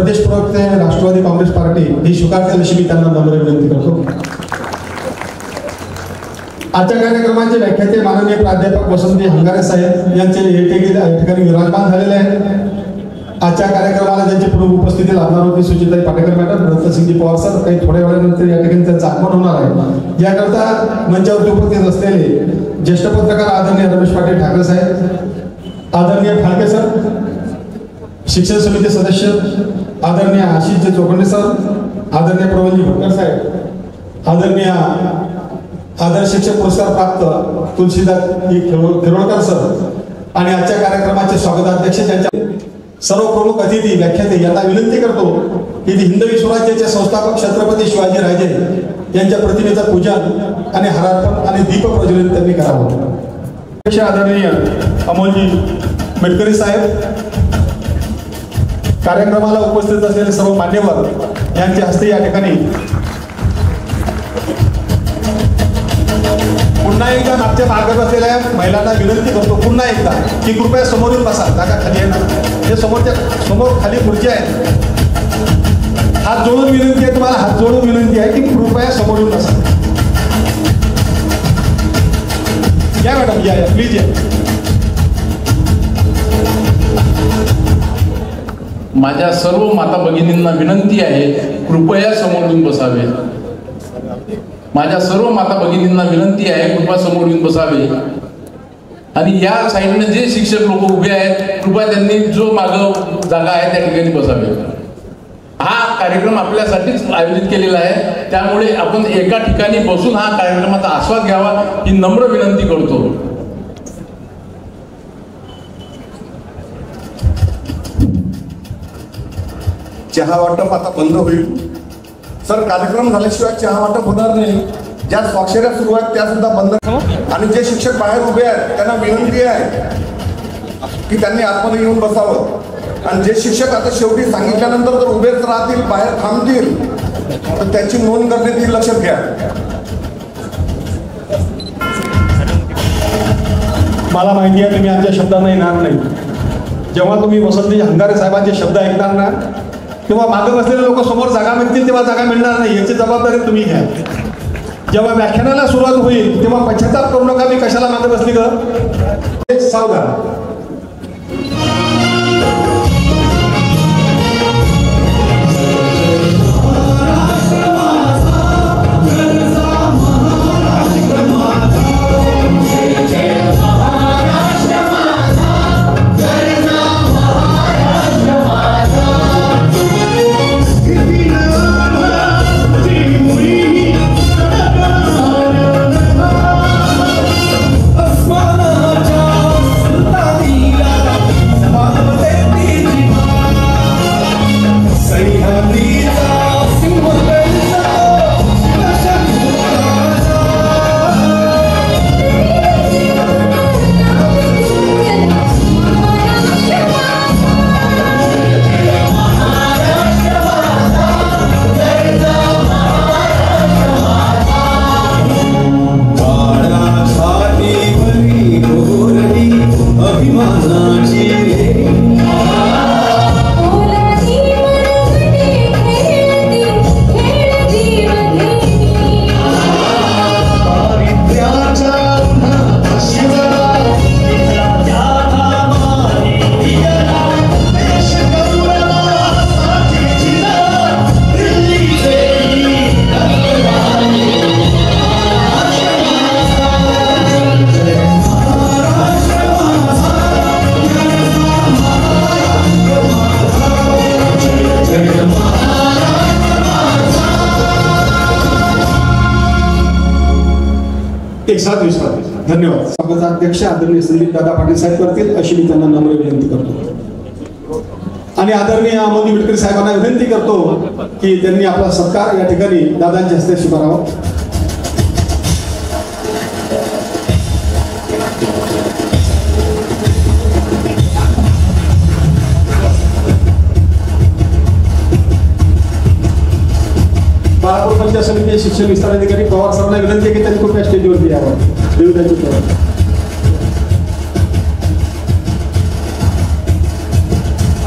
प्रदेश प्रवक्ते राष्ट्रवादी काँग्रेस पार्टी ही स्वीकारतील अशी मी त्यांना नम्र विनंती करतो. आजच्या कार्यक्रमाचे व्याख्याते माननीय प्राध्यापक वसंती हंगारे साहेब यांचे या ठिकाणी विराजमान झालेले आहेत. आजच्या कार्यक्रमाला ज्यांची प्रमुख उपस्थिती लाभणार होती सुचिताई पाटेकर मॅडम, दत्तसिंगजी पवार सर, काही थोड्या वेळानंतर या ठिकाणी त्यांचं आगमन होणार आहे. याकरता मंचावरती उपस्थित असलेले ज्येष्ठ पत्रकार आदरणीय रमेश पाटील ठाकरे साहेब, आदरणीय फाळके सर, शिक्षण समिती सदस्य आदरणीय आशिष चोखंडे सर, आदरणीय प्रवीणजी भटकर साहेब, आदरणीय आदर्श शिक्षक पुरस्कार प्राप्त तुलसीदास खिरोळकर सर आणि आजच्या कार्यक्रमाचे स्वागताध्यक्ष ज्यांच्या सर्व प्रमुख अतिथी व्याख्याते यांना विनंती करतो की हिंदवी स्वराज्याचे संस्थापक छत्रपती शिवाजी राजे यांच्या प्रतिमेचं पूजन आणि हारार्पण आणि दीप प्रज्वलित त्यांनी करावं. आदरणीय अमोलजी मेटकरी साहेब, कार्यक्रमाला उपस्थित असलेले सर्व मान्यवर यांच्या हस्ते या ठिकाणी पुन्हा एकदा मागच्या भागात असलेल्या महिलांना विनंती करतो पुन्हा एकदा की कृपया समोर येऊन बसा. जागा खाली आहे ना, हे समोर खाली खुर्ची आहे. हात जोडून विनंती आहे, तुम्हाला हात जोडून विनंती आहे की कृपया समोर येऊन बसा. या मॅडम, या प्लीज या. माझ्या सर्व माता भगिनींना विनंती आहे कृपया समोर येऊन बसावे. माझ्या सर्व माता भगिनींना विनंती आहे कृपया समोर येऊन बसावे. आणि या साईडने जे शिक्षक लोक उभे आहेत कृपया त्यांनी जो मागं जागा आहे त्या ठिकाणी बसावे. हा कार्यक्रम आपल्यासाठीच आयोजित केलेला आहे, त्यामुळे आपण एका ठिकाणी बसून हा कार्यक्रमाचा आस्वाद घ्यावा ही नम्र विनंती करतो. चहा वाटप आता बंद होईल. सर, कार्यक्रम झाल्याशिवाय चहा वाटप होणार नाही. ज्या स्वाक्षऱ्या सुरू आहेत त्या सुद्धा बंद. आणि जे शिक्षक बाहेर उभे आहेत त्यांना विनंती आहे की त्यांनी आतमध्ये येऊन बसावं. आणि जे शिक्षक आता शेवटी सांगितल्यानंतर जर उभेच राहतील, बाहेर थांबतील, तर त्याची नोंद करण्यात येईल, लक्षात घ्या. मला माहिती आहे तुम्ही आमच्या शब्दांना येणार नाही. जेव्हा तुम्ही वसंती हंगारे साहेबांचे शब्द ऐकणार ना, तेव्हा मागे बसलेले लोक समोर जागा मिळतील तेव्हा जागा मिळणार नाही, याची जबाबदारी तुम्ही घ्या. जेव्हा व्याख्यानाला सुरुवात होईल तेव्हा पश्चाताप करू नका मी कशाला मागे बसली ग. सावधान. धन्यवाद. स्वागताध्यक्ष आदरणीय संदीप दादा पाटील साहेब करतील अशी मी त्यांना नम्र विनंती करतो. आणि आदरणीय अमोलजी मेटकरी साहेबांना विनंती करतो की त्यांनी आपला सत्कार या ठिकाणी दादांच्या हस्ते स्वीकारावा. बाळापूर पंचायत समिती शिक्षण विस्तार अधिकारी पवार सरांना विनंती आहे की त्यांनी कृपया स्टेजवरती यावं.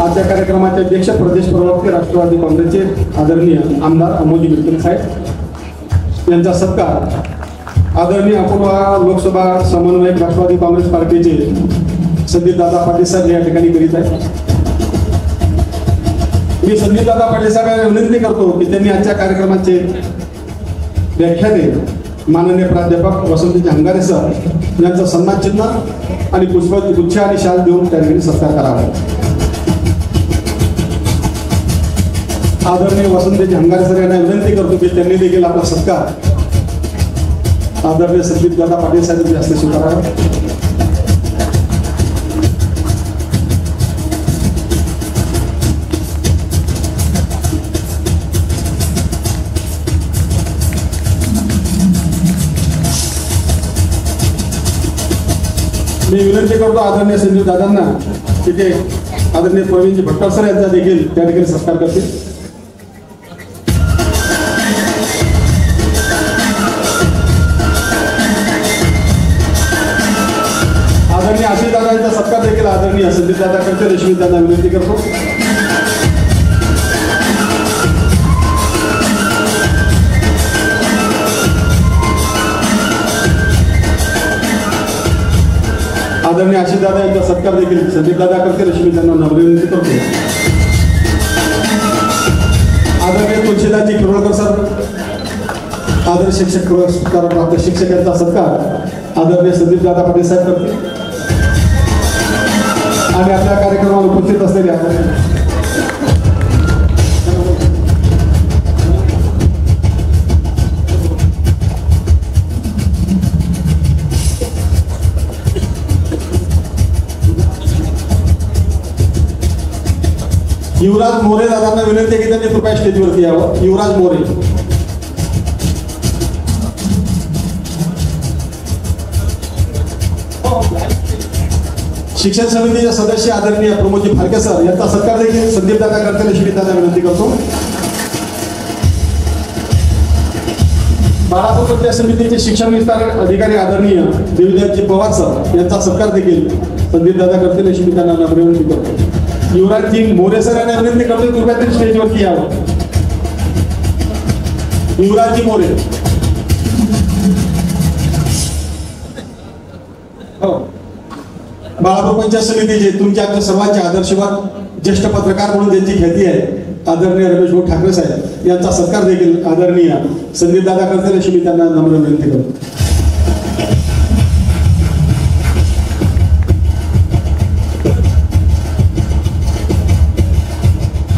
आजच्या कार्यक्रमाचे अध्यक्ष प्रदेश प्रवक्ते राष्ट्रवादी काँग्रेसचे आदरणीय आमदार अमोलजी मिटकरी साहेब यांचा सत्कार आदरणीय अकोला लोकसभा समन्वयक राष्ट्रवादी काँग्रेस पार्टीचे संदीपदादा पाटील साहेब या ठिकाणी करीत आहेत. मी संदीपदादा पाटील साहेबांना विनंती करतो की त्यांनी आजच्या कार्यक्रमाचे व्याख्याने माननीय प्राध्यापक वसंतजी हंगारे सर यांचा सन्मान चिन्ह आणि पुष्पगुच्छ आणि शाल देऊन त्या ठिकाणी सत्कार करावा. आदरणीय वसंतजी हंगारे सर यांना विनंती करतो की त्यांनी देखील आपला सत्कार आदरणीय संदीपदादा पाटील साहेब हस्ते स्वीकारावा. मी विनंती करतो आदरणीय संजीव दादांना तिथे आदरणीय प्रवीणजी भट्टर सर यांचा देखील त्या ठिकाणी सत्कार करतील. आदरणीय आशिष दादा यांचा सत्कार देखील आदरणीय संदीप दादा करतील अशी मी त्यांना विनंती करतो. आदरणीय आशिष दादा यांचा सत्कार देखील संदीप दादा करतील अशी मी त्यांना नम्र विनंती करतो. आदरणीय तुळशीदासजी किरोळकर सर आदर्श शिक्षक पुरस्कार प्राप्त शिक्षक यांचा सत्कार आदरणीय संदीप दादा पाटील साहेब करतील. आणि आपल्या कार्यक्रमाला उपस्थित असलेल्या युवराज मोरे दादांना विनंती आहे की त्यांनी कृपया स्टेजवरती यावं. युवराज मोरे. शिक्षण समितीचे सदस्य आदरणीय प्रमोदजी फाळके सर यांचा सत्कार देखील संदीप दादा करतील अशी मी त्यांना विनंती करतो. बाळापूर पंचायत समितीचे शिक्षण विस्तार अधिकारी आदरणीय देवीदासजी पवार सर यांचा सत्कार देखील संदीप दादा करतील अशी मी त्यांना नम्र विनंती करतो. युवराजजी मोरे सर यांना विनंती करतो कृपया तरी स्टेजवरती यावं. युवराजजी मोरे. हो. बाळापूर पंचायत समितीचे तुमच्या आपल्या सर्वांचे आदर्शवाद ज्येष्ठ पत्रकार म्हणून ज्यांची ख्याती आहे आदरणीय रमेश भाऊ ठाकरे साहेब यांचा सत्कार देखील आदरणीय संदीप दादा करतील अशी मी त्यांना नम्र विनंती करतो.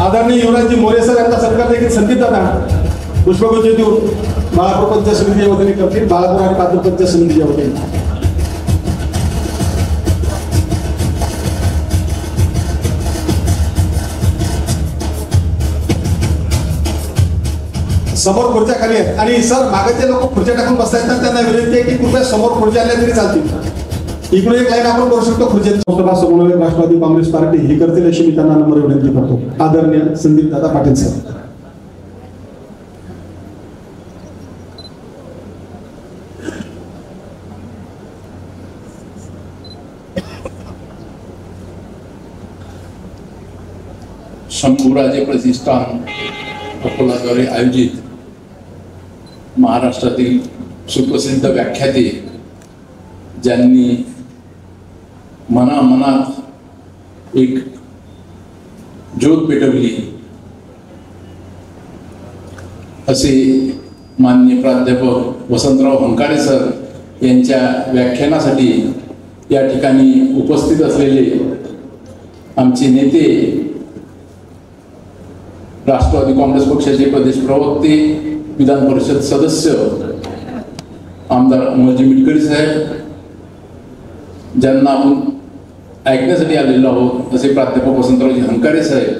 आदरणीय युवराजजी मोरे सर यांचा सत्कार देखील संदीप दादा पुष्पगुच्छ देऊन बाळापूर पंचायत समितीच्या वतीने करतील. बाळापूर आणि पात्र पंचायत समितीच्या वतीने समोर खुर्च्या खाली आहेत आणि सर मागचे लोक खुर्च्या टाकून बसतायत ना त्यांना विनंती आहे की कृपया समोर खुर्च्या आल्या तरी चालतील. इकडून एक लाईन आपण करू शकतो. खुर्च्या लोकसभा समन्वयक राष्ट्रवादी काँग्रेस पार्टी ही करतील अशी मी त्यांना नम्र विनंती करतो. आदरणीय संदीप दादा पाटील सर. शंभूराजे प्रतिष्ठान अकोलाद्वारे आयोजित महाराष्ट्रातील सुप्रसिद्ध व्याख्याते ज्यांनी मनामनात एक ज्योत पेटवली असे माननीय प्राध्यापक वसंतराव हंकारे सर यांच्या व्याख्यानासाठी या ठिकाणी उपस्थित असलेले आमचे नेते राष्ट्रवादी काँग्रेस पक्षाचे प्रदेश प्रवक्ते विधान परिषद सदस्य आमदार अमोलजी मिटकरी साहेब ज्यांना आपण ऐकण्यासाठी आलेलो आहोत असे प्राध्यापक वसंतरावजी हंकारे साहेब,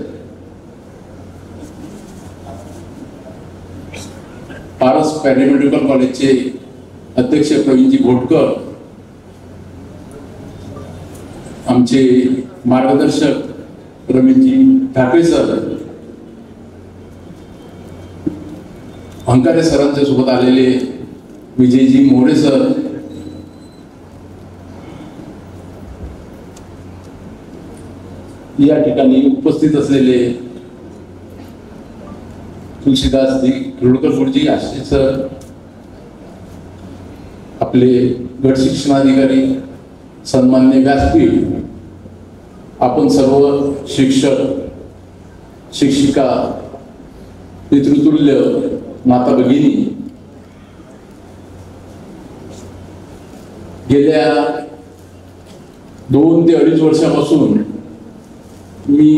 पारस पॅरामेडिकल कॉलेजचे अध्यक्ष प्रवीणजी घोटकर, आमचे मार्गदर्शक रमेशजी ठाकरे सर, हंकारे सरांच्या सोबत आलेले विजयजी मोरे सर, या ठिकाणी उपस्थित असलेले तुलसीदास किर्लोस्कर गुरुजी, आशिष सर, आपले गट शिक्षणाधिकारी, सन्मान्य व्यासपीठ, आपण सर्व शिक्षक, शिक्षिका, पितृतुल्य माता भगिनी, गेल्या 2 ते 2.5 वर्षापासून मी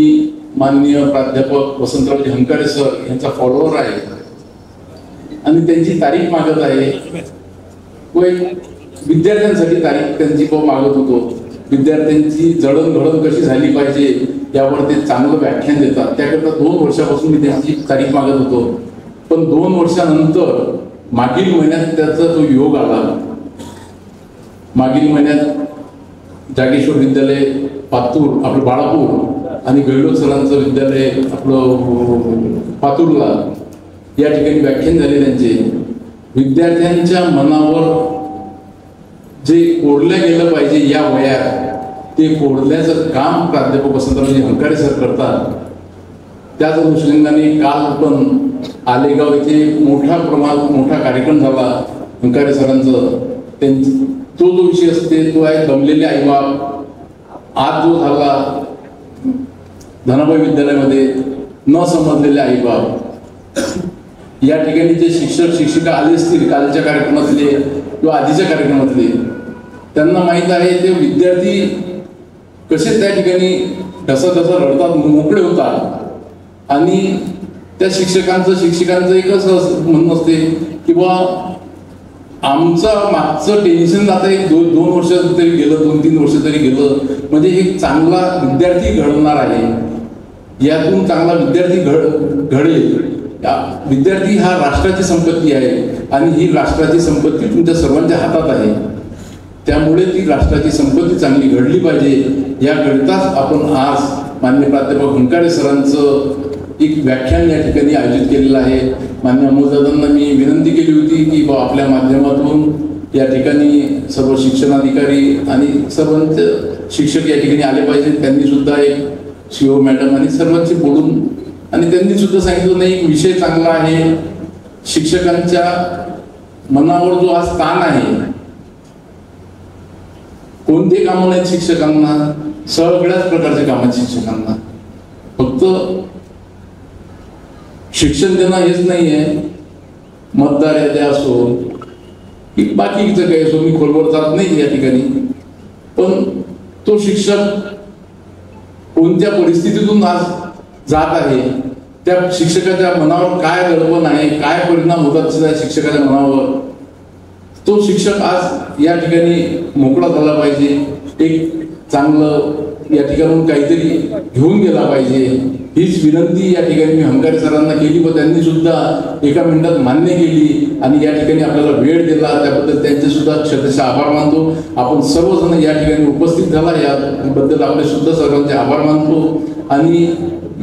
माननीय प्राध्यापक वसंतरावजी हंकारे सर यांचा फॉलोअर आहे आणि त्यांची तारीख मागत आहे व विद्यार्थ्यांसाठी तारीख त्यांची मागत होतो. विद्यार्थ्यांची जडणघडण कशी झाली पाहिजे यावर ते चांगलं व्याख्यान देतात. त्याकरता 2 वर्षापासून मी त्यांची तारीख मागत होतो. पण 2 वर्षानंतर मागील महिन्यात त्याचा तो योग आला. मागील महिन्यात जागेश्वर विद्यालय पातूर, आपलं बाळापूर, आणि गैलोद सरांचं विद्यालय आपलं पातूरला, या ठिकाणी व्याख्यान झाले त्यांचे. विद्यार्थ्यांच्या मनावर जे कोरल्या गेलं पाहिजे या वयात, ते कोरल्याचं काम प्राध्यापक वसंतरावजी हंकारे सर करतात. त्याच अनुषंगाने काल पण आलेगाव येथे मोठ्या प्रमाणात मोठा कार्यक्रम झाला हंकारे सरांचं. तो जो विषय असते तो आहे दमलेले आईबाप. आज जो झाला धनाबाई विद्यालयामध्ये न समजलेले आईबाप, या ठिकाणी जे शिक्षक शिक्षिका आले असतील कालच्या कार्यक्रमातले किंवा आधीच्या कार्यक्रमातले, त्यांना माहीत आहे ते विद्यार्थी कसे त्या ठिकाणी ढसा रडतात, मोकळे होतात. आणि त्या शिक्षकांचं एकच म्हणणं असते की बा आमचं मागचं टेन्शन आता 1-2 वर्ष तरी गेलं, 2-3 वर्ष तरी गेलं, म्हणजे एक चांगला विद्यार्थी घडणार आहे. यातून चांगला विद्यार्थी घडेल. विद्यार्थी हा राष्ट्राची संपत्ती आहे आणि ही राष्ट्राची संपत्ती तुमच्या सर्वांच्या हातात आहे. त्यामुळे ती राष्ट्राची संपत्ती चांगली घडली पाहिजे. याकरिताच आपण आज माननीय प्राध्यापक हंकारे सरांचं एक व्याख्यान या ठिकाणी आयोजित केलेलं आहे. मान्य अमोलदादांना मी विनंती केली होती की बा आपल्या माध्यमातून या ठिकाणी सर्व शिक्षणाधिकारी आणि सर्वांचे शिक्षक या ठिकाणी आले पाहिजेत. त्यांनी सुद्धा एक शिव मॅडम आणि सर्वांची बोलून, आणि त्यांनी सुद्धा सांगितलं नाही विषय चांगला आहे. शिक्षकांच्या मनावर जो आज ताण आहे, कोणते कामं नाहीत शिक्षकांना, सगळ्याच प्रकारचे काम आहेत शिक्षकांना. फक्त शिक्षण देणं हेच नाहीये, मतदार याद्या असो की बाकीचं काही असो, मी खोलवर जात नाही या ठिकाणी. पण तो शिक्षक कोणत्या परिस्थितीतून आज जात आहे, त्या शिक्षकाच्या मनावर काय दडपण आहे, काय परिणाम होतात त्या शिक्षकाच्या मनावर, तो शिक्षक आज या ठिकाणी मोकळा झाला पाहिजे. एक चांगलं या ठिकाणून काहीतरी घेऊन गेला पाहिजे, हीच विनंती या ठिकाणी मी हंकारे सरांना केली व त्यांनी सुद्धा एका मिनिटात मान्य केली आणि या ठिकाणी आपल्याला वेळ दिला. त्याबद्दल त्यांचे सुद्धा क्षमतेचे आभार मानतो. आपण सर्वजण या ठिकाणी उपस्थित झाला याबद्दल आपले सुद्धा सर्वांचे आभार मानतो. आणि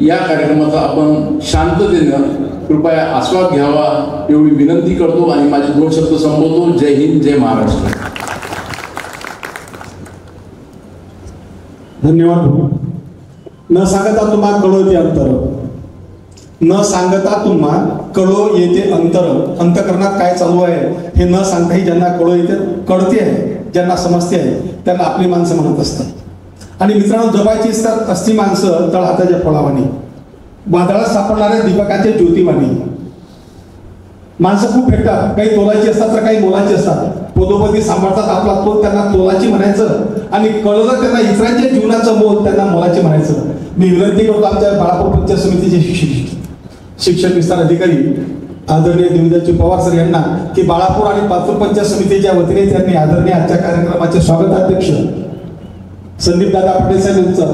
या कार्यक्रमाचा आपण शांततेनं कृपया आस्वाद घ्यावा एवढी विनंती करतो आणि माझे 2 शब्द संबोधतो. जय हिंद, जय महाराष्ट्र. धन्यवाद. न सांगता तुम्हा कळो येते अंतर, न सांगता तुम्हा कळो येते अंतर. अंतकरणात काय चालू आहे हे न सांगताही ज्यांना कळो येते, कळते आहे, ज्यांना समजते आहे, त्यांना आपली माणसं म्हणत असतात. आणि मित्रांनो, जपायची असती माणसं तळ हाताच्या फळावानी, वादळात सापडणाऱ्या दीपकाचे ज्योतिवानी. माणसं खूप भेटतात, काही तोलाची असतात तर काही मोलाची असतात. पदोपदी सांभाळतात आपला तोल, त्यांना तोलाची म्हणायचं, आणि कळलं त्यांना इतरांच्या जीवनाचं मोल त्यांना मोलाची म्हणायचं. मी विनंती करतो आमच्या बाळापूर पंचायत समितीचे शिक्षक विस्तार अधिकारी आदरणीय देवदासजी पवार सर यांना की बाळापूर आणि पातूर पंचायत समितीच्या वतीने त्यांनी आदरणीय आजच्या कार्यक्रमाचे स्वागताध्यक्ष संदीप दादा पटेल साहेब यांचं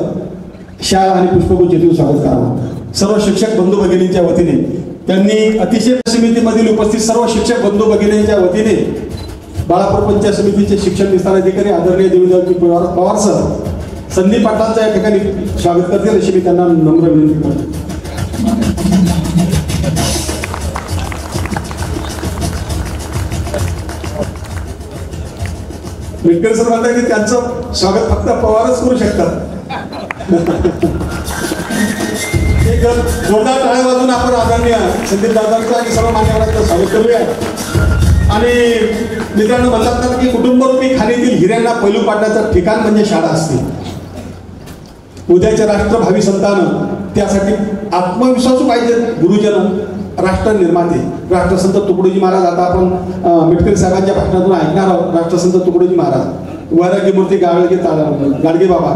शाल आणि पुष्पगुच्छ देऊन स्वागत करावं. सर्व शिक्षक बंधू भगिनींच्या वतीने त्यांनी अतिशय समितीमधील उपस्थित सर्व शिक्षक बंधू भगिनींच्या वतीने बाळापूर पंचायत समितीचे शिक्षक विस्तार अधिकारी आदरणीय देवदासजी पवार सर संदीप पाटलांचं या ठिकाणी स्वागत करतील अशी मी त्यांना नम्र विनंती करतो. मिटकर सर म्हणतात की त्यांचं स्वागत फक्त पवारच करू शकतात. एक जोरदार टाळ्या वाजून आपण आदरणीय संदीप दादांचं आणि सर्व मान्यवरांचं स्वागत करूया. आणि मित्रांनो, म्हणतात ना की कुटुंबरूपी खाणीतील हिऱ्यांना पैलू पाडण्याचं ठिकाण म्हणजे शाळा असते. उद्याचे राष्ट्र भावी संतान, त्यासाठी आत्मविश्वासू पाहिजे गुरुजन, राष्ट्र निर्माते. राष्ट्रसंत तुकडोजी महाराज, आता आपण मिटकरी साहेबांच्या भाषणातून ऐकणार आहोत. राष्ट्रसंत तुकडोजी महाराज, वैराग्यमूर्ती गाडगे बाबा,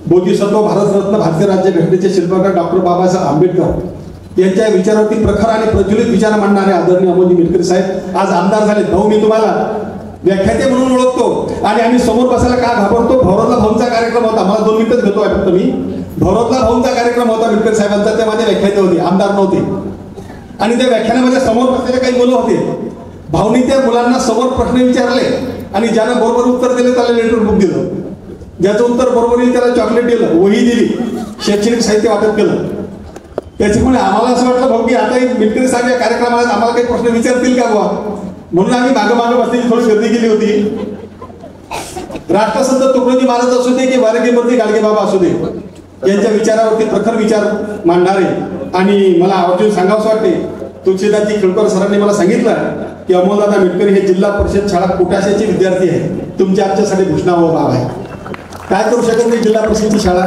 बोधिसत्व, भारतरत्न, भारतीय राज्यघटनेचे शिल्पकार डॉक्टर बाबासाहेब आंबेडकर यांच्या विचारावरती प्रखर आणि प्रज्वलित विचार मांडणारे आदरणीय अमोलजी मिटकरी साहेब आज आमदार झाले. भाऊ, मी तुम्हाला व्याख्याते म्हणून ओळखतो आणि आम्ही समोर बसायला का घाबरतो? भौरोतला भाऊंचा कार्यक्रम होता, मला 2 मिनिटच घेतो आहे फक्त मी. भौरोतला भाऊंचा कार्यक्रम होता मिटकरी साहेबांचा, ते माझे व्याख्याते होते, आमदार नव्हते. आणि त्या व्याख्यानामध्ये समोर बसलेले काही मुलं होते. भाऊनी त्या मुलांना समोर प्रश्न विचारले आणि ज्यानं बरोबर उत्तर दिले त्याला लेटर बुक दिलं, ज्याचं उत्तर बरोबर येईल त्याला चॉकलेट दिलं, वही दिली, शैक्षणिक साहित्य वाटप केलं. त्याच्यामुळे आम्हाला असं वाटलं भाऊ की आता मिटकरी साहेब या कार्यक्रमात आम्हाला काही प्रश्न विचारतील का बुवा, म्हणून आम्ही मागं बसण्याची थोडी गर्दी केली होती. राष्ट्रसंत तुकडोजी महाराज असू दे की वैराग्यमूर्ती गाडगे बाबा असू दे, यांच्या विचारावरती प्रखर विचार मांडणारे. आणि मला आवर्जून सांगावंसं वाटते, तुळशीदासजी खेळकर सरांनी मला सांगितलं की अमोलदादा मिटकरी हे जिल्हा परिषद शाळा कोटाशाचे विद्यार्थी आहेत, तुमच्या आमच्यासाठी घोषणाभाव बाब आहे. काय करू शकत नाही जिल्हा परिषदची शाळा?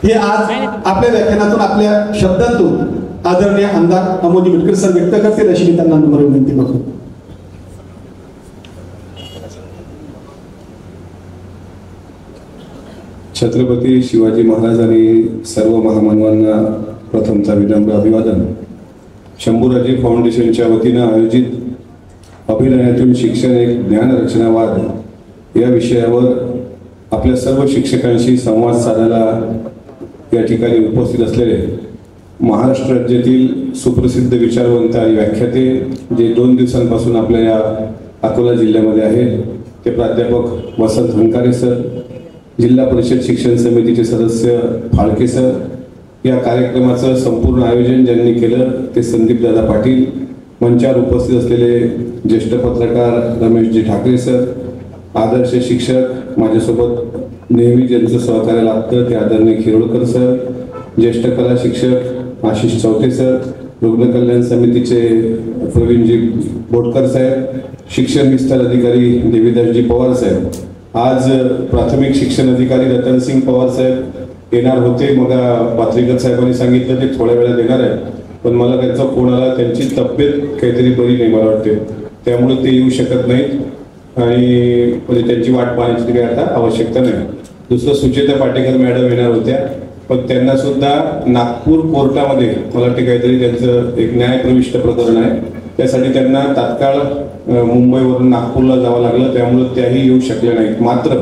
हे आज आपल्या व्याख्यानातून, आपल्या शब्दांतून आदरणीय आमदार अमोलजी मिटकरी सर व्यक्त करतील अशी मी त्यांना नम्र विनंती करतो. छत्रपती शिवाजी महाराज आणि सर्व महामानवांना प्रथमचा विनम्र अभिवादन. शंभूराजे फाउंडेशनच्या वतीनं आयोजित अभिनयातून शिक्षण एक ज्ञानरचनावाद या विषयावर आपल्या सर्व शिक्षकांशी संवाद साधायला या ठिकाणी उपस्थित असलेले महाराष्ट्र राज्यातील सुप्रसिद्ध विचारवंत आणि व्याख्याते जे 2 दिवसांपासून आपल्या या अकोला जिल्ह्यामध्ये आहेत, ते प्राध्यापक वसंत हंकारे सर, जिल्हा परिषद शिक्षण समितीचे सदस्य फाळके सर, या कार्यक्रमाचं संपूर्ण आयोजन ज्यांनी केलं ते संदीपदादा पाटील, मंचावर उपस्थित असलेले ज्येष्ठ पत्रकार रमेशजी ठाकरे सर, आदर्श शिक्षक माझ्यासोबत नेहमी ज्यांचं सहकार्य लागतं ते आदरणीय खिरोडकर सर, ज्येष्ठ कला शिक्षक आशिष चौथे सर, रुग्ण कल्याण समितीचे प्रवीणजी बोटकर साहेब, शिक्षण विस्तार अधिकारी देवीदासजी पवार साहेब, आज प्राथमिक शिक्षण अधिकारी रतनसिंग पवार साहेब येणार होते. मग पात्रीकर साहेबांनी सांगितलं ते थोड्या वेळात येणार आहे, पण मला त्यांचा फोन आला, त्यांची तब्येत काहीतरी बरी नाही मला वाटते, त्यामुळे ते येऊ शकत नाहीत आणि म्हणजे त्यांची वाट पाहण्याची काही आता आवश्यकता नाही. दुसरं सुचेता पाटेकर मॅडम येणार होत्या, पण त्यांना सुद्धा नागपूर कोर्टामध्ये मला वाटते काहीतरी त्यांचं एक न्यायप्रविष्ट प्रकरण आहे, त्यासाठी त्यांना तात्काळ मुंबईवरून नागपूरला जावं लागलं, त्यामुळे त्याही येऊ शकले नाहीत. मात्र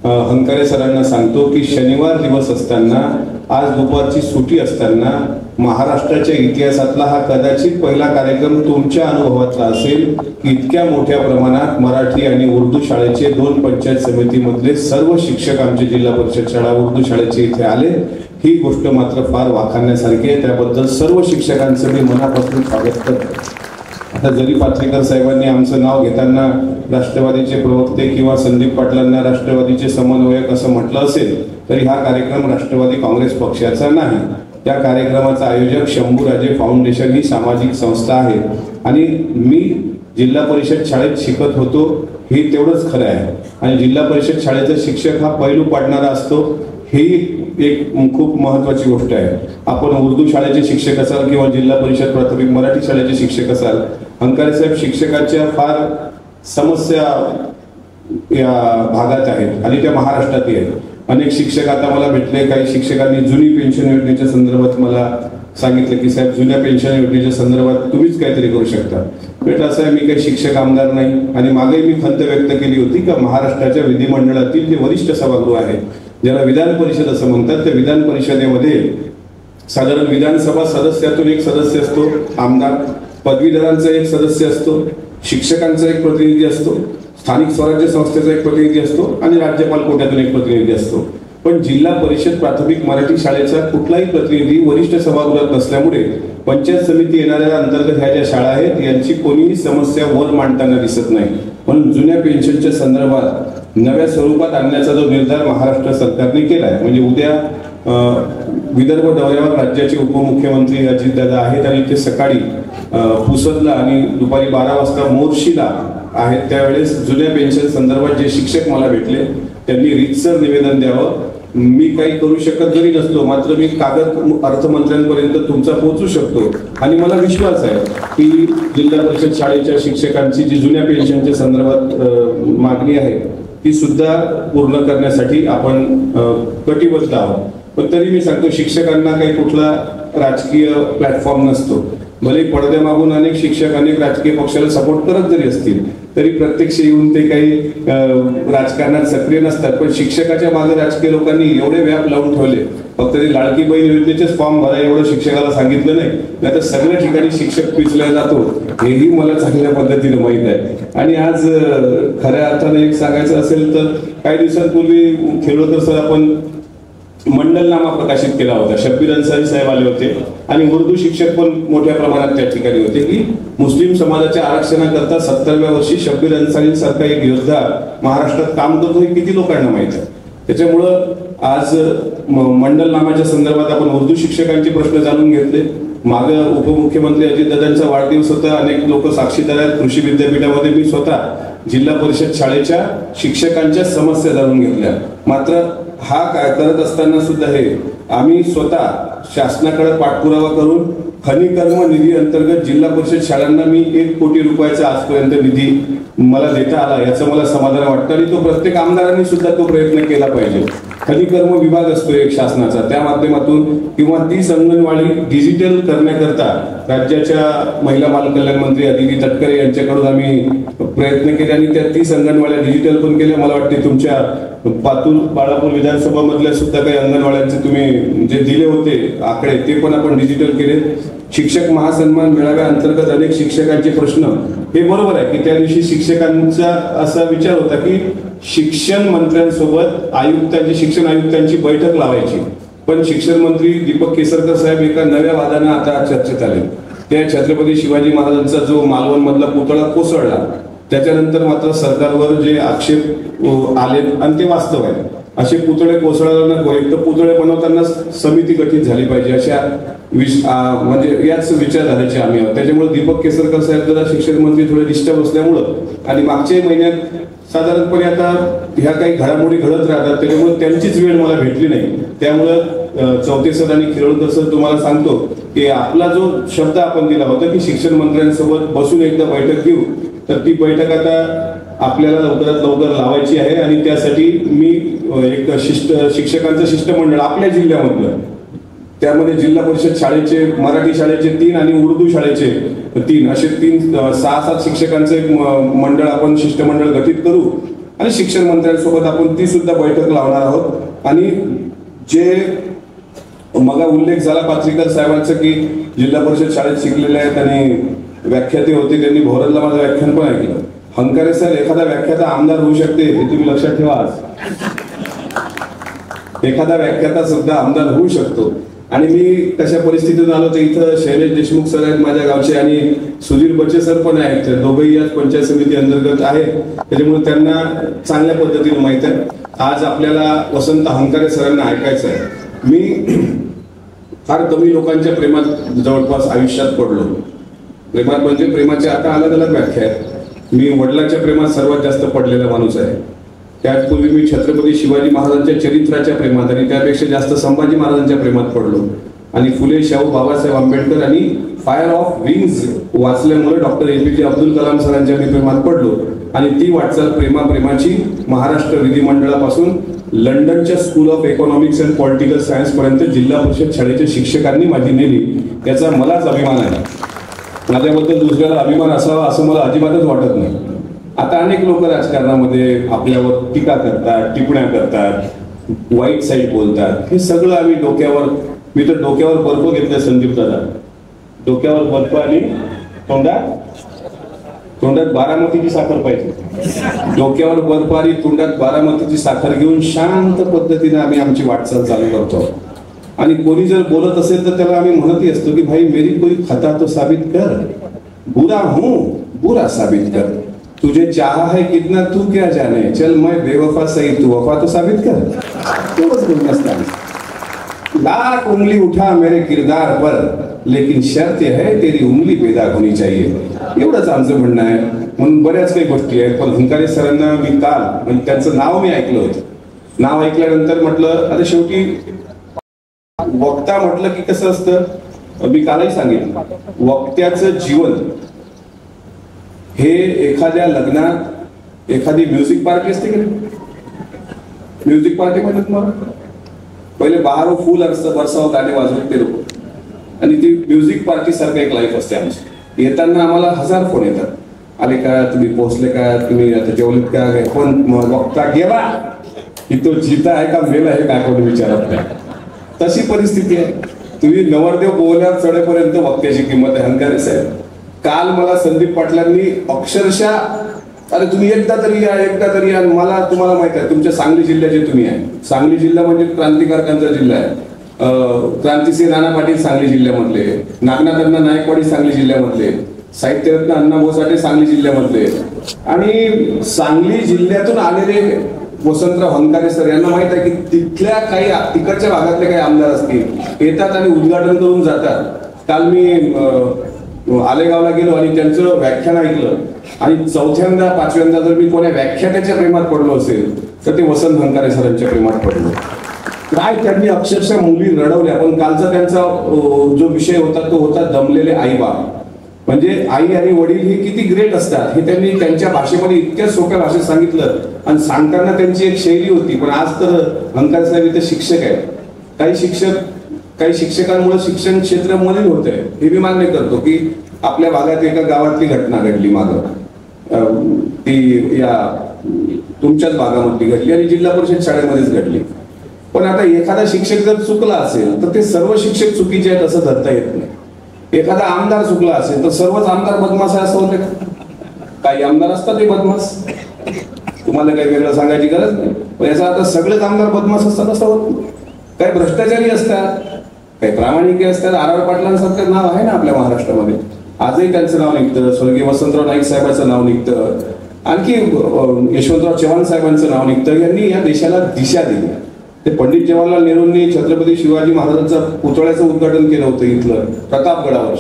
हंकारे सरांना सांगतो की शनिवार दिवस असताना, आज दुपारची सुट्टी असताना, महाराष्ट्राच्या इतिहासातला हा कदाचित पहिला कार्यक्रम तुमच्या अनुभवातला असेल की इतक्या मोठ्या प्रमाणात मराठी आणि उर्दू शाळेचे 2 पंचायत समितीमधले सर्व शिक्षक आमचे जिल्हा परिषद शाळा उर्दू शाळेचे इथे आले. ही गोष्ट मात्र फार वाखाणण्यासारखी आहे, त्याबद्दल सर्व शिक्षकांचं मी मनापासून स्वागत करतो. आता जरी पात्रीकर साहेबांनी आमचं नाव घेताना राष्ट्रवादीचे प्रवक्ते किंवा संदीप पाटलांना राष्ट्रवादीचे समन्वयक असं म्हटलं असेल, तरी हा कार्यक्रम राष्ट्रवादी काँग्रेस पक्षाचा नाही. त्या कार्यक्रमाचा आयोजक शंभूराजे फाउंडेशन ही सामाजिक संस्था आहे आणि मी जिल्हा परिषद शाळेत शिकत होतो हे तेवढंच खरं आहे. आणि जिल्हा परिषद शाळेचा शिक्षक हा पैलू पाडणारा असतो, ही एक खूप महत्वाची गोष्ट आहे. आपण उर्दू शाळेचे शिक्षक असाल किंवा जिल्हा परिषद प्राथमिक मराठी शाळेचे शिक्षक असाल, हंकारे साहेब शिक्षकाच्या फार समस्या या भागात आहेत आणि त्या महाराष्ट्रातही आहेत. अनेक शिक्षक आता मला भेटले, काही शिक्षकांनी जुनी पेन्शन योजनेच्या संदर्भात मला सांगितलं की साहेब जुन्या पेन्शन योजनेच्या संदर्भात तुम्हीच काहीतरी करू शकता. भेट असं आहे, मी काही शिक्षक आमदार नाही. आणि मागे मी खंत व्यक्त केली होती की महाराष्ट्राच्या विधिमंडळातील जे वरिष्ठ सभागृह आहे, ज्याला विधान परिषद असं म्हणतात, त्या विधान परिषदेमध्ये साधारण विधानसभा सदस्यातून एक सदस्य असतो आमदार, पदवीधरांचा एक सदस्य असतो, शिक्षकांचा एक प्रतिनिधी असतो, स्थानिक स्वराज्य संस्थेचा एक प्रतिनिधी असतो आणि राज्यपाल कोट्यातून एक प्रतिनिधी असतो. पण जिल्हा परिषद प्राथमिक मराठी शाळेचा कुठलाही प्रतिनिधी वरिष्ठ सभागृहात नसल्यामुळे पंचायत समिती येणाऱ्या अंतर्गत ह्या ज्या शाळा आहेत यांची कोणीही समस्या वर मांडताना दिसत नाही. म्हणून जुन्या पेन्शनच्या संदर्भात नव्या स्वरूपात आणण्याचा जो निर्धार महाराष्ट्र सरकारने केलाय, म्हणजे उद्या विदर्भ दौऱ्यावर राज्याचे उपमुख्यमंत्री अजितदादा आहेत आणि ते सकाळी पुसदला आणि दुपारी 12 वाजता मोर्शीला आहेत. त्यावेळेस जुन्या पेन्शन संदर्भात जे शिक्षक मला भेटले त्यांनी रीतसर निवेदन द्यावं. मी काही करू शकत जरी नसतो, मात्र मी कागद अर्थमंत्र्यांपर्यंत तुमचा पोहोचू शकतो आणि मला विश्वास आहे की जिल्हा परिषद शाळेच्या शिक्षकांची जी जुन्या पेन्शनच्या संदर्भात मागणी आहे ती सुद्धा पूर्ण करण्यासाठी आपण कटिबद्ध आहोत. पण तरी मी सांगतो, शिक्षकांना काही कुठला राजकीय प्लॅटफॉर्म नसतो. भले पडद्यामागून अनेक शिक्षक अनेक राजकीय पक्षाला सपोर्ट करत जरी असतील तरी प्रत्यक्ष येऊन ते काही राजकारणात सक्रिय नसतात. पण शिक्षकाच्या मागे राजकीय लोकांनी एवढे व्याप लावून ठेवले, फक्त ते लाडकी बहीण योजनेचेच फॉर्म भरा एवढं शिक्षकाला सांगितलं नाही तर सगळ्या ठिकाणी शिक्षक पिचला जातो हेही मला चांगल्या पद्धतीने माहीत आहे. आणि आज खऱ्या अर्थाने एक सांगायचं असेल तर काही दिवसांपूर्वी खेळोदर सर आपण मंडलनामा प्रकाशित केला होता. शब्बीर अन्सारी साहेब आले होते आणि उर्दू शिक्षक पण मोठ्या प्रमाणात त्या ठिकाणी होते की मुस्लिम समाजाच्या आरक्षणाकरता 70व्या वर्षी शब्बीर अन्सारींसारखा एक योद्धा महाराष्ट्रात काम करतो हे किती लोकांना माहित आहे. त्याच्यामुळं आज मंडलनामाच्या संदर्भात आपण उर्दू शिक्षकांचे प्रश्न जाणून घेतले. मागं उपमुख्यमंत्री अजितदादांचा वाढदिवस होता, अनेक लोक साक्षीदार आहेत. कृषी विद्यापीठामध्ये मी स्वतः जिल्हा परिषद शाळेच्या शिक्षकांच्या समस्या जाणून घेतल्या. मात्र हा काय करत असताना सुद्धा हे आम्ही स्वतः शासनाकडे पाठपुरावा करून खनिकर्म निधी अंतर्गत जिल्हा परिषद शाळांना मी 1 कोटी रुपयाचा आजपर्यंत निधी मला देता आला याचं मला समाधान वाटतं आणि तो प्रत्येक आमदारांनी सुद्धा तो प्रयत्न केला पाहिजे. खनिकर्म विभाग असतो एक शासनाचा, त्या माध्यमातून किंवा 30 अंगणवाडी डिजिटल करण्याकरता राज्याच्या महिला बालकल्याण मंत्री अदिती तटकरे यांच्याकडून आम्ही प्रयत्न केले आणि त्या 30 अंगणवाड्या डिजिटल पण केल्या. मला वाटते तुमच्या पातूर बाळापूर विधानसभा मधल्या सुद्धा काही अंगणवाड्यांचे तुम्ही जे दिले होते आकडे ते पण आपण डिजिटल केले. शिक्षक महासन्मान मेळाव्या अंतर्गत अनेक शिक्षकांचे प्रश्न हे बरोबर आहे की त्या दिवशी शिक्षकांचा असा विचार होता की शिक्षण मंत्र्यांसोबत आयुक्तांची शिक्षण आयुक्तांची बैठक लावायची. पण शिक्षण मंत्री दीपक केसरकर साहेब एका नव्या वादानं आता चर्चेत आले. त्या छत्रपती शिवाजी महाराजांचा जो मालवण मधला पुतळा कोसळला त्याच्यानंतर मात्र सरकारवर जे आक्षेप आले आणि ते वास्तव आहे. असे पुतळे कोसळायला नको, एक तर पुतळे बनवताना समिती गठीत झाली पाहिजे अशा म्हणजे याच विचारधारेचे आम्ही आहोत. त्याच्यामुळे दीपक केसरकर साहेब जरा शिक्षण मंत्री थोडे डिस्टर्ब असल्यामुळं आणि मागच्या महिन्यात साधारणपणे आता ह्या काही घडामोडी घडत राहतात त्याच्यामुळे त्यांचीच वेळ मला भेटली नाही. त्यामुळं चौथे सर आणि खिरोडकर सर तुम्हाला सांगतो की आपला जो शब्द आपण दिला होता की शिक्षण मंत्र्यांसोबत बसून एकदा बैठक घेऊ, तर ती बैठक आता आपल्याला लवकरात लवकर लावायची आहे आणि त्यासाठी मी एक शिक्षकांचं शिष्टमंडळ आपल्या जिल्ह्यामधलं त्यामध्ये जिल्हा परिषद शाळेचे मराठी शाळेचे 3 आणि उर्दू शाळेचे 3 असे 6-7 शिक्षकांचं एक मंडळ आपण शिष्टमंडळ गठीत करू आणि शिक्षण मंत्र्यांसोबत आपण ती सुद्धा बैठक लावणार आहोत. आणि जे मग उल्लेख झाला पात्रीकर साहेबांचा की जिल्हा परिषद शाळेत शिकलेले आहेत आणि व्याख्याते होते, त्यांनी भोरला माझं व्याख्यान पण ऐकलं. हंकारे सर एखादा व्याख्याता आमदार होऊ शकते हे तुम्ही लक्षात ठेवा. आज एखादा व्याख्याता सुद्धा आमदार होऊ शकतो. आणि मी कशा परिस्थितीतून आलो तर इथं शैलेश देशमुख सर आहेत माझ्या गावचे आणि सुधीर बच्चे सर पण आहेत, दोघंही याच पंचायत समिती अंतर्गत आहेत, त्याच्यामुळे त्यांना चांगल्या पद्धतीने माहित आहे. आज आपल्याला वसंत हंकारे सरांना ऐकायचं आहे. मी फार कमी लोकांच्या प्रेमात जवळपास आयुष्यात पडलो. प्रेमात म्हणजे प्रेमाच्या आता अलग अलग व्याख्या आहेत. मी वडिलांच्या प्रेमात सर्वात जास्त पडलेला माणूस आहे. त्याचपूर्वी मी छत्रपती शिवाजी महाराजांच्या चरित्राच्या प्रेमात आणि त्यापेक्षा जास्त संभाजी महाराजांच्या प्रेमात पडलो आणि फुले शाहू बाबासाहेब आंबेडकर आणि फायर ऑफ विंग्स वाचल्यामुळे डॉक्टर APJ अब्दुल कलाम सरांच्या मी प्रेमात पडलो. आणि ती वाटचाल प्रेमाची महाराष्ट्र विधिमंडळापासून लंडनच्या school of economics and political science पर्यंत जिल्हा परिषद शाळेच्या शिक्षकांनी माझी नेली. याचा मलाच अभिमान आहे. माझ्याबद्दल दुसऱ्याला अभिमान असावा असं मला अजिबातच वाटत नाही. आता अनेक लोक राजकारणामध्ये आपल्यावर टीका करतात, टिप्पण्या करतात, वाईट साईड बोलतात. हे सगळं आम्ही मी तर डोक्यावर बर्फ घेतलाय संदीप दादा, डोक्यावर बर्फ आणि तोंडात बारामतीची साखर पाहिजे. डोक्यावर बर्फारी, तोंडात बारामतीची साखर घेऊन शांत पद्धतीने आम्ही आमची वाटचाल चालू करतो. आणि कोणी जर बोलत असेल तर त्याला आम्ही म्हणतही असतो की भाई मेरी कोई खता तो साबित कर, बुरा हूं बुरा साबित कर, तुझे चाहा है कितना तू क्या जाने, चल मैं बेवफा सही तू वफा तो साबित कर. तेवढंच बोलणं असतं. लाख उंगली उठा मेरे किरदार पर, लेकिन शर्त है तेरी उंगली पैदा होनी चाहिए. एवढंच आमचं म्हणणं आहे. म्हणून बऱ्याच काही गोष्टी आहेत. पण हंकारे सरांना मी काल म्हणजे त्यांचं नाव मी ऐकलं होतं. नाव ऐकल्यानंतर म्हटलं आता शेवटी वक्ता म्हटलं की कसं असतं, मी कालही सांगितलं, वक्त्याचं जीवन हे एखाद्या लग्नात एखादी म्युझिक पार्टी असते की म्युझिक पार्टी म्हणतात मला पहिले बाहेर फुल बरसाव गाणे वाजवत ते लोक, आणि ती म्युझिक पार्टी सारखं एक लाईफ असते आमची. येताना आम्हाला 1000 फोन येतात, आले का, तुम्ही पोहोचले का, तुम्ही आता जेवलेत का, कोण वक्ता गेला की तो जिता आहे का मेला आहे का कोणी विचारत नाही. तशी परिस्थिती आहे. तुम्ही नवरदेव बोलण्यात चढेपर्यंत वक्त्याची किंमत आहे. हंकारे साहेब, काल मला संदीप पाटलांनी अक्षरशः अरे तुम्ही एकदा तरी या, एकदा तरी या. मला तुम्हाला माहित आहे तुमच्या सांगली जिल्ह्याचे तुम्ही आहे. सांगली जिल्हा म्हणजे क्रांतिकारकांचा जिल्हा आहे. क्रांतिसिंह राणा पाटील सांगली जिल्ह्यामधले, नागनाथ अण्णा नायकवाडी सांगली जिल्ह्यामधले, साहित्यरत्न अण्णाभाऊ साठे सांगली जिल्ह्यामधले, आणि सांगली जिल्ह्यातून आलेले वसंतराव हंकारे सर यांना माहित आहे की तिथल्या काही तिकडच्या भागातले काही आमदार असतील, येतात आणि उद्घाटन करून जातात. काल मी आलेगावला गेलो आणि त्यांचं व्याख्यान ऐकलं, आणि चौथ्यांदा पाचव्यांदा जर मी कोणा व्याख्यानाच्या प्रेमात पडलो असेल तर ते वसंत हंकारे सरांच्या प्रेमात पडलो. काय त्यांनी अक्षरशः मुली रडवल्या. पण कालचा त्यांचा जो विषय होता तो होता दमलेले आई बाप. म्हणजे आई आणि वडील हे किती ग्रेट असतात हे त्यांनी त्यांच्या भाषेमध्ये इतक्या सोप्या भाषेत सांगितलं, आणि सांगताना त्यांची एक शैली होती. पण आज तर हंकारे साहेब इथे शिक्षक आहेत. काही शिक्षकांमुळे शिक्षण क्षेत्र मलिन होत आहे हे मी मान्य करतो की आपल्या भागात एका गावातली घटना घडली मागं, ती या तुमच्याच भागामध्ये घडली आणि जिल्हा परिषद शाळेमध्येच घडली. पण आता एखादा शिक्षक जर चुकला असेल तर ते सर्व शिक्षक चुकीचे आहेत असं धरता येत नाही. एखादा आमदार चुकला असेल तर सर्वच आमदार बदमाश आहे असं होते. काही आमदार असतात ते बदमाश, तुम्हाला काही वेगळं सांगायची गरज नाही. पण याचा आता सगळेच आमदार बदमाश असतात असं होत नाही. काही भ्रष्टाचारी असतात, काही प्रामाणिक असतात. आर पाटलांसारखं नाव आहे ना आपल्या महाराष्ट्रामध्ये, आजही त्यांचं नाव निघतं. स्वर्गीय वसंतराव नाईक साहेबांचं नाव निघतं, आणखी यशवंतराव चव्हाण साहेबांचं नाव निघतं. यांनी या देशाला दिशा दिली. ते पंडित जवाहरलाल नेहरूंनी छत्रपती शिवाजी महाराजांचा पुतळ्याचं उद्घाटन केलं होतं इथलं प्रतापगडावर,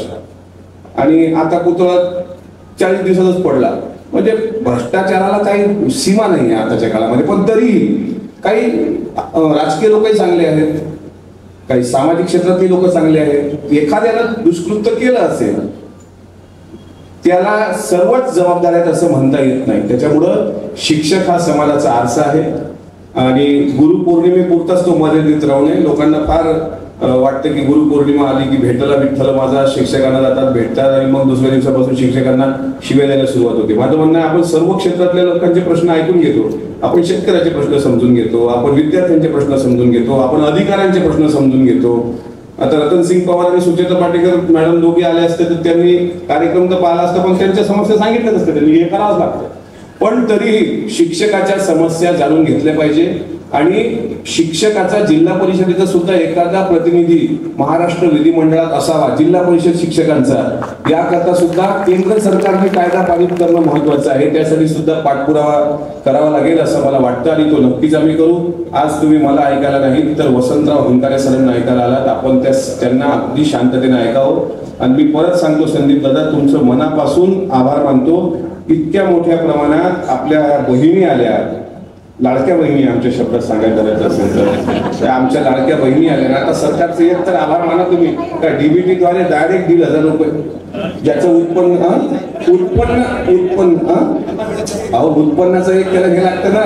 आणि आता पुतळा 40 दिवसातच पडला. म्हणजे भ्रष्टाचाराला काही सीमा नाही आहे आताच्या काळामध्ये. पण तरी काही राजकीय लोकही चांगले आहेत, काही सामाजिक क्षेत्रातली लोक चांगले आहेत. एखाद्याला दुष्कृत्य केलं असेल त्याला सर्वच जबाबदार आहेत असं म्हणता येत नाही. त्याच्यामुळं शिक्षक हा समाजाचा आरसा आहे, आणि गुरुपौर्णिमेपुरताच तो मर्यादित राहू नये. लोकांना फार वाटतं की गुरुपौर्णिमा आली की भेटायला विठ्ठल माझा, शिक्षकांना जातात, भेटतात, आणि मग दुसऱ्या दिवसापासून शिक्षकांना शिव्या द्यायला सुरुवात होते. माझं म्हणणं आहे आपण सर्व क्षेत्रातल्या लोकांचे प्रश्न ऐकून घेतो. आपण शेतकऱ्याचे प्रश्न समजून घेतो, आपण विद्यार्थ्यांचे प्रश्न समजून घेतो, आपण अधिकाऱ्यांचे प्रश्न समजून घेतो. आता रतनसिंग पवार आणि सुचेता पाटेकर मॅडम दोघे आले असते तर त्यांनी कार्यक्रम तर पाहिला असता, पण त्यांच्या समस्या सांगितल्याच असते. त्यांनी हे करावंच लागतं. पण तरीही शिक्षकाच्या समस्या जाणून घेतल्या पाहिजे, आणि शिक्षकाचा जिल्हा परिषदेचा सुद्धा एखादा प्रतिनिधी महाराष्ट्र विधिमंडळात असावा, जिल्हा परिषद शिक्षकांचा. याकरता सुद्धा केंद्र सरकारने कायदा पारित करणं महत्वाचं आहे. त्यासाठी सुद्धा पाठपुरावा करावा लागेल असं मला वाटतं, आणि तो नक्कीच आम्ही करू. आज तुम्ही मला ऐकायला नाही तर वसंतराव हंकारे सरांना ऐकायला आलात. आपण त्यांना अगदी शांततेने ऐकावं. आणि मी परत सांगतो संदीप दादा, तुमचं मनापासून आभार मानतो. इतक्या मोठ्या प्रमाणात आपल्या बहिणी आल्या, लाडक्या बहिणी आमच्या शब्दात सांगायचं करायचं असेल तर आमच्या लाडक्या बहिणी आल्या. आता सरकारचं एक तर आभार माना तुम्ही, का डीबीटीद्वारे डायरेक्ट 1,500 रुपये ज्याचं उत्पन्नाचं एक त्याला हे लागतं ना.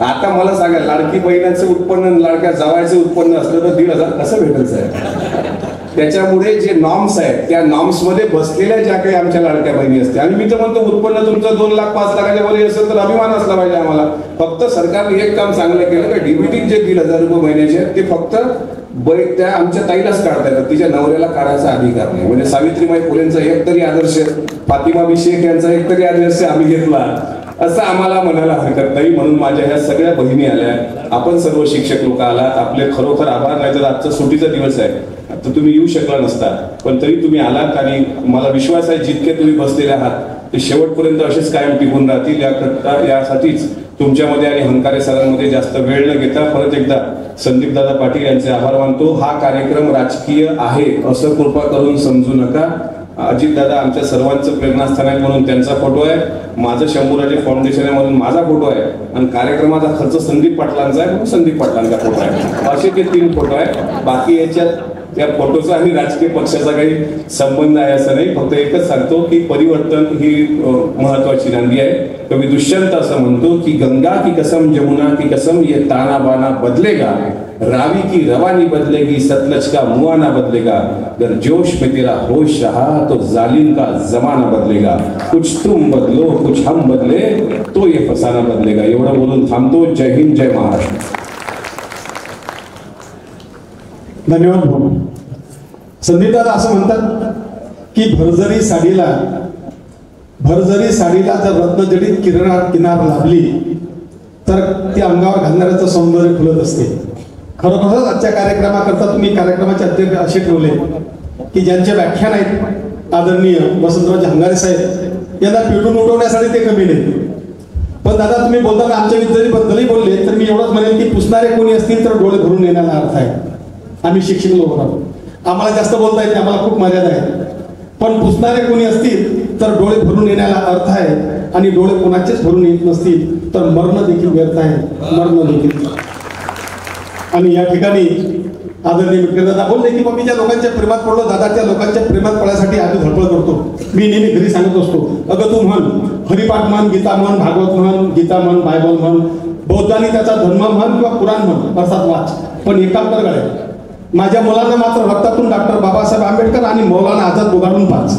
आता मला सांगा, लाडकी बहिणाचं उत्पन्न लाडक्या जावायचं उत्पन्न असलं तर 1,500 कसं भेटायचं आहे? त्याच्यामुळे जे नॉर्म्स आहेत त्या नॉर्म्स मध्ये बसलेल्या ज्या काही आमच्या लाडक्या बहिणी असते, आणि मी तर म्हणतो उत्पन्न तुमचं 2 लाख 5 लाखाच्या वर असेल तर अभिमान असला पाहिजे आम्हाला. फक्त सरकारने एक काम चांगलं केलं का डीबीटी जे 1,500 रुपये महिन्याचे आहेत ते फक्त त्या आमच्या ताईलाच काढता येतात, तिच्या नवऱ्याला काढायचा अधिकार नाही. म्हणजे सावित्रीबाई फुलेंचा एक तरी आदर्श, फातिमा बी शेख यांचा एक तरी आदर्श आम्ही घेतला, असं आम्हाला म्हणायला हरकत नाही. म्हणून माझ्या ह्या सगळ्या बहिणी आल्या, आपण सर्व शिक्षक लोक आलात, आपले खरोखर आभार. नाही तर आजचा सुट्टीचा दिवस आहे, तर तुम्ही येऊ शकला नसता, पण तरी तुम्ही आलात. आणि मला विश्वास आहे जितके तुम्ही बसलेले आहात ते शेवटपर्यंत असेच कायम टिकून राहतील. यासाठीच तुमच्यामध्ये आणि हंकारे सरांमध्ये जास्त वेळ न घेता परत एकदा संदीपदादा पाटील यांचे आभार मानतो. हा कार्यक्रम राजकीय आहे असं कृपा करून समजू नका. अजितदादा आमच्या सर्वांचं प्रेरणास्थान आहे म्हणून त्यांचा फोटो आहे, माझं शंभूराजे फाउंडेशन आहे म्हणून माझा फोटो आहे, आणि कार्यक्रमाचा खर्च संदीप पाटलांचा आहे म्हणून संदीप पाटलांचा फोटो आहे. असे ते 3 फोटो आहे. बाकी याच्यात त्या फोटोचा आणि राजकीय पक्षाचा काही संबंध आहे असं नाही. फक्त एकच सांगतो की परिवर्तन ही महत्वाची नांदी आहे. कवी दुष्यंत असं म्हणतो की गंगा की कसम जमुना की कसम ये ताना बाना बदलेगा, रावी की रवानी बदलेगी, सतलज का मुआना बदलेगा, अगर जोश में तेरा होश रहा तो जालिम का जमाना बदलेगा, कुछ तुम बदलो कुछ हम बदले तो ये फसाना बदलेगा. एवढं बोलून थांबतो. जय हिंद, जय महाराष्ट्र. धन्यवाद भाऊ. संदीपदादा असं म्हणतात की भरजरी साडीला जर रत्नजडीत किनार लाभली तर ती अंगावर घालणाऱ्याचं सौंदर्य खुलत असते. खरोखरच आजच्या कार्यक्रमाकरता तुम्ही कार्यक्रमाचे अध्यक्ष असे ठेवले की ज्यांचे व्याख्यान आहेत आदरणीय वसंतराव हंगारे साहेब यांना पेटून उठवण्यासाठी ते कमी नाही. पण दादा तुम्ही बोलताना आमच्या विद्यार्थ्यांबद्दलही बोलले तर मी एवढंच म्हणेन की पुसणारे कोणी असतील तर डोळे भरून येण्याला अर्थ आहे. आम्ही शिक्षक लोक आहोत, आम्हाला जास्त बोलता येते, आम्हाला खूप मर्यादा आहे. पण पुसणारे कोणी असतील तर डोळे भरून येण्याला अर्थ आहे, आणि डोळे कोणाचेच भरून येत नसतील तर मरण देखील व्यर्थ आहे, मरण देखील. आणि या ठिकाणी आदरणीय मित्रदादा बोलले की मी ज्या लोकांच्या प्रेमात पडलो दादा, त्या लोकांच्या प्रेमात पडण्यासाठी आम्ही धडपड करतो. मी नेहमी घरी सांगत असतो, अगं तू म्हण हरिपाठ म्हण, गीता म्हण, भागवत म्हण, गीता म्हण, बायबल म्हण, बौद्धांनी त्याचा धर्म म्हण किंवा पुराण म्हण, अर्थात वाच, पण एकांतर गळे. माझ्या मुलांना मात्र रक्तातून डॉक्टर बाबासाहेब आंबेडकर आणि मौलाना आझाद उगाडून पाच.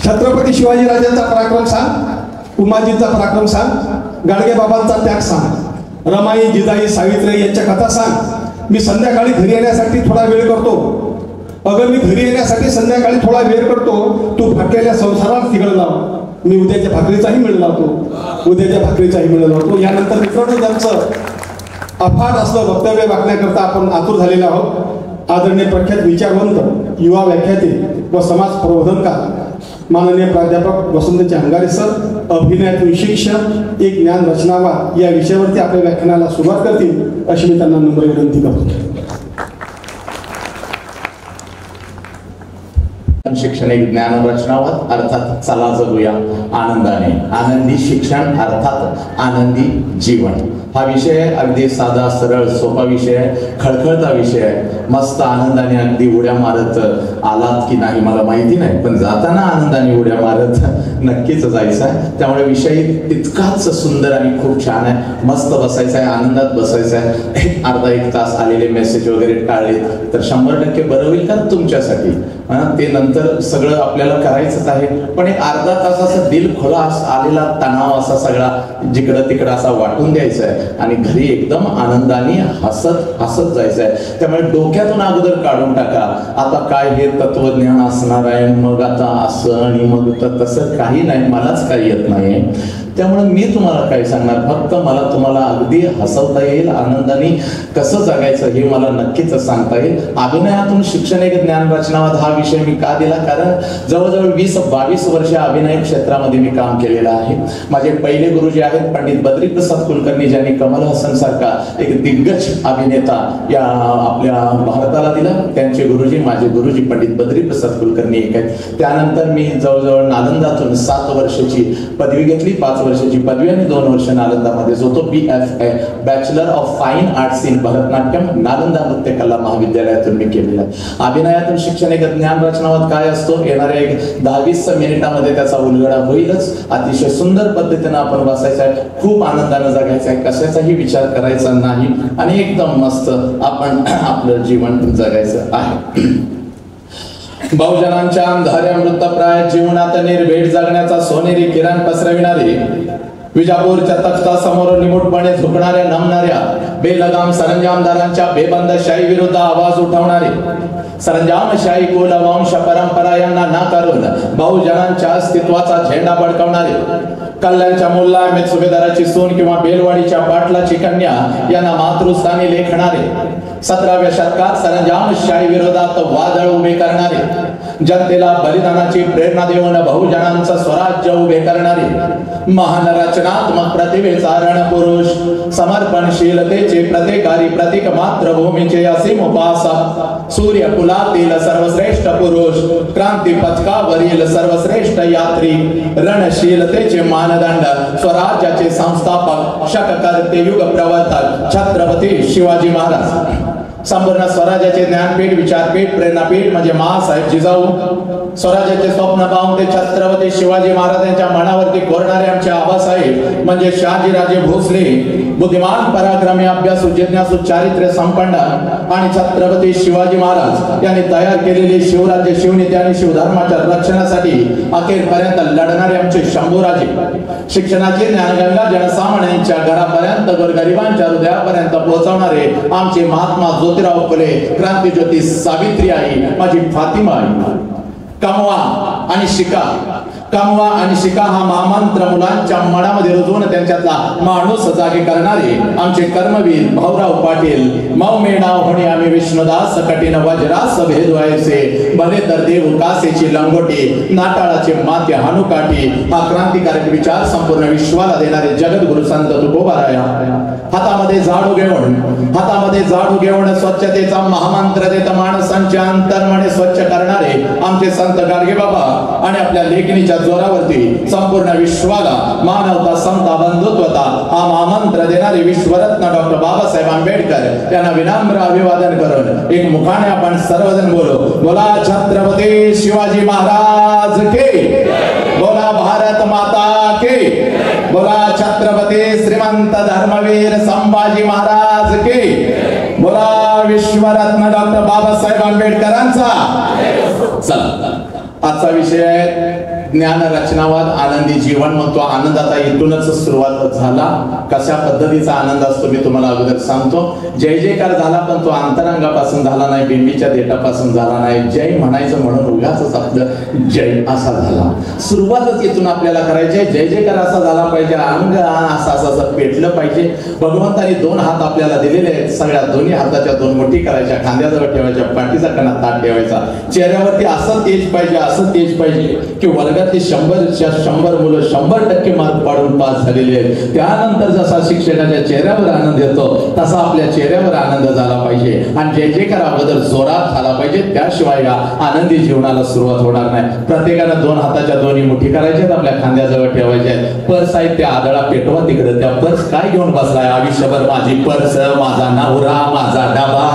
छत्रपती शिवाजीराजांचा पराक्रम सांग, उमाजींचा पराक्रम सांग, गाडगे बाबांचा त्याग सांग, रमाई, जिजाई, सावित्री यांच्या कथा सांग. मी संध्याकाळी घरी येण्यासाठी थोडा वेळ करतो. अगर मी घरी येण्यासाठी संध्याकाळी थोडा वेळ करतो, तू फाटलेल्या संसारात तिघड लाव. मी उद्याच्या भाकरीचाही मिळ लावतो, उद्याच्या भाकरीचाही मिळ लावतो. यानंतर मित्रांनो त्यांचं अफाट असलं वक्तव्य वाचण्याकरता आपण आतुर झालेले आहोत. आदरणीय प्रख्यात विचारवंत, युवा व्याख्याते व समाज प्रबोधनकार माननीय प्राध्यापक वसंत हंगारे सर, अभिनयातून शिक्षण एक ज्ञान रचनावा या विषयावरती आपल्या व्याख्यानाला सुरुवात करतील अशी मी त्यांना नम्र विनंती करतो. शिक्षण एक ज्ञान रचनावत, अर्थात चला जगूया आनंदाने. आनंदी शिक्षण अर्थात आनंदी जीवन. हा विषय अगदी साधा सरळ सोपा विषय आहे, खळखळता विषय आहे. मस्त आनंदाने अगदी उड्या मारत आलात की नाही मला माहिती नाही, पण जाताना आनंदाने उड्या मारत नक्कीच जायचं आहे. त्यामुळे विषय तितकाच सुंदर आणि खूप छान आहे. मस्त बसायचं आहे, आनंदात बसायचं आहे. अर्धा एक तास आलेले मेसेज वगैरे टाळले तर 100% बरं होईल का तुमच्यासाठी. ते नंतर सगळं आपल्याला करायचंच आहे, पण एक अर्धा तासाचा दिल खुला आलेला तणाव असा सगळा जिकडं तिकडं असा वाटून द्यायचा आहे आणि घरी एकदम आनंदाने हसत हसत जायचं आहे. त्यामुळे डोक्यातून अगोदर काढून टाका आता काय हे तत्वज्ञान असणार आहे, मग आता असं आणि मग तसं काही नाही, मलाच काही येत नाही. त्यामुळे मी तुम्हाला काय सांगणार, फक्त मला तुम्हाला अगदी हसवता येईल, आनंदाने कसं जगायचं हे मला नक्कीच सांगता येईल. अभिनयातून शिक्षण एक ज्ञान रचनावाद हा विषय मी का दिला, कारण जवळजवळ 20-22 वर्ष अभिनय क्षेत्रामध्ये मी काम केलेलं आहे. माझे पहिले गुरुजी आहेत पंडित बद्रीप्रसाद कुलकर्णी, ज्यांनी कमल हसन सारखा एक दिग्गज अभिनेता या आपल्या भारताला दिला. त्यांचे गुरुजी माझे गुरुजी पंडित बद्रीप्रसाद कुलकर्णी एक आहेत. त्यानंतर मी जवळजवळ नालंदातून 7 वर्षाची पदवी घेतली, 5 वर्षाची पदवी आणि 2 वर्ष नालंदामध्ये होतो. BFA bachelor of fine arts in Bharatanatyam Nalanda नृत्य कला महाविद्यालयातून मी केलेला आहे. अभिनयातून शिक्षण एक ज्ञान रचनावाद काय असतो, येणाऱ्या एक 10-20 मिनिटामध्ये त्याचा उलगडा होईलच. अतिशय सुंदर पद्धतीने आपण बसायचं आहे, खूप आनंदाने जगायचं आहे, कशाचाही विचार करायचा नाही आणि एकदम मस्त आपण आपलं जीवन जगायचं आहे. बहुजनांच्या अंधाऱ्या मृतप्राय जीवनात निर्भीड जगण्याचा सोनेरी किरण पसरविणारे, विजापूरच्या तख्तासमोर निमूटपणे झुकणाऱ्या नमणाऱ्या बेलगाम सरंजामदारांच्या बेबंदशाही विरुद्ध आवाज उठवणारे, सरंजामशाही कुलवंश परंपरा यांना नाकारून बहुजनांच्या अस्तित्वाचा झेंडा बडकावणारे, कल्याणच्या मुल्ला अहमेद सुभेदाराची सून किंवा बेलवाडीच्या पाटलाची कन्या यांना मातृस्थानी लेखणारे, 17व्या शतकात सरंजामशाही विरोधात वादळ उभे करणारे, जनतेला बलिदानाची प्रेरणा देऊन बहुजनांचं स्वराज्य उभे करणारे, महान रचनात्मक प्रतिभेचा रणपुरुष, समर्पणशीलतेचे प्रतिकारी प्रतीक, मातृभूमीचे असीम उपासक, सूर्यकुलातील सर्वश्रेष्ठ पुरुष, क्रांती पथकावरील सर्वश्रेष्ठ यात्री, रणशीलतेचे मानदंड, स्वराज्याचे संस्थापक, शककर्ते, युग प्रवर्तक छत्रपती शिवाजी महाराज. संपूर्ण स्वराज्याचे ज्ञानपीठ, विचारपीठ, प्रेरणापीठ म्हणजे महासाहेब जिजाऊ. स्वराज्याचे स्वप्न पाहून ते छत्रपती शिवाजी महाराजांच्या मनावरती कोरणारे आमचे आबासाहेब म्हणजे शहाजीराजे भोसले. बुद्धिमान, पराक्रमी, अभ्यासू, जिज्ञासू, चारित्र्य संपन्न आणि छत्रपती शिवाजी महाराज यांनी तयार केलेले शिवराज्य, शिवनीती आणि शिवधर्माच्या रक्षणासाठी अखेरपर्यंत लढणारे आमचे शंभूराजे. शिक्षणाची ज्ञानगंगा जनसामान्यांच्या घरापर्यंत, गोरगरिबांच्या हृदयापर्यंत पोहोचवणारे आमचे महात्मा ज्योतिराव फुले, क्रांतीज्योती सावित्री आई, माझी फातिमा आई. कमवा आणि शिका, कमवा आणि शिका हा महामंत्र मुलांच्या मनामध्ये रुजवून त्यांच्यातला माणूस जागे करणारे आमचे कर्मवीर भाऊराव पाटील. मौमे नाव होणे आम्ही विष्णुदास, कठीण वज्रास भेद व्हायचे, भले तर देव कासेची लंगोटी, नाटाळाचे माते हानुकाठी. हा क्रांतिकारक विचार संपूर्ण विश्वाला देणारे जगद्गुरु संत तुकोबाराया हातामध्ये झाडू घेऊन स्वच्छतेचा महामंत्र देत माणसांचे अंतर्मने स्वच्छ करणारे आमचे संत गाडगे बाबा आणि आपल्या लेखणीच्या जोरावरती संपूर्ण विश्वाला मानवता, समता, बंधुत्वता हा महामंत्र देणारे विश्वरत्न डॉक्टर बाबासाहेब आंबेडकर यांना विनम्र अभिवादन करून एक मुखाने आपण सर्वजण बोलो. बोला छत्रपती शिवाजी महाराज के, बोला भारत माता के, बोला छत्रपती श्रीमंत धर्मवीर संभाजी महाराज के, बोला विश्वरत्न डॉक्टर बाबासाहेब आंबेडकरांचा. चला, आजचा विषय आहे ज्ञान रचनावाद, आनंदी जीवन. मग तो आनंद आता इथूनच सुरुवात झाला. कशा पद्धतीचा आनंद असतो मी तुम्हाला अगोदर सांगतो. जय जयकार झाला, पण तो अंतरंगापासून झाला नाही, बिंबीच्या देठापासून झाला नाही. जय म्हणायचं म्हणून उगाच आपलं जय असा झाला. सुरुवातच इथून आपल्याला करायची आहे. जय जयकार असा झाला पाहिजे, अंग असं पेटलं पाहिजे. भगवंताने 2 हात आपल्याला दिलेले आहेत. सगळ्या दोन्ही हाताच्या 2 मुठी करायच्या, खांद्याजवळ ठेवायच्या, पाठीचा कणा ताट ठेवायचा. चेहऱ्यावरती असं तेज पाहिजे की वर्गातली 100 मुलं 100% मार्क पाडून पास झालेले आहेत. त्यानंतर जसा शिक्षकाच्या चेहऱ्यावर आनंद येतो तसा आपल्या चेहऱ्यावर आनंद झाला पाहिजे आणि जय जयकार अगोदर जोरात झाला पाहिजे. त्याशिवाय या आनंदी जीवनाला सुरुवात होणार नाही. प्रत्येकानं 2 हाताच्या दोन्ही मुठी करायच्यात, आपल्या खांद्याजवळ ठेवायच्या. पर्स आहे त्या आदळा पेटवा तिकडे. त्या पर्स काय घेऊन बसलाय? आयुष्यभर माझी पर्स, माझा नवरा, माझा डबा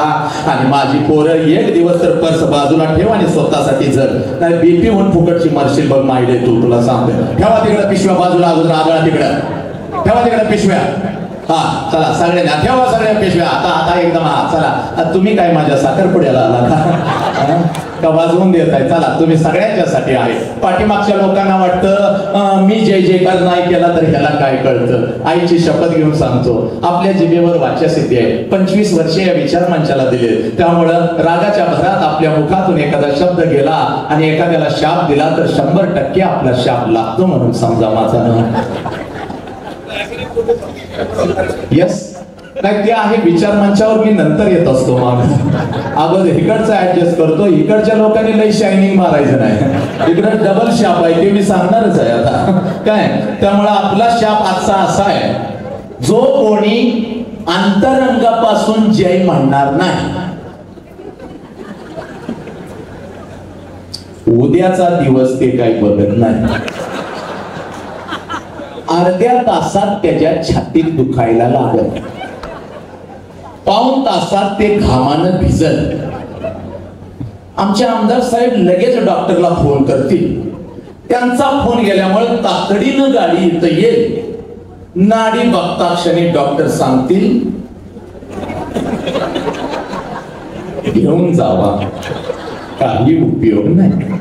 आणि माझी पोरं. एक दिवस तर पर्स बाजूला ठेव आणि स्वतःसाठी जर नाही बीपी होऊन फुकटची मरशील बघ माहिले. तुला सांगते, ठेवा तिकडे पिशव्या बाजूला, अगोदर आदळा तिकडे ठेवा, तिकडे पिशव्या. हा चला सगळ्यांना ठेवा, सगळ्या पिशव्या. आता एकदम चला. तुम्ही काय माझ्या साखरपुड्याला आला का वाजवून देत आहे? चला, तुम्ही सगळ्यांच्यासाठी आहे. पाठीमागच्या लोकांना वाटतं मी जय जयकार नाही केला तर ह्याला काय कळतं. आईची शपथ घेऊन सांगतो, आपल्या जिभेवर वाच्यासिद्धी आहे. 25 वर्षे या विचार मंचाला दिले. त्यामुळं रागाच्या भरात आपल्या मुखातून एखादा शब्द गेला आणि एखाद्याला शाप दिला तर 100% आपला शाप लागतो म्हणून समजा माझा ना. येस नाही, ते आहे विचार मंचावर मी नंतर येत असतो. अगोदर इकडचा ऍडजस्ट करतो. इकडच्या लोकांनी लई शायनिंग मारायचं नाही. इकडे डबल शाप आहे, ते मी सांगणारच आहे आता काय. त्यामुळे आपला शाप आजचा असा आहे, जो कोणी अंतरंगापासून जय म्हणणार नाही, उद्याचा दिवस ते काही बघत नाही. अर्ध्या तासात त्याच्या छातीत दुखायला लागत, पाऊण तासात ते घामानं भिजत. आमचे आमदार साहेब लगेच डॉक्टरला फोन करतील. त्यांचा फोन गेल्यामुळे तातडीनं गाडी इथं येईल. नाडी बघता क्षणी डॉक्टर सांगतील घेऊन जावा, काही उपयोग नाही.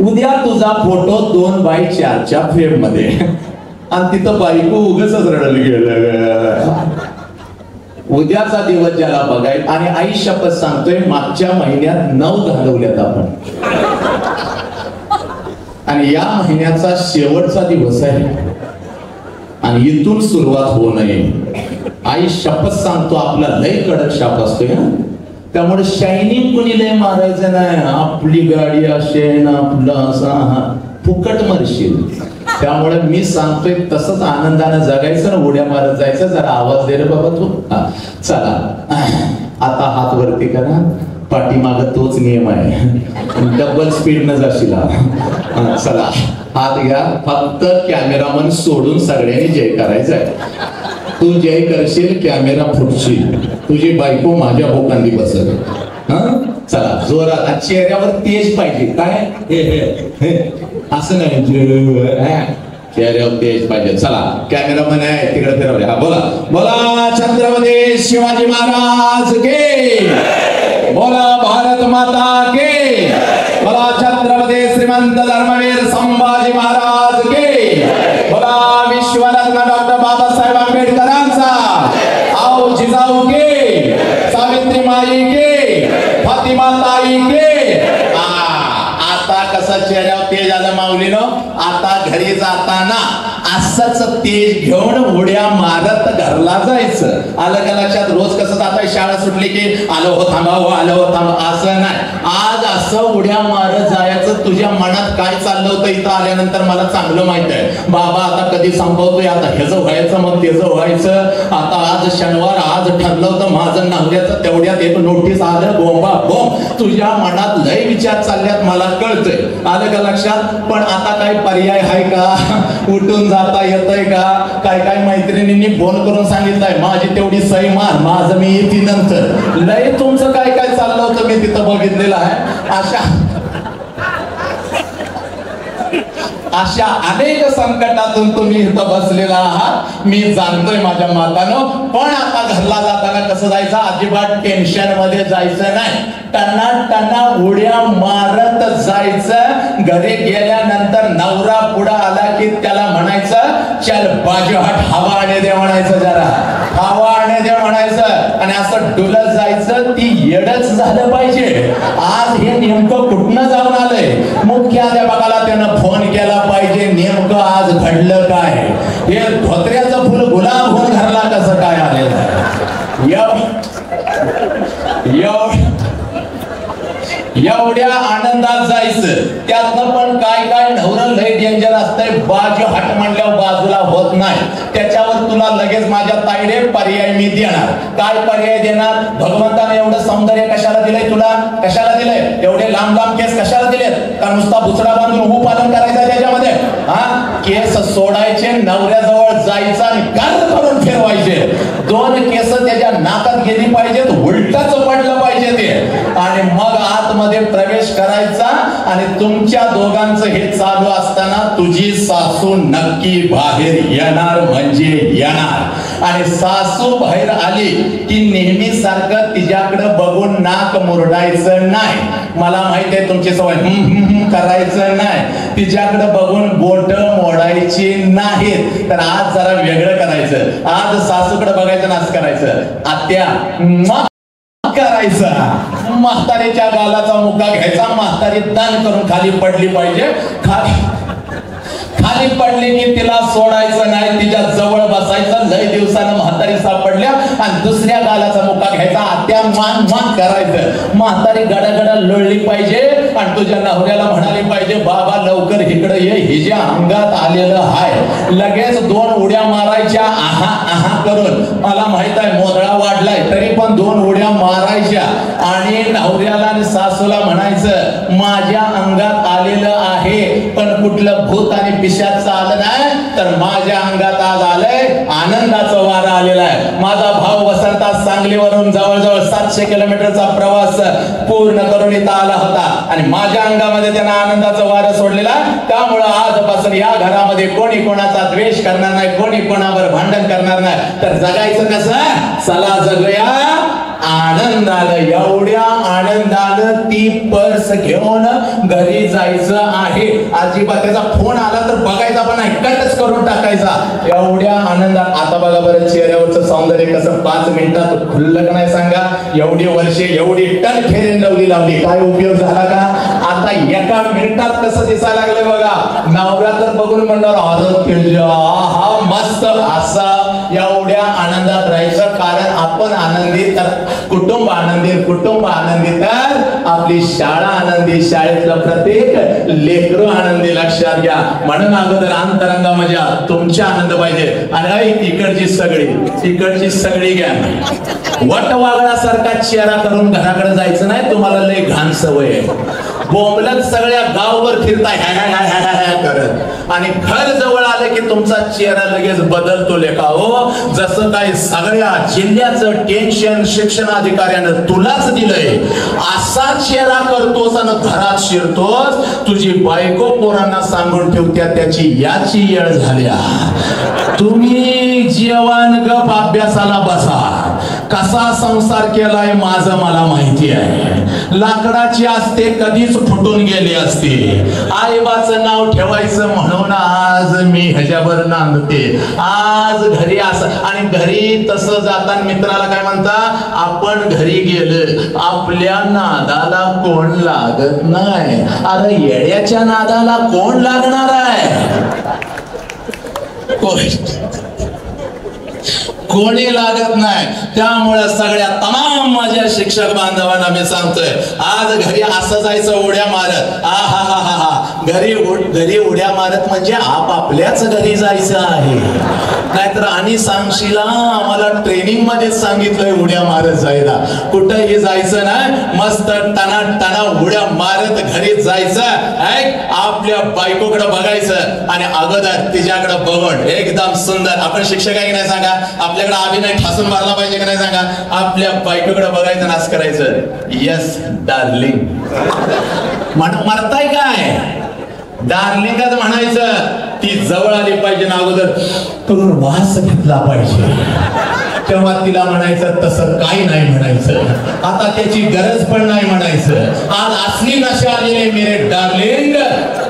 उद्या तुझा फोटो 2x4च्या फ्रेम मध्ये आणि तिथं बायको उगाच रडलं गेलं. उद्याचा दिवस ज्याला बघाय. आणि आई शपथ सांगतोय, मागच्या महिन्यात 9 घालवल्यात आपण आणि या महिन्याचा शेवटचा दिवस आहे. आणि इथून सुरुवात होऊ नये. आई शपथ सांगतो, आपला लय कडक शाप असतोय ना, त्यामुळे शायनिंग कोणी लय मारायचं नाही. आपली गाडी अशी आहे ना, आपला असा फुकट मरशील. त्यामुळे मी सांगतोय तसंच आनंदानं जगायचं ना, उड्या मारत जायचं. जरा आवाज दे रे बाबा तू. चला आता हात वरती करा. पाठीमाग तोच नियम आहे, डबल स्पीड न जाशील. चला हात घ्या. फक्त कॅमेरामन सोडून सगळ्यांनी जय करायचं आहे. तू जय करशील, कॅमेरा फुटशील, तुझी बायको माझ्या भोकांडी बसेल. चला जोरात. चेहऱ्यावर तेज पाहिजे. काय हे असं नाही, चेहऱ्यावर तेज पाहिजे. चला कॅमेरामन आहे तिकडे फिरवले. हा बोला बोला छत्रपती शिवाजी महाराज के, बोला भारत माता के, बोला छत्रपती श्रीमंत धर्मवीर संभाजी महाराज के, बोला विश्वरत्न डॉक्टर बाबासाहेब आंबेडकरांचा, आओ जिजाऊ के, सावित्री माई के, फातिमा ताई के. आता कसं चेहऱ्यावर तेज आलं माऊलीनं. आता घरी जाताना असंच तेज घेऊन उड्या मारत घरला जायचं. आलं का लक्षात? रोज कसं जाता शाळा सुटली की आलो हो थांबा, हो आलो हो थांबा, असं नाही. आज असं उड्या मारत जायचं. तुझ्या मनात काय चाललं होतं इथं आल्यानंतर मला चांगलं माहित आहे. बाबा आता कधी संपवतोय, आता ह्याचं व्हायचं मग त्याचं व्हायचं. आता आज शनिवार, आज ठरलं होतं माझं नवऱ्याचं, तेवढ्यात एक नोटीस आलं, बोंबा बोंब. तुझ्या मनात लय विचार चालल्यात मला कळतंय. आलं का लक्षात? पण आता काय पर्याय आहे का? उठून जाता येतंय का? काय काय मैत्रिणींनी फोन करून सांगितलंय माझी तेवढी सही मार, माझं मी येते नंतर. लय तुमचं काय काय चाललं होतं मी तिथं बघितलेलं आहे. अशा अनेक संकटातून तुम्ही इथं बसलेला आहात, मी जाणतोय माझ्या मातानं. पण आता घरला जाताना कसं जायचं? अजिबात टेन्शन मध्ये जायचं नाही. टना टना उड्या मारत जायचं. घरी गेल्यानंतर नवरा पुढे आला की त्याला म्हणायचं चल बाजू हट, हवा आणे दे म्हणायचं, जरा हवा आणे दे म्हणायचं. आणि असं डुलत जायचं. ती येडच झालं पाहिजे. आज हे नेमकं कुठनं जाऊन आलंय? मुख्याध्यापकाला त्यानं फोन केला पाहिजे, नेमकं आज घडलं काय? हे धोत्र्याचं फुल गुलाब होऊन घरला कसं काय आलेलं आहे? एवढ्या आनंदात जायचं. त्यातनं पण काय काय नवरं लय डेंजर असतंय. बाजू हट म्हणल्यावर बाजूला होत नाही. त्याच्यावर तुला लगेच माझ्या ताईडे पर्याय मी देणार. काय पर्याय देणार? भगवंताने एवढं सौंदर्य कशाला दिलंय तुला? कशाला दिलंय? एवढे लांब लांब केस कशाला दिलेत? का नुसता बुचडा बांधून उभं पालन करायचं त्याच्यामध्ये? केस सोडायचे, नवऱ्याजवळ जायचं आणि कार करून फिरवायचे. 2 केस त्याच्या नाकात गेली पाहिजेत, उलटच पडलं पाहिजे ते. आणि मग आतमध्ये प्रवेश करायचा. आणि तुमच्या दोघांचं हे चालू असताना तुझी सासू नक्की बाहेर येणार म्हणजे येणार. आणि सासू बाहेर आली की नेहमी सारखं तिच्याकडे बघून नाक मुरडायचं नाही. मला माहित आहे तुमची सवय करायचं नाही. तिच्याकडे बघून बोट मोडायची नाहीत. तर आज जरा वेगळं करायचं. आज सासूकडे बघायचं, नाच करायचं. आत्या करायचा. म्हातारीच्या गालाचा मुका घ्यायचा. म्हातारी दान करून खाली पडली पाहिजे. खाली पडली की तिला सोडायचं नाही, तिच्या जवळ बसायचं. लय दिवसानं म्हातारी सापडल्या आणि दुसऱ्या गालाचा मुका घ्यायचा. आत्या मान मान करायचं. म्हातारी गडागडा लोळली पाहिजे आणि तुझ्या नवऱ्याला म्हणाली पाहिजे बाबा लवकर इकडे ये, हिच्या अंगात आलेलं हाय. लगेच 2 उड्या मारायच्या आहा आहा करून. मला माहित आहे मोदळा वाढलाय तरी पण 2 उड्या मारायच्या. आणि नवऱ्याला आणि सासूला म्हणायचं माझ्या अंगात आलेलं आहे, पण कुठलं भूत आणि पिशाचं आलं नाही, तर माझ्या अंगात आज आलंय आनंदाचं वारं आलेला आहे. माझा भाऊ वसंता सांगलीवरून जवळजवळ 700 किलोमीटरचा प्रवास पूर्ण करून इथं आला होता आणि माझ्या अंगामध्ये त्यानं आनंदाचं वारं सोडलेला. त्यामुळं आजपासून या घरामध्ये कोणी कोणाचा द्वेष करणार नाही, कोणी कोणावर भांडण करणार नाही. तर जगायचं कसं? चला जगूया आनंदानं. एवढ्या आनंदानं ती पर्स घेऊन घरी जायचं आहे. अजिबात त्याचा फोन आला तर बघायचा पण नाही, कटच करून टाकायचा. एवढ्या आनंदात. आता बघा बरं चेहऱ्यावरचं सौंदर्य कसं 5 मिनिटात खुललं का नाही सांगा? एवढी वर्षे एवढी टन फेरेन लावली, काय उपयोग झाला का? आता आता एका मिनिटात कसं दिसायला लागले बघा. नवरा तर बघून म्हणणार हा मस्त असा एवढ्या आनंदात राहायचं. कारण आपण आनंदी तर कुटुंब आनंदी, कुटुंब आनंदी तर आपली शाळा आनंदी, शाळेतलं प्रत्येक लेकरू आनंदी. लक्षात घ्या. म्हणून अगोदर अंतरंगा मजा तुमच्या आनंद पाहिजे. आणि इकडची सगळी घ्या. वटवागळासारखा चेहरा करून घराकडे जायचं नाही. तुम्हाला लय घाण सवय आहे. बोंबलत सगळ्या गावभर फिरता करत आणि घर जवळ आले की तुमचा चेहरा लगेच बदलतो लेखा हो. जसं काही सगळ्या जिल्ह्याचं टेन्शन शिक्षणाधिकाऱ्यानं तुलाच दिलंय असा चेहरा करतोस आणि घरात शिरतोस. तुझी बायको पोरांना सांगून ठेवत्या त्याची याची येळ झाल्या. तुम्ही जेवण गप अभ्यासाला बसा. कसा संसार केलाय माझं मला माहिती आहे. लाकडाची असते कधीच फुटून गेली असते. आईबाचं नाव ठेवायचं म्हणून आज मी ह्याच्यावर नांदते. आज घरी असं आणि घरी तसं जाताना मित्राला काय म्हणता, आपण घरी गेलं आपल्या नादाला कोण लागत नाही. अरे येड्याच्या नादाला कोण लागणार आहे. कोणी लागत नाही. त्यामुळे सगळ्या तमाम माझ्या शिक्षक बांधवांना मी सांगतोय, आज घरी असं जायचं उड्या मारत. घरी उड्या मारत म्हणजे आपापल्याच घरी जायचं आहे. नाहीतर आणि सांगशीला आम्हाला ट्रेनिंग मध्ये सांगितलंय उड्या मारत जायला. कुठंही जायचं नाही. मस्त टना उड्या मारत घरी जायचं. आपल्या बायकोकडे बघायचं आणि अगोदर तिच्याकडे बघून एकदम सुंदर. आपण शिक्षक आहे की नाही सांगा. आपल्याकडे अभिनय ठासून मारला पाहिजे की नाही सांगा. आपल्या बायकोकडे बघायचं नाच करायचं. यस डार्लिंग म्हणताय काय. डार्लिंगच म्हणायचं. ती जवळ आली पाहिजे ना अगोदर करून वास घेतला पाहिजे. तेव्हा तिला म्हणायचं तसं काही नाही म्हणायचं. आता त्याची गरज पण नाही म्हणायचं. आज असली नशा आलेली मेरे डार्लिंग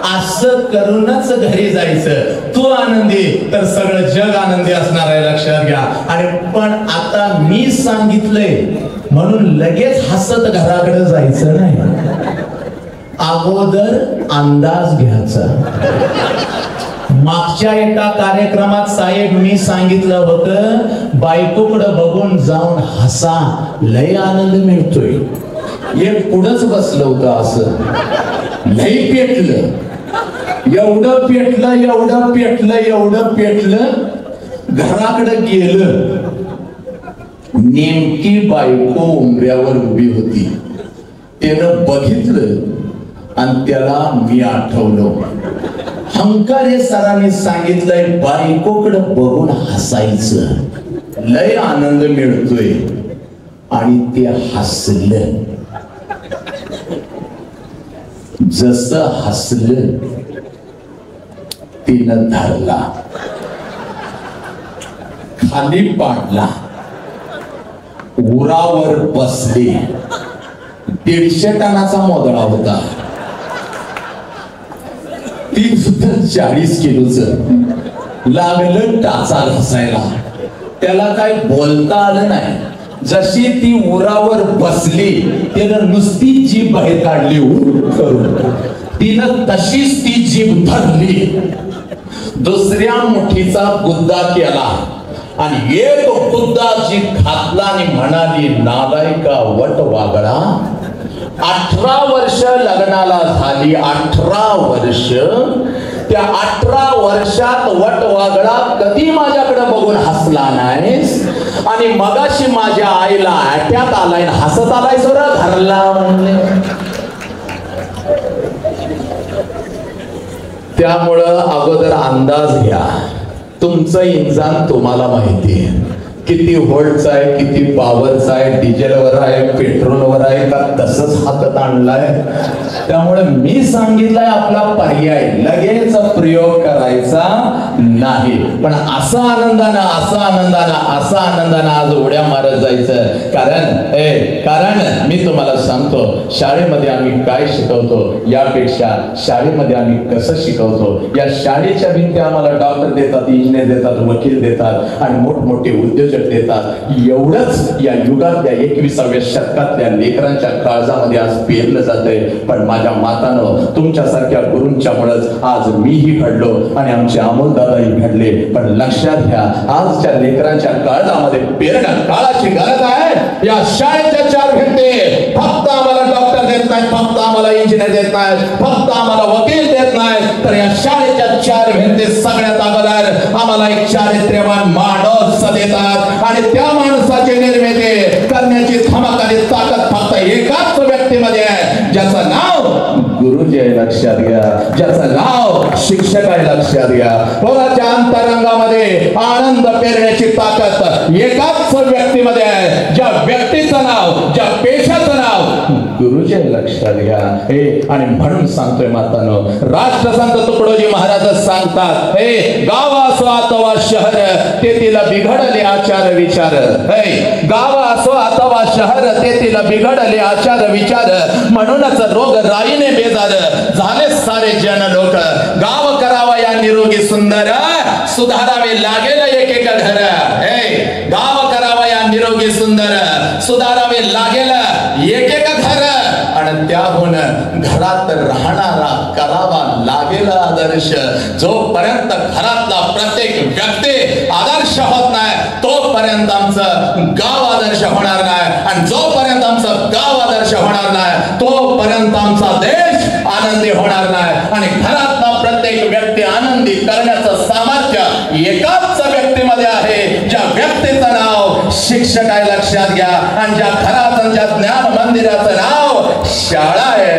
असं करूनच घरी जायचं. तू आनंदी तर सगळं जग आनंदी असणार आहे. लक्षात घ्या. आणि पण आता मी सांगितलंय म्हणून लगेच हसत घराकडे जायचं नाही. अगोदर अंदाज घ्यायचा. मागच्या एका कार्यक्रमात साहेब मी सांगितलं होतं बायकोकडे बघून जाऊन हसा, लय आनंद मिळतोय. एक पुढंच बसलं होतं असं लय पेटलं. एवढं पेटलं घराकडे गेलं. नेमकी बायको उंबऱ्यावर उभी होती. त्यानं बघितलं आणि त्याला मी आठवलो. हंकारे सरांनी सांगितलंय बायकोकडे बघून हसायचं, लय आनंद मिळतोय. आणि ते हसलं. जसं हसलं तिनं धरला, खाली पाडला, उरावर बसली. 150 टनाचा मोदळा होता. ती सुद्धा 40 किलोच. लागलं टाचा घासायला. त्याला काय बोलता आलं नाही. जशी ती उरावर बसली त्यानं नुसती जीभ बाहेर काढली करून. तिनं तशीच ती जीभ धरली. दुसऱ्या मुठीचा गुद्दा केला आणि एक गुद्दा जीभ घातला आणि म्हणाली, नालायका वट वागळा. 18 वर्ष लग्नाला झाली. 18 वर्ष. त्या 18 वर्षात वट वागळा कधी माझ्याकडे बघून हसला नाहीस. आणि मगाशी माझ्या आईला अटॅक आलाय, हसत आलाय सर घरला. त्यामुळं अगोदर अंदाज घ्या. तुमचं इंजान तुम्हाला माहिती आहे. किती व्होल्टचा आहे, किती पॉवरचा आहे, डिझेलवर आहे, पेट्रोलवर आहे का तसंच हातात आणलाय. त्यामुळे मी सांगितलंय आपला पर्याय लगेच प्रयोग करायचा नाही. पण असं आनंदानं आज उड्या मारत जायचं. कारण मी तुम्हाला सांगतो शाळेमध्ये आम्ही काय शिकवतो यापेक्षा शाळेमध्ये आम्ही कसं शिकवतो. या शाळेच्या भिंती आम्हाला डॉक्टर देतात, इंजिनियर देतात, वकील देतात आणि मोठमोठे उद्योजक देतात. एवढंच या युगातल्या 21व्या शतकातल्या लेकरांच्या काळजामध्ये आज पेरलं जातंय. पण माझ्या मातानं तुमच्यासारख्या गुरूंच्यामुळेच आज मीही घडलो आणि आमचे अमोल दादाही घडले. पण लक्षात घ्या, आजच्या लेकरांच्या काळजामध्ये पेरणं काळाची गरज आहे. या शाळेच्या 4 भिंती फक्त आम्हाला डॉक्टर देत नाहीत, फक्त आम्हाला इंजिनियर देत नाहीत, फक्त आम्हाला वकील देत नाहीत, तर या शाळेच्या 4 भिंती सगळ्यात अगोदर आम्हाला एक चारित्र्यवान माणूस देतात. आणि त्या माणसाची निर्मिती करण्याची धमक आणि ताकद फक्त एकाच व्यक्तीमध्ये आहे, ज्याचं नाव गुरुजी आहे. लक्षात घ्या, ज्याचं नाव शिक्षक आहे. लक्षात घ्या, पोराच्या अंतरंगामध्ये आनंद पेरण्याची ताकद एकाच व्यक्तीमध्ये आहे, ज्या व्यक्तीचं नाव, ज्या पेशाचं नाव गुरुजी आहे. लक्षात घ्या. हे आणि म्हणून सांगतोय मातानो, राष्ट्रसंत तुकडोजी महाराज सांगतात, हे गाव असो अथवा शहर तेथील बिघडले आचार विचार. हे गाव असो अथवा शहर तेथील बिघडले आचार विचार, म्हणूनच रोग राईने बेजार झाले सारे जन लोक. गाव करावा या निरोगी सुंदर, सुधारावे लागेल एक एक घर. हे गाव करावा या निरोगी सुंदर, सुधारावे लागेल एक एक घर. आणि त्याहून घरात राहणारा करावा लागेल आदर्श. जोपर्यंत घरातला प्रत्येक व्यक्ती आदर्श होत नाही, तोपर्यंत आमचं गाव आदर्श होणार नाही. आणि जोपर्यंत आमचं गाव आदर्श होणार नाही, तोपर्यंत आमचा देश आनंदी होणार नाही. आणि घरातला प्रत्येक व्यक्ती आनंदी करण्याचं सामर्थ्य एकाच व्यक्तीमध्ये आहे, ज्या व्यक्तीचं नाव शिक्षक आहे. लक्षात घ्या. आणि ज्या घराचं, ज्या ज्ञान मंदिराचं नाव शाळा आहे.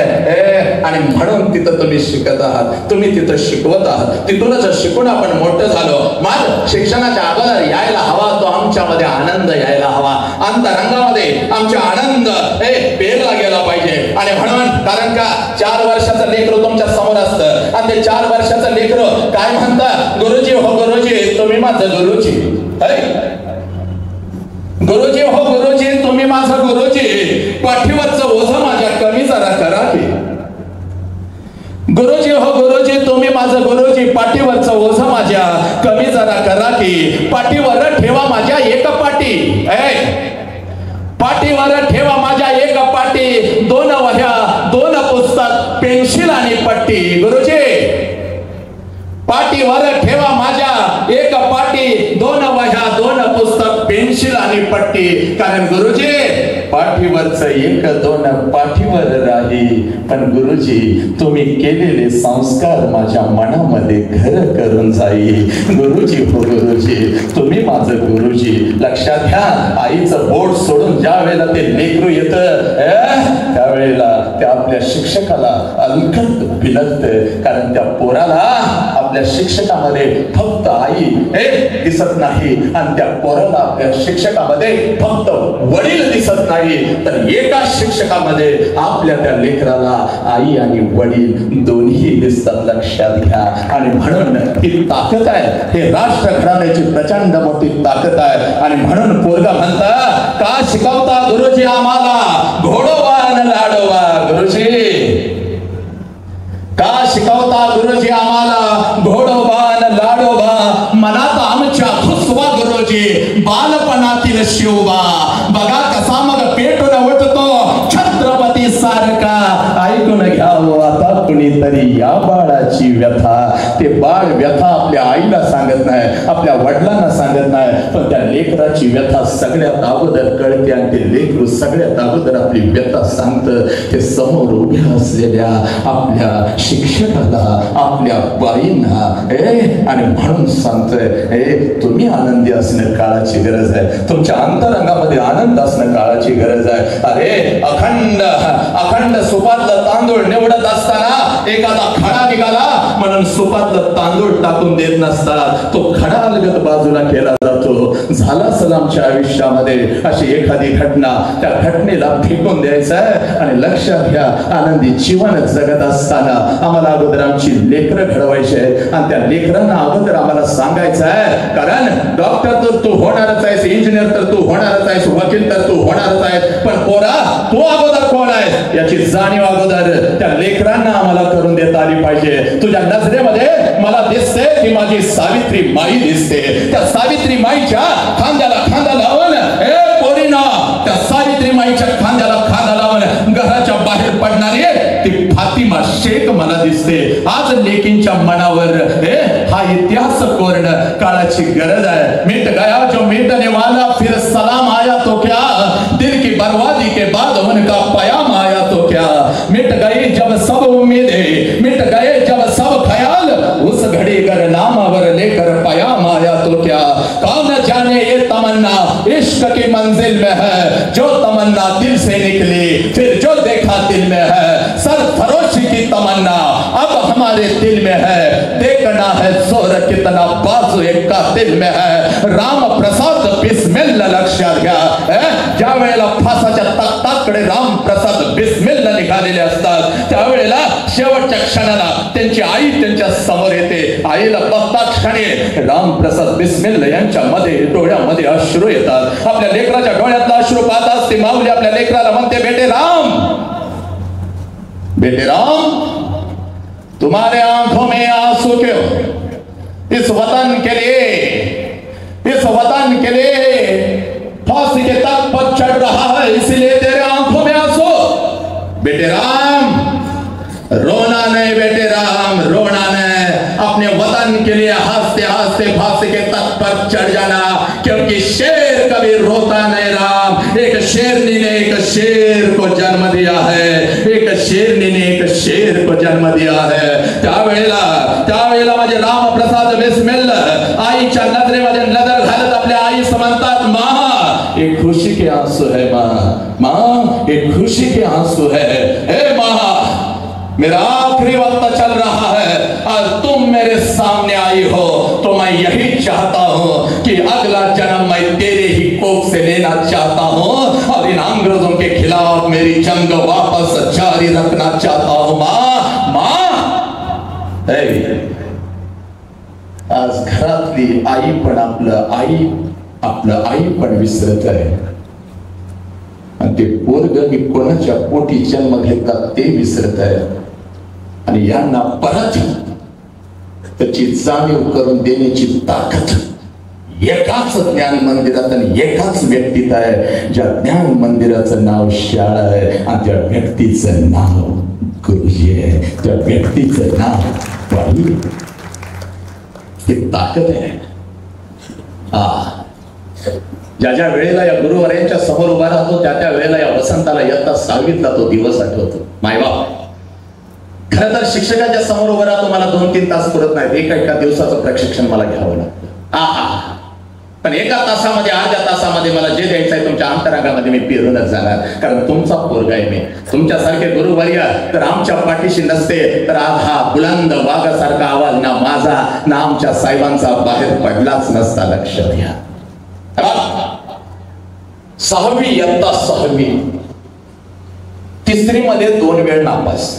आणि म्हणून तिथं तुम्ही शिकत आहात, तुम्ही तिथं शिकवत आहात. तिथूनच शिकून आपण मोठं झालो. मग शिक्षणाच्या अगोदर यायला हवा तो आमच्यामध्ये आनंद यायला हवा. अंतरंगामध्ये आमचा आनंद पेरला गेला पाहिजे. आणि म्हणून, कारण का 4 वर्षाचं लेकरू तुमच्या समोर असतं आणि ते 4 वर्षाचं लेकरू काय म्हणतं, गुरुजी हो गुरुजी तुम्ही माझं गुरुजी. गुरुजी हो गुरुजी तुम्ही माझं गुरुजी, पाठीवरचं ओझं माझ्या कमी जरा करा की. गुरुजी हो गुरुजी तुम्ही माझं गुरुजी, पाठीवरचं ओझं माझ्या कमी जरा करा की. पाठीवर ठेवा माझ्या एक पाटी, पाठीवर ठेवा माझ्या एक पाटी, 2 वह्या 2 पुस्तक पेन्सिल आणि पट्टी. गुरुजी पाठीवर ठेवा माझ्या एक पाटी, 2 वह्या 2 पुस्तक पेन्सिल आणि पट्टी. कारण गुरुजी पाठीवरच 1-2 पाठीवर राही, पण गुरुजी तुम्ही केलेले संस्कार माझ्या मनामध्ये घर करून जाईल. गुरुजी हो गुरुजी तुम्ही माझं गुरुजी. लक्षात घ्या, आईचं बोट सोडून ज्या वेळेला ते लेकरू येतं, त्यावेळेला त्या आपल्या शिक्षकाला अलगद भिलत. कारण त्या पोराला आपल्या शिक्षकामध्ये फक्त आई दिसत नाही, आणि त्या पोराला आपल्या शिक्षकामध्ये फक्त वडील दिसत नाही, तर एका शिक्षकामध्ये आपल्या त्या लेकराला आई आणि वडील दोन्ही दिसतात. लक्षात घ्या. आणि म्हणून ही ताकद आहे, हे राष्ट्र घडवण्याची प्रचंड मोठी ताकद आहे. आणि म्हणून पोरगा म्हणता, का शिकवता गुरुजी आम्हाला घोडोबा लाडोबा. गुरुजी का शिकवता गुरुजी आम्हाला घोडोबा लाडोबा, मनात आमच्या खुसवा गुरुजी बालपणातील शिवबा. बघा कसा मग पेटून उठतो छत्रपती सारखा. ऐकून घ्यावं आता कुणीतरी या बाळाची व्यथा. ते बाळ व्यथा आपल्या आईला सांगत नाही, आपल्या वडिलांना सांगत नाही, पण त्या लेकराची व्यथा सगळ्यात अगोदर कळते. आणि ते लेकरू सगळ्यात अगोदर आपली व्यथा सांगतं ते समोर उभ्या असलेल्या आपल्या शिक्षकाला, आपल्या बाईंना. आणि म्हणून सांगतोय, तुम्ही आनंदी असणं काळाची गरज आहे. तुमच्या अंतरंगामध्ये आनंद असणं काळाची गरज आहे. अरे अखंड अखंड सुपातलं तांदूळ निवडत असताना एखादा खडा निघाला म्हणून सुपातलं तांदूळ टाकून देत नसतात, तो खडा अलगद बाजूला केला जातो. झाला असेल आमच्या आयुष्यामध्ये अशी एखादी घटना, त्या घटनेला फेकून द्यायचं आहे. आणि लक्षात घ्या, आनंदी जीवन जगत असताना आम्हाला अगोदर आमची लेकरं घडवायची आहे. आणि त्या लेकरांना अगोदर आम्हाला सांगायचं आहे, कारण डॉक्टर तर तू होणारच आहेस, इंजिनियर तर तू होणारच आहेस, वकील तर तू होणारच आहेस, पण पोरा तू अगोदर कोण आहेस याची जाणीव अगोदर त्या लेकरांना आम्हाला करून देता आली पाहिजे. तुझ्या नजरेमध्ये मला दिसते ती माझी सावित्री माई दिसते. त्या सावित्री माईच्या खांद्याला खांदा लोकींच्या मनावर हा इतिहास कोरणं काळाची गरज आहे. मिट गया जो मिटने वाला फिर सलाम आया तो क्या, दिल की बर्बादी के बाद उनका पयाम आया तो क्या, मिट गई जब सब उम्मीदें, मिट गए जब सब ख्याल, उस घड़ी कर नामावर लेकर पयाम आया तो क्या. कौन जाने ये तमन्ना इश्क की मंजिल में है, जो तमन्ना दिल से निकली फिर जो देखा दिल में है. सरफरोशी की तमन्ना अब हमारे दिल में है, देखना है जोर कितना बाजू एक का दिल में है. राम प्रसाद बिस्मिल्ला लक्षात घ्या. ज्या वेळेला फासाच्या तख्ताकडे राम प्रसाद बिस्मिल्ला निघालेले असतात त्यावेळेला शेवटच्या क्षणाला त्यांची आई त्यांच्या समोर येते. आईला बघता क्षणी राम प्रसाद बिस्मिल्ला यांच्या मध्ये डोळ्यामध्ये अश्रू येतात. आपल्या लेकराच्या डोळ्यातला अश्रू पाहत असते माऊली आपल्या लेकराला म्हणते, बेटे राम, बेटे राम, तुम्हारे आंखों में आंसू क्यों? इस वतन के लिए, इस वतन के लिए फांसी के तख्त पर चढ़ रहा है, इसलिए तेरे आंखों में आंसू. बेटे राम, रोना नहीं बेटे राम, रोना नहीं. अपने वतन के लिए हंसते हंसते फांसी के तख्त पर चढ़ जाना, क्योंकि शेर कभी रोता नहीं राम. एक शेरनी ने एक शेर को जन्म दिया है, एक शेरनी ने एक शेर को जन्म दिया है. त्यावेळेला माझे राम प्रसाद बिस्मिल्ला आईच्या नजरेमध्ये नजर घालत आपल्या आई म्हणतात, माँ ये खुशी के आंसू है, माँ, माँ ये खुशी के आंसू है. हे माँ, मेरा आखिरी वक्त चल रहा है और तुम मेरे सामने आई हो तो मैं यही चाहता हूँ कि अगला जन्म मैं तेरे ही कोख से लेना चाहता हूँ और इन अंग्रेजों के खिलाफ मेरी जंग वापस जारी रखना चाहता हूँ. माँ, माँ. आज घरातली आई पण आपलं आई पण विसरत आहे आणि ते पोरग मी कोणाच्या पोटी जन्म घेतला ते विसरत आहे. आणि यांना परत त्याची जाणीव करून देण्याची ताकद एकाच ज्ञान मंदिरात आणि एकाच व्यक्तीत आहे, ज्या ज्ञान मंदिराचं नाव शाळा आहे आणि त्या व्यक्तीचं नाव गुरुजी आहे, त्या व्यक्तीचं नाव वाणी. ही ताकद आहे. ज्या वेळेला या गुरुवारांच्या समोर उभा राहतो त्या वेळेला या वसंताला इयत्ता 6वीतला तो दिवस आठवतो. मायबाप खरं तर शिक्षकाच्या समोर उभा राहतो मला 2-3 तास पुरत नाहीत. एका दिवसाचं प्रशिक्षण मला घ्यावं लागतं. पण एका तासामध्ये अर्ध्या तासामध्ये मला जे द्यायचं आहे तुमच्या अंतरांगामध्ये मी पेरूनच जाणार, कारण तुमचा पोरगा आहे मी. तुमच्यासारखे गुरुवर्य तर आमच्या पाठीशी नसते तर आज हा बुलंद वाघासारखा आवाज ना माझा ना आमच्या साहेबांचा बाहेर पडलाच नसता. लक्ष द्या. 6वी इयत्ता 6वी, 3री मध्ये 2 वेळ नापास,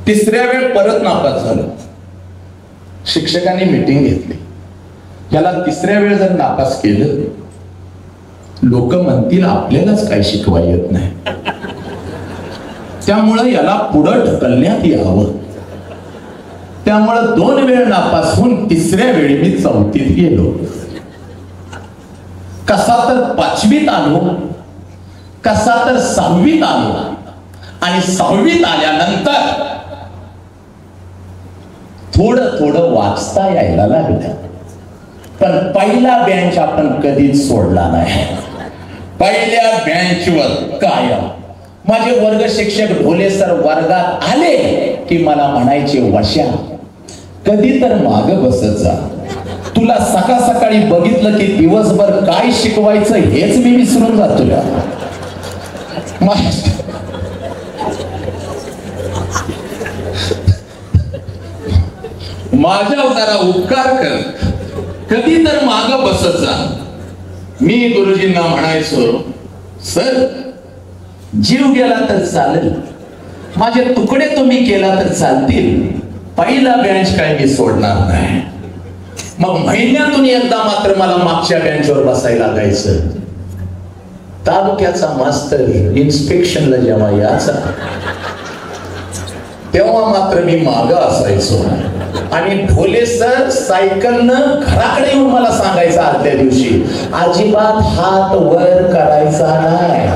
3ऱ्या वेळ परत नापास झालं. शिक्षकांनी मीटिंग घेतली, याला 3ऱ्या वेळ जर नापास केलं लोक म्हणतील आपल्यालाच काही शिकवा येत नाही, त्यामुळं याला पुढं ढकलण्यात यावं. त्यामुळं 2 वेळ नापास होऊन 3ऱ्या वेळी मी 4थीत गेलो. कसा तर 5वीत आलो, कसा तर 6वीत आलो आणि 6वीत आल्यानंतर थोडं थोडं वाचता यायला लागलं. पण पहिला बेंच आपण कधीच सोडला नाही. पहिल्या बेंचवर कायम. माझे वर्ग शिक्षक ढोले सर वर्गात आले की मला म्हणायचे, वश्या कधी तर माग बसत जा, तुला सकाळ सकाळी बघितलं की दिवसभर काय शिकवायचं हेच मी विसरून जातो. माझ्यावर जरा उपकार कर, कधी तर माग बसत जा. मी गुरुजींना म्हणायचो, सर जीव गेला तर चालेल, माझे तुकडे तुम्ही केला तर चालतील, पहिला बेंच काय मी सोडणार नाही. मग महिन्यातून एकदा मात्र मला मागच्या बेंचवर बसायला लागायचं. तालुक्याचा मास्तर इन्स्पेक्शनला जेव्हा यायचा तेव्हा मात्र मी माग असायचो. आणि ढोले सर सायकलनं घराकडे येऊन मला सांगायचं आदल्या दिवशी, अजिबात हात वर करायचा नाही,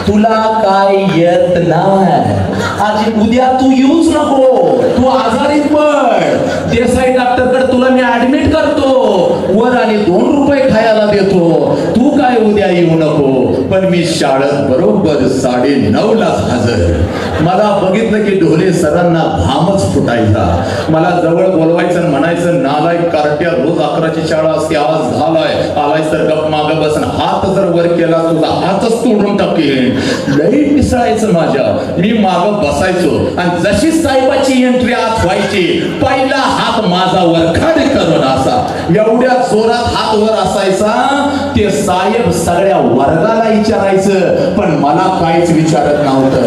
तुला काय येत नाही, आज उद्या तू येऊच नको, तू आजारी पड, देसाई डॉक्टरकडे तुला मी ऍडमिट करतो, वर आणि 2 रुपये खायला देतो, तू काय उद्या येऊ नको. पण मी शाळेत बरोबर 9:30 हजर. मला बघितलं की ढोले सरांना घामच फुटायचा. मला जवळ बोलवायचं, म्हणायचं नालायक कार्ट्या, रोज 11ची शाळा असते, आवाज झालाय, आलाय तर गप माग बसन, हात जर वर केला तुझा हातच तोडून टाकेन. लई मिसळायचं माझ्या. मी माग बसायचो आणि जशी साहेबाची एंट्री आत व्हायची, पहिला हात माझा वरखाड करून असा एवढ्या जोरात हात वर असायचा, ते साहेब सगळ्या वर्गाला विचारायचं, पण मला काहीच विचारत नव्हतं.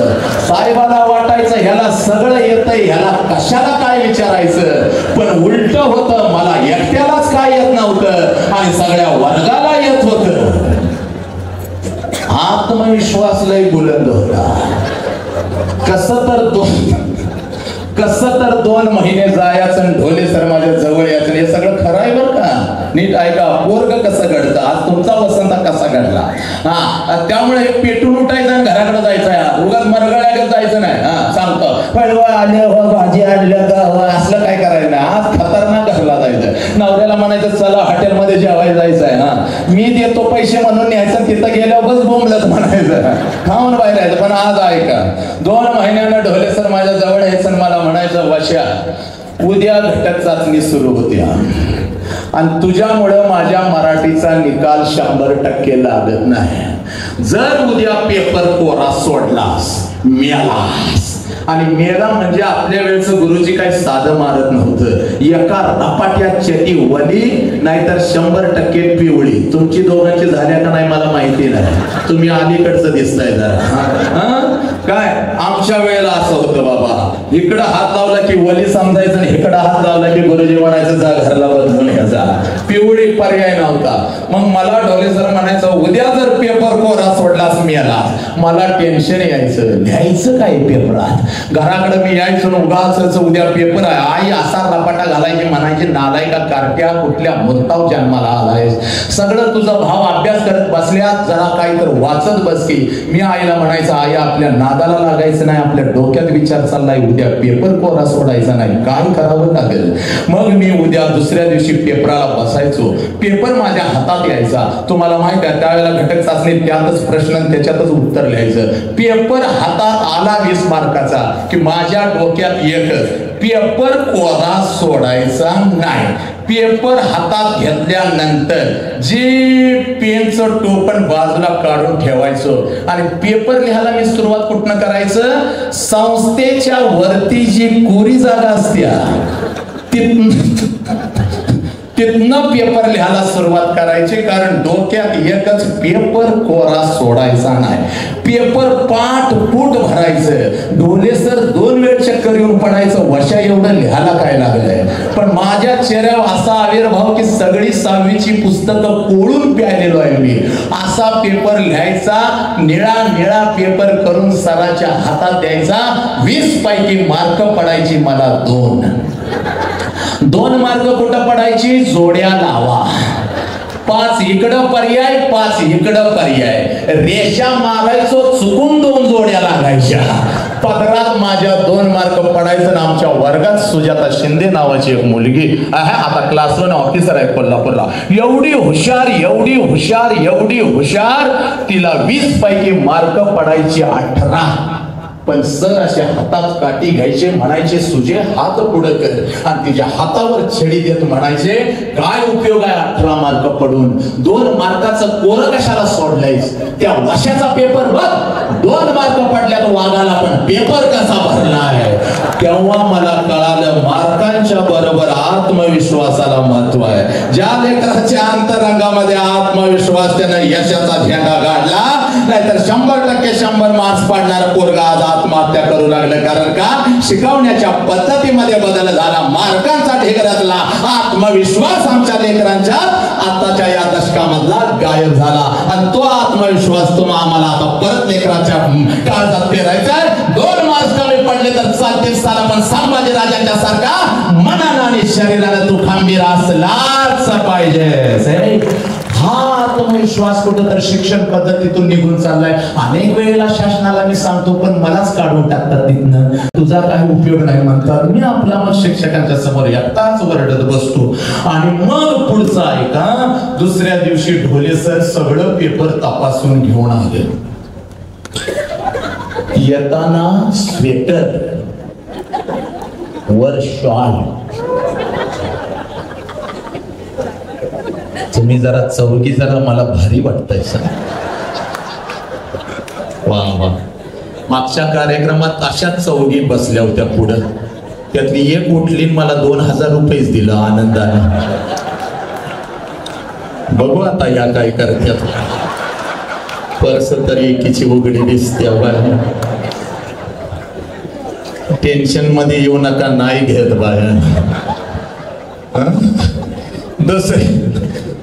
साहेबाला वाटायचं ह्याला सगळं येतंय, ह्याला कशाला काय विचारायचं, पण उलट होतं, मला एकट्यालाच काय येत नव्हतं आणि सगळ्या वर्गाला येत होतं. आत्मविश्वास लय बुलंद होता. कसं तर 2 महिने जायचं, ढोले सर माझ्या जवळ यायचं. हे सगळं खरं आहे बरं का, नीट ऐका. पोरग कसं घडतं, आज तुमचा वसंत कसा घडला. त्यामुळे हे पेटून उठायचं आणि घराकडे जायचं, उगाच मरगळ्याकडे जायचं नाही. सांगतो पळवा आले हो, भाजी आणलं का, असलं काय करायचं नाही. आज खतरनाक घरला जायचं, नवऱ्याला म्हणायचं चला हॉटेलमध्ये जेवायला जायचंय, मी देतो पैसे म्हणून न्यायचं, तिथं गेल्यावर बस बोंबलत म्हणायचं, खाऊन बाहेर यायचं. पण आज ऐका, 2 महिन्यानं ढोले सर माझ्या जवळ यायचं, मला म्हणायचं वशा उद्या घटक चाचणी सुरू होत्या आणि तुझ्यामुळं माझ्या मराठीचा निकाल 100% लागत नाही. जर उद्या पेपर कोरा सोडलास, मेलास. आणि मेला म्हणजे आपल्या वेळचं गुरुजी काही साधं मारत नव्हतं. एका रपाट्यात चटी वली, नाहीतर 100% पिवळी. तुमची दोघांची झाल्या का नाही मला माहिती नाही, तुम्ही अलीकडचं दिसताय जरा. काय आमच्या वेळेला असं होतं बाबा, इकडं हात लावला की वली समजायचं आणि इकडं हात लावला की गुरुजी म्हणायचं जा घरला बदलून यायचा. पिवळी पर्याय नव्हता. मग मला ढोले सर म्हणायचं उद्या जर पेपर कोरा सोडलास मेला, मला टेन्शन यायचं, लिहायचं काय पेपरात. घराकडे मी यायचं, उगाच उद्या पेपर आहे, आई असा रपाटा घालायची, म्हणायची नालायका कार्ट्या, कुठल्या मुद्दाव जन्माला आलाय, सगळं तुझा भाव अभ्यास करत बसल्या, जरा काही तर वाचत बस की. मी आईला म्हणायचं आई आपल्या नादाला लागायचं नाही, आपल्या डोक्यात विचार चाललाय उद्या पेपर कोरा सोडायचा नाही, काय करावं लागेल. मग मी उद्या दुसऱ्या दिवशी पेपराला बसायचो. पेपर माझ्या हातात यायचा. तुम्हाला माहित आहे त्यावेळेला घटक चाचणी त्यातच प्रश्न त्याच्यातच उत्तर लिहायचं. पेपर हातात आला 20 मार्काचा की माझ्या डोक्यात एकच, पेपर कोरा सोडायचा नाही. पेपर हातात घेतल्यानंतर जे पेनचं टोपण बाजूला काढून ठेवायचं आणि पेपर लिहायला मी सुरुवात कुठनं करायचं, संस्थेच्या वरती जी कोरी जागा असत्या तिथनं पेपर लिहायला सुरुवात करायची. कारण डोक्यात एकच, पेपर कोरा सोडायचा नाही. पेपर पाठ फूट भरायचं. ढोले सर 2 वेळ चक्कर येऊन पडायचं, वशा एवढं लिहायला काय लागलंय. पण माझ्या चेहऱ्यावर असा आविर्भाव की सगळी 6वीची पुस्तकं कोळून प्यालेलो आहे मी. असा पेपर लिहायचा, निळा पेपर करून सराच्या हातात द्यायचा. 20 पैकी मार्क पडायची मला 2 मार्क कुठं पडायची, जोड्या लावा. 5 इकडं पर्याय, 5 इकडं पर्याय, रेषा मारायचो, चुकून 2 जोड्या लागायच्या. पदरात माझ्या 2 मार्क पडायचं. आणि आमच्या वर्गात सुजाता शिंदे नावाची एक मुलगी आहे, आता क्लास 1 ऑफिसर आहे कोल्हापूरला. एवढी हुशार, तिला 20 पैकी मार्क पडायची 18. पण सर अशा हातात काठी घ्यायचे, म्हणायचे सुजे हात पुढे कर, आणि तिच्या हातावर छडी देत म्हणायचे काय उपयोग आहे 18 मार्क पडून, 2 मार्काचं कोरं कशाला सोडलंयस, त्या वशाचा पेपर बघ, 2 मार्क पडल्यात वागाला, पण पेपर कसा भरलाय. तेव्हा मला कळालं मार्कांच्या बरोबर आत्मविश्वासाला महत्व आहे. ज्या लेकराच्या अंतरंगामध्ये आत्मविश्वास त्यानं यशाचा झेंडा गाडला, नाहीतर 100% 100 मार्क्स पाडणारा पोरगा आज आत्महत्या करू लागलं. कारण का, शिकवण्याच्या पद्धतीमध्ये बदल झाला, मार्कांचा ढेग रचला, आत्मविश्वास आमच्या लेकरांच्या आताच्या या दशकामधला गायब झाला. आणि तो आत्मविश्वास तुम्हाला आम्हाला आता परत लेकरांच्या काळजात पेरायचा आहे. 2 मार्क्स कमी पडले तर चालतील साला, पण संभाजी राजांच्या सारखा मनानं आणि शरीरानं तू खंबीर असलाच पाहिजे. हा आत्मविश्वास विश्वास कुठं तर शिक्षण पद्धतीतून निघून चाललाय. अनेक वेळेला शासनाला मी सांगतो पण मलाच काढून टाकतात तिथनं, तुझा काय उपयोग नाही म्हणतात. मी आपला मग शिक्षकांच्या समोर एकटाच वरडत बसतो. आणि मग पुढचा ऐका, दुसऱ्या दिवशी ढोले सर सगळं पेपर तपासून घेऊन आले. येताना स्वेटर वर शॉल. तुम्ही जरा चौघी जरा मला भारी वाटतंय सर. वा वा. मागच्या कार्यक्रमात अशा चौघी बसल्या होत्या पुढं, त्यातली एक उठली मला 2000 रुपयेच दिलं आनंदाने. बघू आता या काय करतात. पर्स तरी एकीची उघडी दिसते. टेन्शन मध्ये येऊ नका, नाही घेत बाया.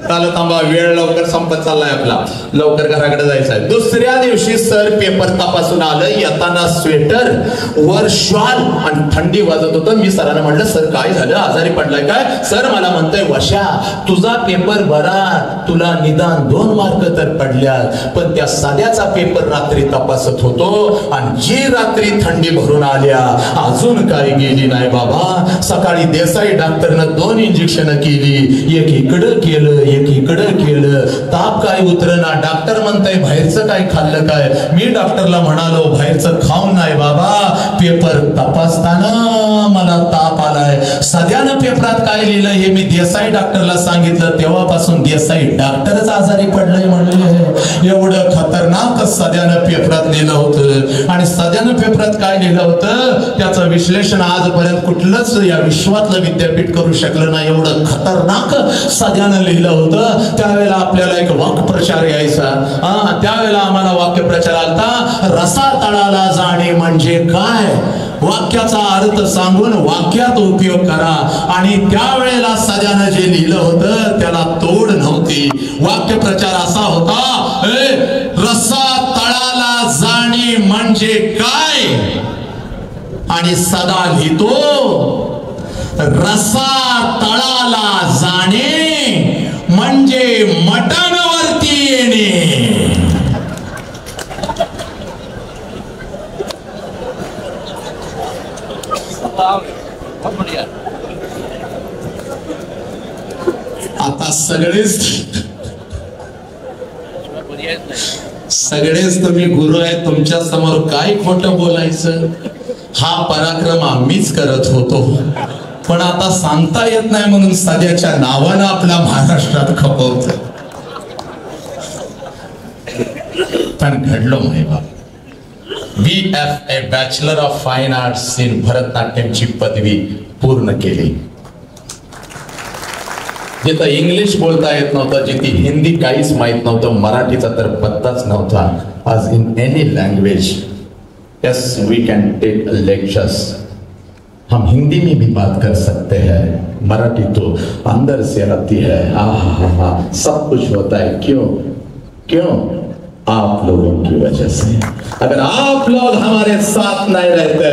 चालत थांबा, वेळ लवकर संपत चाललाय आपला, लवकर घराकडे जायचंय. दुसऱ्या दिवशी सर पेपर तपासून आलं. येताना स्वेटर वर शॉल आणि थंडी वाजत होतं. मी सरांना म्हटलं सर काय झालं, आजारी पडलाय काय? सर मला म्हणतोय वशा तुझा पेपर बरा, तुला निदान 2 मार्क तर पडल्यात, पण त्या साध्याचा पेपर रात्री तपासत होतो आणि जी रात्री थंडी भरून आल्या अजून काही गेली नाही बाबा. सकाळी देसाई डॉक्टरनं 2 इंजेक्शन केली, एक इकडं केलं एक इकडं केलं, ताप काय उतरना. डॉक्टर म्हणताय बाहेरचं काय खाल्लं काय? मी डॉक्टरला म्हणालो बाहेरचं खाऊन नाही बाबा, पेपर तपासताना मला ताप आलाय. सध्यानं पेपरात काय लिहिलं हे मी देसाई डॉक्टरला सांगितलं, तेव्हापासून देसाई डॉक्टरच आजारी पडलंय म्हणले. एवढं खतरनाक सध्यानं पेपरात लिहिलं होतं. आणि सध्यानं पेपरात काय लिहिलं होतं त्याचं विश्लेषण आजपर्यंत कुठलंच या विश्वातलं विद्यापीठ करू शकलं नाही. एवढं खतरनाक सध्यानं लिहिलं होतं. त्यावेळेला आपल्याला एक वाक्प्रचार यायचा. त्यावेळेला आम्हाला वाक्यप्रचार आलता, रसा तळाला जाणे म्हणजे काय, वाक्याचा अर्थ सांगून वाक्यात उपयोग करा. आणि त्यावेळेला सध्यानं जे लिहिलं होतं त्याला तोड नव्हती. वाक्यप्रचार असा होता, रसा तळाला जाणे म्हणजे काय, आणि सदा लिहितो रसा तळाला जाणे म्हणजे मटणवरती येणे. आता सगळेच तुम्ही गुरु आहे, तुमच्या समोर काय खोटं बोलायचं. हा पराक्रम आम्हीच करत होतो, पण आता सांगता येत नाही म्हणून सध्याच्या नावानं आपल्या महाराष्ट्रात खपवत. पण घडलो माय बाप. BFA bachelor of fine arts in भरतनाट्यमची पदवी पूर्ण केली. जिथं इंग्लिश बोलता येत नव्हतं, जिथे हिंदी काहीच माहित नव्हतं, मराठीचा तर पत्ताच नव्हता. आज in any language yes we can take lectures. हम हिंदी में भी बात कर सकते हैं, मराठी तो अंदर से आती है. आहा, सब कुछ होता है. क्यों क्यों? आप लोगों की वजह से. अगर आप लोग हमारे साथ नहीं रहते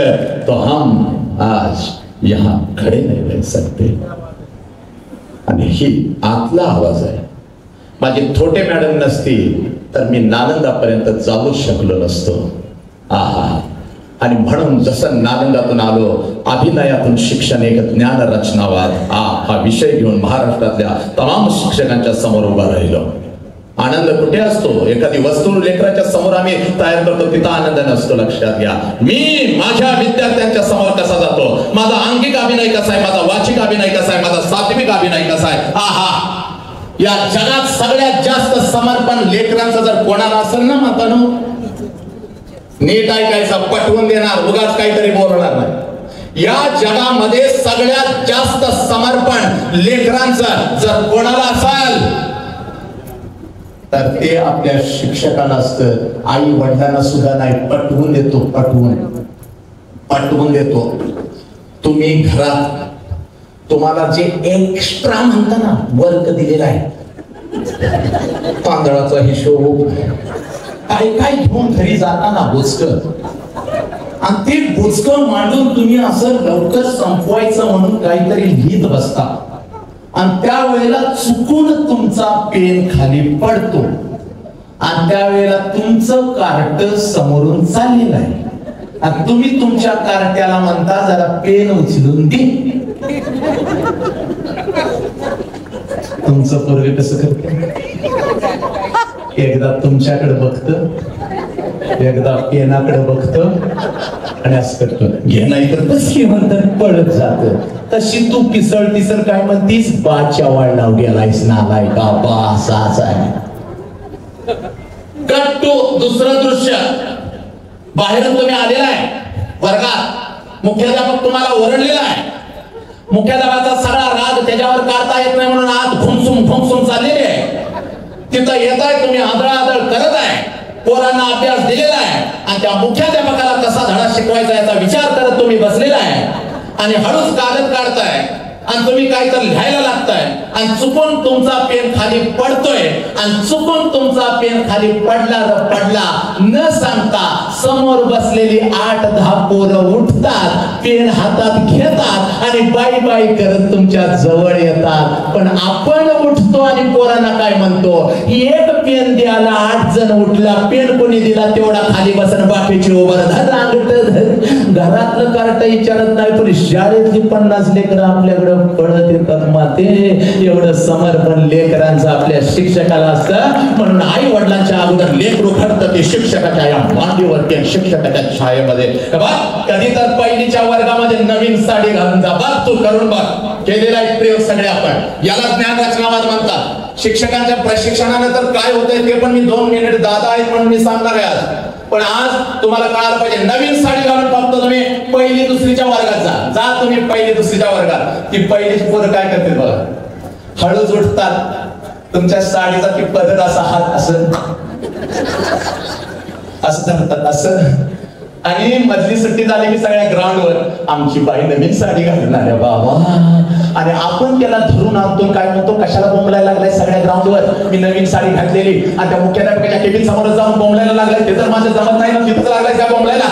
तो हम आज यहाँ खड़े नहीं रह सकते. आणि ही आतला आवाज आहे. माझी थोटे मॅडम नसती तर मी नालंदापर्यंत जाऊच शकलो नसतो. आहा. आणि म्हणून जसं नालंदातून आलो, अभिनयातून शिक्षण एक ज्ञान रचनावाद हा विषय घेऊन महाराष्ट्रातल्या तमाम शिक्षकांच्या समोर उभा राहिलो. आनंद कुठे असतो? एखादी वस्तू लेकराच्या समोर आम्ही तयार करतो, तिथं आनंद नसतो. लक्षात घ्या. मी माझ्या विद्यार्थ्यांच्या समोर कसा जातो, माझा अंगिक अभिनय कसा आहे, माझा वाचिक अभिनय कसा आहे, माझा सात्विक अभिनय कसा आहे. आहा, या जगात सगळ्यात जास्त समर्पण लेकरांचं जर कोणाला असेल ना मातानो, नीट ऐकायचं, पटवून देणार, उगाच काहीतरी बोलणार नाही. या जगामध्ये सगळ्यात जास्त समर्पण लेकरांचं जर कोणाला असेल तर ते आपल्या शिक्षकांना असतं. आई वडिलांना सुद्धा नाही. पटवून देतो, पटवून देतो. तुम्ही घरात तुम्हाला जे एक्स्ट्रा म्हणता ना वर्क दिलेला आहे, तांदळाचा हिशोब काय काय घेऊन घरी जाताना बोचकं, आणि ते बोचकं मांडून तुम्ही असं लवकर संपवायचं म्हणून काहीतरी लिहित बसता. आणि त्यावेळेला चुकून तुमचा पेन खाली पडतो आणि त्यावेळेला तुमचं कार्ट समोरून चाललेलं आहे आणि तुम्ही तुमच्या कार्ट्याला म्हणता जरा पेन उचलून दे. तुमचं पोरग कसं करत, एकदा तुमच्याकडे बघत, एकदा पेनाकडे बघत आणि असं करतो, घे नाही तर बस की म्हणतात पळत जात. तशी तू पिसळ तिसळ काय म्हणतीस, बाच्या वळणाव गेलायस नालाय का बा असाच आहे. कट्टू दुसरं दृश्य, बाहेरून तुम्ही आलेला आहे वर्गात, मुख्याध्यापक तुम्हाला ओरडलेला आहे, मुख्याध्यापकाचा सगळा राग त्याच्यावर काढता येत नाही म्हणून आत घुमसून चाललेले आहे. तिथं येत आहे, तुम्ही आदळ करत आहे, पोरांना अभ्यास दिलेला आहे आणि त्या मुख्याध्यापकाला कसा धडा शिकवायचा याचा विचार करत तुम्ही बसलेला आहे आणि हळूच कागद काढताय आणि तुम्ही काय तर लिहायला लागताय आणि चुकून तुमचा पेन खाली पडतोय आणि चुकून तुमचा पेन खाली पडला न सांगता समोर बसलेली 8-10 पोरं उठतात, पेन हातात घेतात आणि बाई बाई करत तुमच्या जवळ येतात. पण आपण उठतो आणि पोरांना काय म्हणतो, एक पेन द्यायला 8 जण उठला, पेन कोणी दिला तेवढा खाली बसन बाकीची ओवर घरातलं कार्ट विचारत नाही पण शाळेतली 50 लेकरं आपल्याकडे पडत येतात. माते एवढं समर्पण लेकरांचं आपल्या शिक्षकाला असतं म्हणून आई वडिलांच्या अगोदर लेकरू घडतं ते शिक्षकाच्या या मांडीवरती, शिक्षकाच्या छायेमध्ये. कधी तर पहिलीच्या वर्गामध्ये नवीन साडी घालून जा, बघ तू करून बघ, केलेला एक प्रयोग सगळे आपण, याला ज्ञान रचनावाद म्हणतात. शिक्षकांच्या प्रशिक्षणानंतर काय होतंय ते पण मी 2 मिनिट दादा आहेत म्हणून मी सांगणार आहे आज. पण आज तुम्हाला कळायला पाहिजे, नवीन साडी घालून फक्त तुम्ही पहिली दुसरीच्या वर्गात जा तुम्ही पहिली दुसरीच्या वर्गात. ती पहिलीची पोरं काय करते बघा, हळूच उठतात, तुमच्या साडीचा ती पदर असा हात असं धरतात असं, आणि मधली सुट्टी झाली की सगळ्या ग्राउंडवर आमची बाई नवीन साडी घालणार आहे बाबा, आणि आपण त्याला धरून आणतो काय म्हणतो, कशाला बोंबलायला लागलाय सगळ्या ग्राउंडवर, मी नवीन साडी घातलेली आणि त्या मुख्याध्यापकाच्या केबिन समोर जाऊन बोंबलायला लागलाय, ते तर माझं जमत नाही ना, तिथं लागलाय त्या बोंबलायला.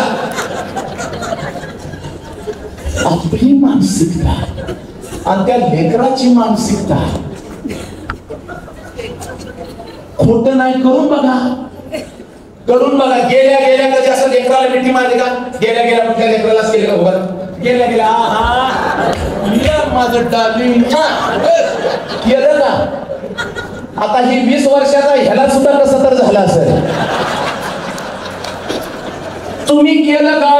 आपली मानसिकता आणि त्या लेकराची मानसिकता खोट नाही, करून बघा. गेल्या कधी असं लेकराला मिठी मारली का, गेल्या कुठल्या लेकरालाच केलं का, गेल्या माझं डार्लिंग केलं का. आता ही 20 वर्षाचा ह्याला सुद्धा कसं तर झालं असेल. तुम्ही केलं का,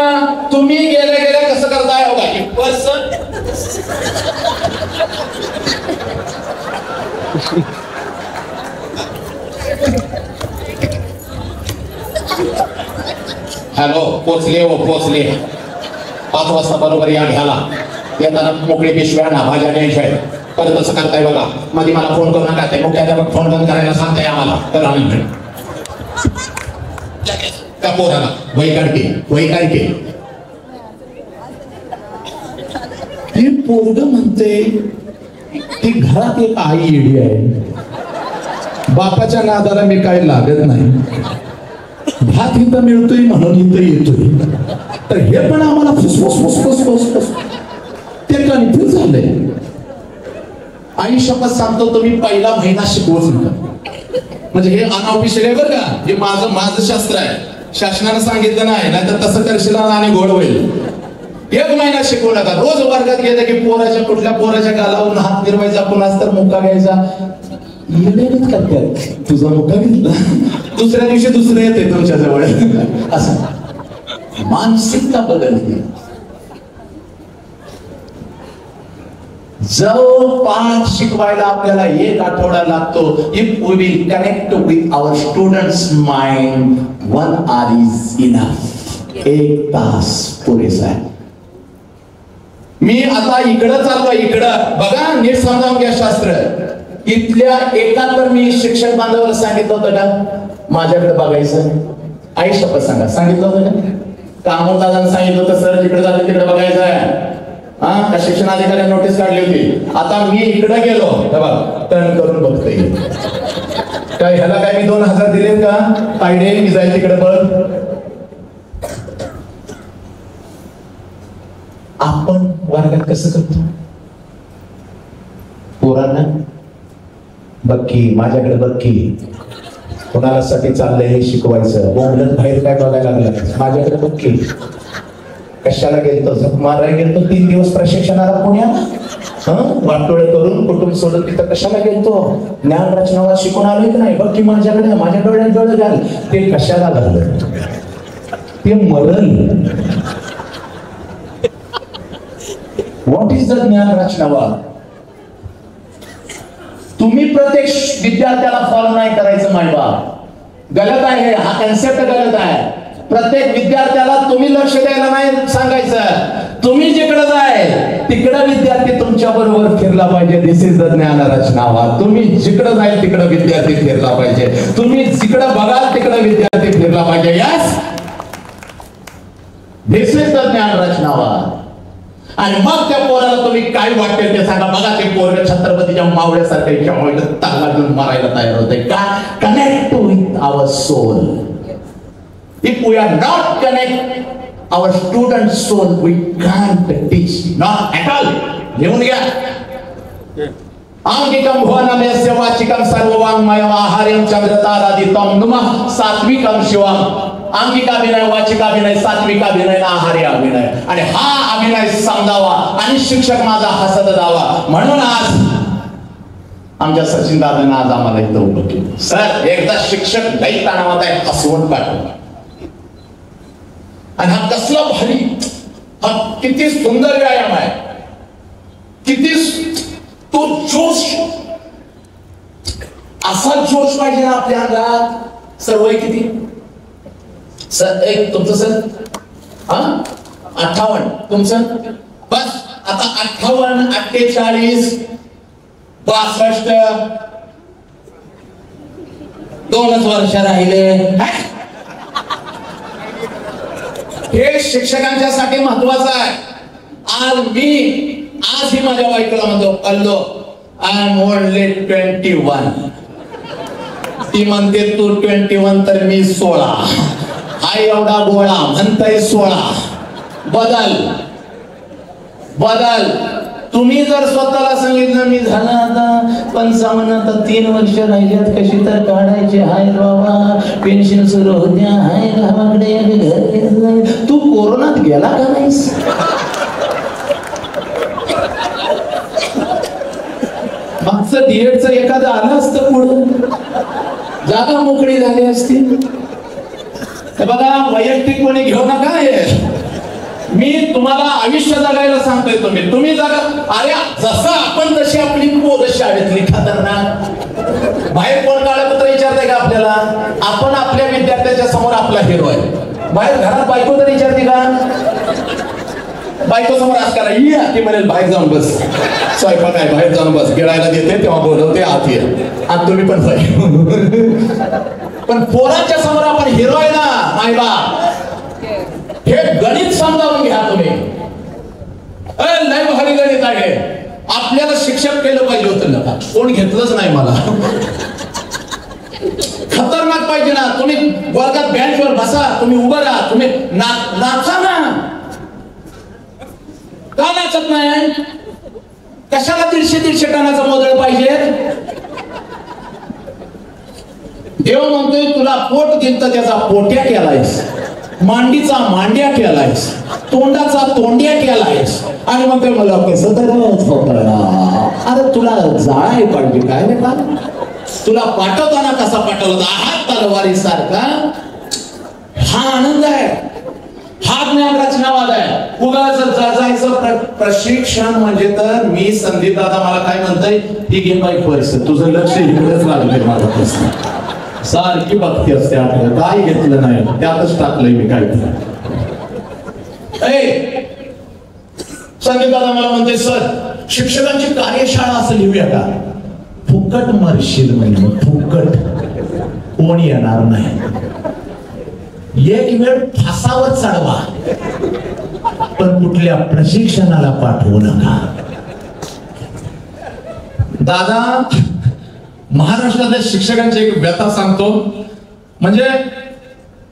तुम्ही गेल्या कसं करताय हो का, हॅलो, पोचले 5 वाजता बरोबर या घ्यायला, येताना मोकळी पिशव्या ना भाज्या न्यायच्या आहेत. परत असं करताय बघा, मध्ये मला फोन करू नका, ते मुख्याध्यापक फोन बंद करायला सांगताय आम्हाला, तर आम्ही त्या पोराला वही काढते. हे पोरग म्हणते की घरात एक आई येडी आहे, बापाच्या नादाला मी काय लागत नाही, भात इथं मिळतोय म्हणून इथं येतोय, तर हे पण आम्हाला फुसफुस ते कन्फ्युज झालंय. आई शपथ सांगतो तुम्ही पहिला महिना शिकवूच नका, म्हणजे हे अनऑफिशियल आहे बरं का, हे माझं शास्त्र आहे, शासनानं सांगितलं नाही, नाहीतर तसं करशील आणि घोड होईल. 1 महिना शिकवू नका. रोज वर्गात गेलं की कुठल्या पोराच्या गालावरून हात फिरवायचा, कुणाच तर मुक्का घ्यायचा, तुझा मुक्का घेतला, दुसऱ्या दिवशी दुसरं येते तुमच्या जवळ, असं मानसिकता बदलते. जो पाठ शिकवायला आपल्याला 1 आठवडा लागतो, if we will connect with our students mind 1 hour is enough. 1 तास पुरेसा आहे. मी आता इकडं चाललोय, इकडं बघा, नीट समजावून घ्या शास्त्र. इथल्या एका तर मी शिक्षक बांधवाला सांगितलं होतं का माझ्याकडे बघायचं, आई शपथ सांगा, सांगितलं होतं का दादांना सांगितलं होतं सर जिकडे जातं तिकडे बघायचं आहे. का शिक्षणाधिकाऱ्यांनी नोटीस काढली होती. आता मी इकडे गेलो टर्न करून बघतोय, काय ह्याला काय मी 2000 दिलेत का, तायडे मी जाईल तिकडे बघ. आपण वर्गात कसं करतो, पोरांना बक्की माझ्याकडे बक्की कोणाला साठी चाललंय हे शिकवायचं. बोंबलत बाहेर काय बघायला लागलं माझ्याकडे बक्की. कशाला गेलतो? झक मारायला गेलतो 3 दिवस प्रशिक्षणाला पुण्यात. वाटोळे करून कुटुंब सोडून तिथं कशाला गेलतो? ज्ञान रचनावाद शिकून आलोय की नाही? बघ की माझ्याकडे डोळे घाल. ते कशाला झालं? ते मरण. व्हॉट इज द ज्ञान रचनावाद? तुम्ही प्रत्येक विद्यार्थ्याला फॉलो नाही करायचं मायबाप. गलत आहे हा कन्सेप्ट, गलत आहे. प्रत्येक विद्यार्थ्याला तुम्ही लक्ष द्यायला नाही सांगायचं. तुम्ही जिकडे जाय तिकडे विद्यार्थी तुमच्या बरोबर फिरला पाहिजे. दिस इज द ज्ञान रचनावाद. तुम्ही जिकडे जाईल तिकडे विद्यार्थी फिरला पाहिजे. तुम्ही जिकडे बघाल तिकडे विद्यार्थी फिरला पाहिजे. यस, दिस इज द ज्ञान रचनावाद. आणि मग त्या पोराला तुम्ही काय वाटते ते सांगा. बघा ते पोरग छत्रपतीच्या मावळ्यासारखं ताला घेऊन मारायला तयार होते. का? Connect with our soul. If we are not connect our student soul, we can't teach. Not at all. लिहून घ्या. आंगिकम भुवनमयस्य वाचिकम सर्ववाङ्मयम् आहार्यं चंद्रतारादितं नुमः सात्विकं शिवम्. आंगिकाभिनय, वाचिकाभिनय, सात्विकाभिनय, आहार्य अभिनय. आणि हा अभिनय समजावा आणि शिक्षक माझा हसत जावा. म्हणून आज आमच्या सचिन दादांना आज आम्हाला इथं उभं केलं. सर एकदा शिक्षक लई तणावात आहे हसवून पाठवलं. आणि हा कसला भारी, हा किती सुंदर व्यायाम आहे. किती तो जोश, असा जोश पाहिजे ना आपल्या अंगात. सर वय किती? सर एक तुमचं सर 58. तुमचं बस आता 58, 48, 62 2च वर्ष राहिले. हे शिक्षकांच्यासाठी महत्वाचं आहे. आज ही माझ्या बायकोला म्हणतो कल्लो आय एम ओनली 21. ती म्हणते तू 21 तर मी 16. हा एवढा गोळा म्हणताय 16. बदल. तुम्ही जर स्वतःला सांगितलं मी झालं आता 55, आता 3 वर्ष राहिल्यात कशी तर काढायचे. हाय बाबा पेन्शन सुरू होत्या. हाय गावाकडे घर. तू कोरोनात गेला का नाहीस? मागचं डीएडचं एखादं आलं असतं पुढं, जागा मोकळी झाली असती. बघा वैयक्तिकपणे घेऊ नका. मी तुम्हाला आयुष्य जगायला सांगतोय. तुम्ही जगा. अरे जसं आपण तशी आपली पोरं शाळेतली खतरनाक. बाहेर कोण काळपत्र विचारताय का आपल्याला? आपण आपल्या विद्यार्थ्याच्या समोर आपला हिरो आहे. बाहेर घरात बायको तर विचारते का? बायको समोर आज करा या की म्हणेल बाहेर जाऊन बस, स्वयंपाक आहे बाहेर जाऊन बस, गिळायला देते तेव्हा बोलवते आत ये. आता तुम्ही पण पण पोरांच्या समोर आपण हिरो आहे ना मायबा. हे गणित समजावून घ्या तुम्ही. लय भारी गणित आहे. आपल्याला शिक्षक केलं पाहिजे होतं ना, कोण घेतलंच नाही मला. खतरनाक पाहिजे ना. तुम्ही वर्गात बेंचवर बसा, तुम्ही उभं राहा, तुम्ही नाचा ना. का नाचत नाही? कशाला 150-150 टनाचं मोदळ पाहिजे? देव म्हणतोय तुला पोट दिलं त्याचा पोट्या केलायस, मांडीचा मांड्या केलायस, तोंडाचा तोंड्या केलायस. आणि मग ते मला कसं तर अरे तुला जाळाय पाहिजे काय रे का? तुला पाठवताना कसा पाठवला? आहात तलवारी सारखा. हा आनंद आहे. हा ज्ञान रचनावाद आहे. उगाच जायचं प्रशिक्षण म्हणजे तर मी संदीप दादा मला काय म्हणताय, ही गेम बाई पैसे तुझं लक्ष इकडेच लागले. मला सारखी बघती असते आपल्याला काय घेतलं नाही त्यातच टाकलंय मी काय. संदीप दादा मला म्हणते सर शिक्षकांची कार्यशाळा असं लिहूया का? फुकट मरशील म्हणजे फुकट, कोण येणार नाही. एक वेळ फासावर चढवा पण कुठल्या प्रशिक्षणाला पाठवू नका. दादा महाराष्ट्रातल्या शिक्षकांची एक व्यथा सांगतो. म्हणजे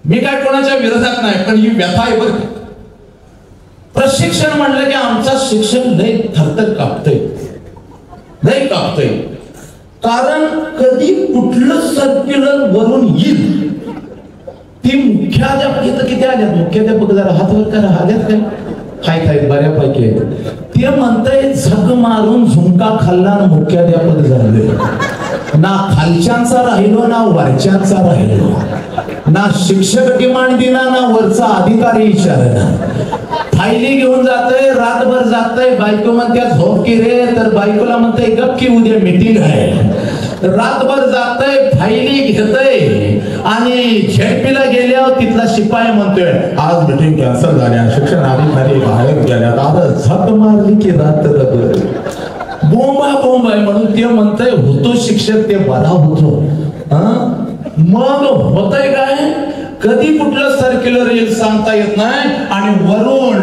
मी काय कोणाच्या विरोधात नाही, पण ही व्यथा आहे बरं. प्रशिक्षण म्हणलं की आमचा शिक्षक लय थरथर कापतोय. लय कापतोय. कारण कधी कुठलं सर्क्युलर वरून येईल. ती मुख्याध्यापक इथं किती आल्यात? मुख्याध्यापक जरा हात वर करा. आल्यात काय? आहेत बऱ्यापैकी. ते म्हणताय झक मारून झुंका खाल्ला आणि मुख्याध्यापक झाले. ना खालच्यांचा राहिलो ना वरच्यांचा राहिलो. ना शिक्षक डिमांड दिना ना वरचा अधिकारी विचारना. फायली घेऊन जातोय, रातभर जातोय. बायको म्हणत्या झोप की रे, तर बायकोला म्हणतोय गप की उद्या मीटिंग आहे. रातभर जातोय, फायली घेतोय आणि झेडपीला गेल्यावर तिथला शिपाई म्हणतोय आज मीटिंग कॅन्सल झाल्या, शिक्षण अधिकारी बाहेर गेल्या. आता झक मारली की रात्रभर बोंबा बोंब आहे म्हणून ते म्हणतंय होतो शिक्षक ते बरा होतो. मग होतय काय? कधी कुठलं सर्क्युलर येईल सांगता येत नाही. आणि वरून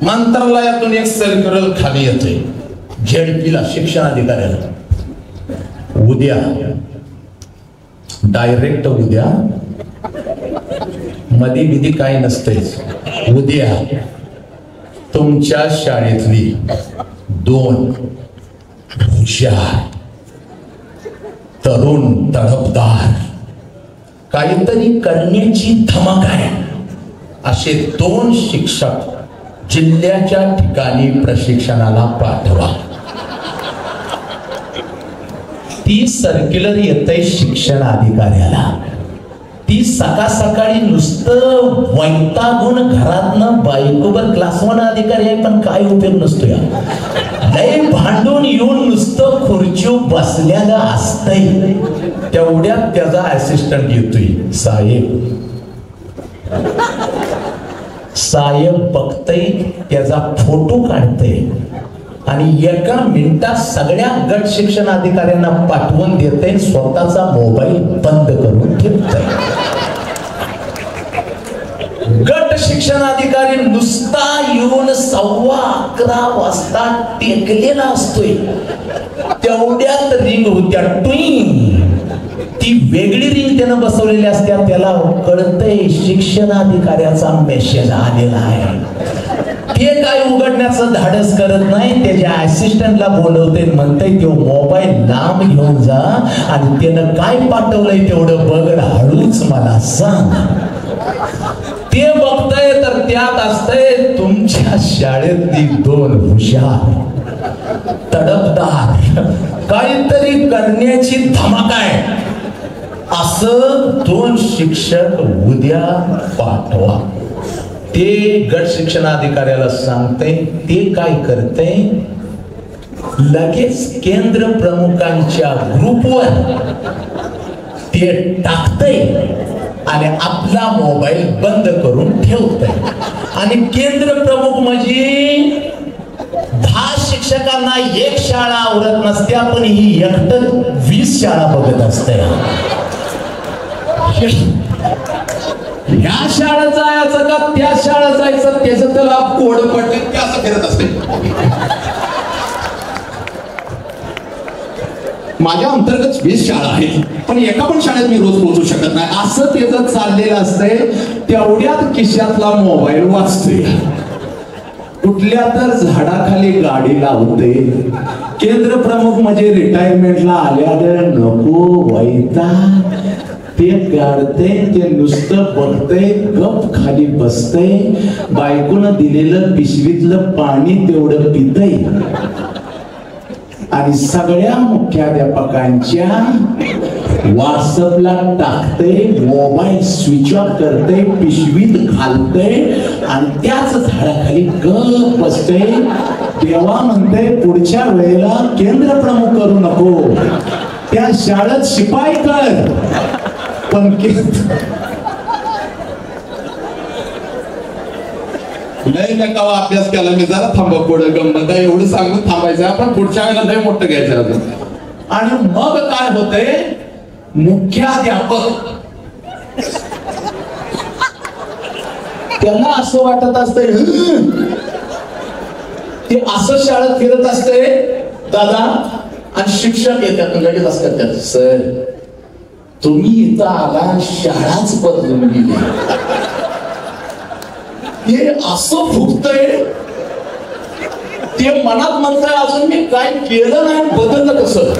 मंत्रालयातून एक सर्क्युलर खाली येतोय झेडपीला, शिक्षण अधिकाऱ्याला. उद्या डायरेक्ट उद्या मध्ये विधी काय नसतेच. उद्या तुमच्या शाळेतली 2 हुशार तरुण तडफदार काहीतरी करण्याची धमक आहे असे 2 शिक्षक जिल्ह्याच्या ठिकाणी प्रशिक्षणाला पाठवा. ती सर्क्युलर येते शिक्षण अधिकाऱ्याला. ती सकाळ सकाळी नुसतं वैतागून घरातनं बायकोवर क्लास 1 अधिकारी आहे पण काय उपयोग नसतो. या लय भांडून येऊन नुसतं खुर्चीवर बसलेला असतंय. तेवढ्यात त्याचा असिस्टंट येतोय. साहेब बघतय, त्याचा फोटो काढतय आणि एका मिनिटात सगळ्या गट शिक्षण अधिकाऱ्यांना पाठवून देते. स्वतःचा मोबाईल बंद करून ठेवतय. गट शिक्षण अधिकारी नुसता येऊन 11:15 वाजता टेकलेला असतोय. तेवढ्यात रिंग होत्या टुई. ती वेगळी रिंग त्यानं बसवलेली असत्या. त्याला कळतंय शिक्षण अधिकाऱ्याचा मेसेज आलेला आहे. ते काय उघडण्याचं धाडस करत नाही. त्याच्या असिस्टंटला बोलवते, म्हणतंय तो मोबाईल लांब घेऊन जा आणि त्यानं काय पाठवलंय तेवढं बघ, हळूच मला सांग. ते बघतंय तर त्यात असतंय तुमच्या शाळेतली 2 हुशार तडफदार काहीतरी करण्याची धमक आहे असं 2 शिक्षक उद्या पाठवा. ते गट शिक्षण अधिकाऱ्याला सांगते. ते काय करते, लगेच केंद्र प्रमुखांच्या ग्रुपवर ते टाकते आणि आपला मोबाईल बंद करून ठेवते. आणि केंद्र प्रमुख म्हणजे 10 शिक्षकांना 1 शाळा आवरत नसत्या, पण ही एकटं 20 शाळा बघत असते. ह्या शाळेत जायचं का त्या शाळेत जायचं त्याचं त्याला कोड पडले ते असं फिरत असते. माझ्या अंतर्गत 20 शाळा आहेत पण एका पण शाळेत मी रोज पोहोचू शकत नाही असं त्याचं चाललेलं असतंय. तेवढ्यात खिशातला मोबाईल वाजतोय. कुठल्या तर झाडाखाली गाडी लावते. केंद्र प्रमुख म्हणजे रिटायरमेंटला आल्या नको वैताग ते काढते. ते नुसतं बघते, गप खाली बसते. बायकोनं दिलेलं पिशवीतलं पाणी तेवढं पितय आणि सगळ्या मुख्याध्यापकांच्या व्हॉट्सअपला टाकते. मोबाईल स्विच ऑफ करते, पिशवीत घालते आणि त्याच झाडाखाली गप बसते. तेव्हा म्हणते पुढच्या वेळेला केंद्र प्रमुख करू नको, त्या शाळेत शिपाई कर. पण लय नकावा अभ्यास केला मी, जरा थांबा पुढे गंमत आहे एवढं सांगून थांबायचं. आपण पुढच्या वेळेला लय मोठं घ्यायचं अजून. आणि मग काय होतंय, मुख्याध्यापक त्याला असं वाटत असतंय, ते असं शाळेत फिरत असते दादा. आणि शिक्षक येतात लगेच असं करतात, सर तुम्ही इथं आला शाळाच बदलून गेली. हे असं फुगतंय ते मनात म्हणतंय अजून मी काय केलं नाही, बदललं कसं.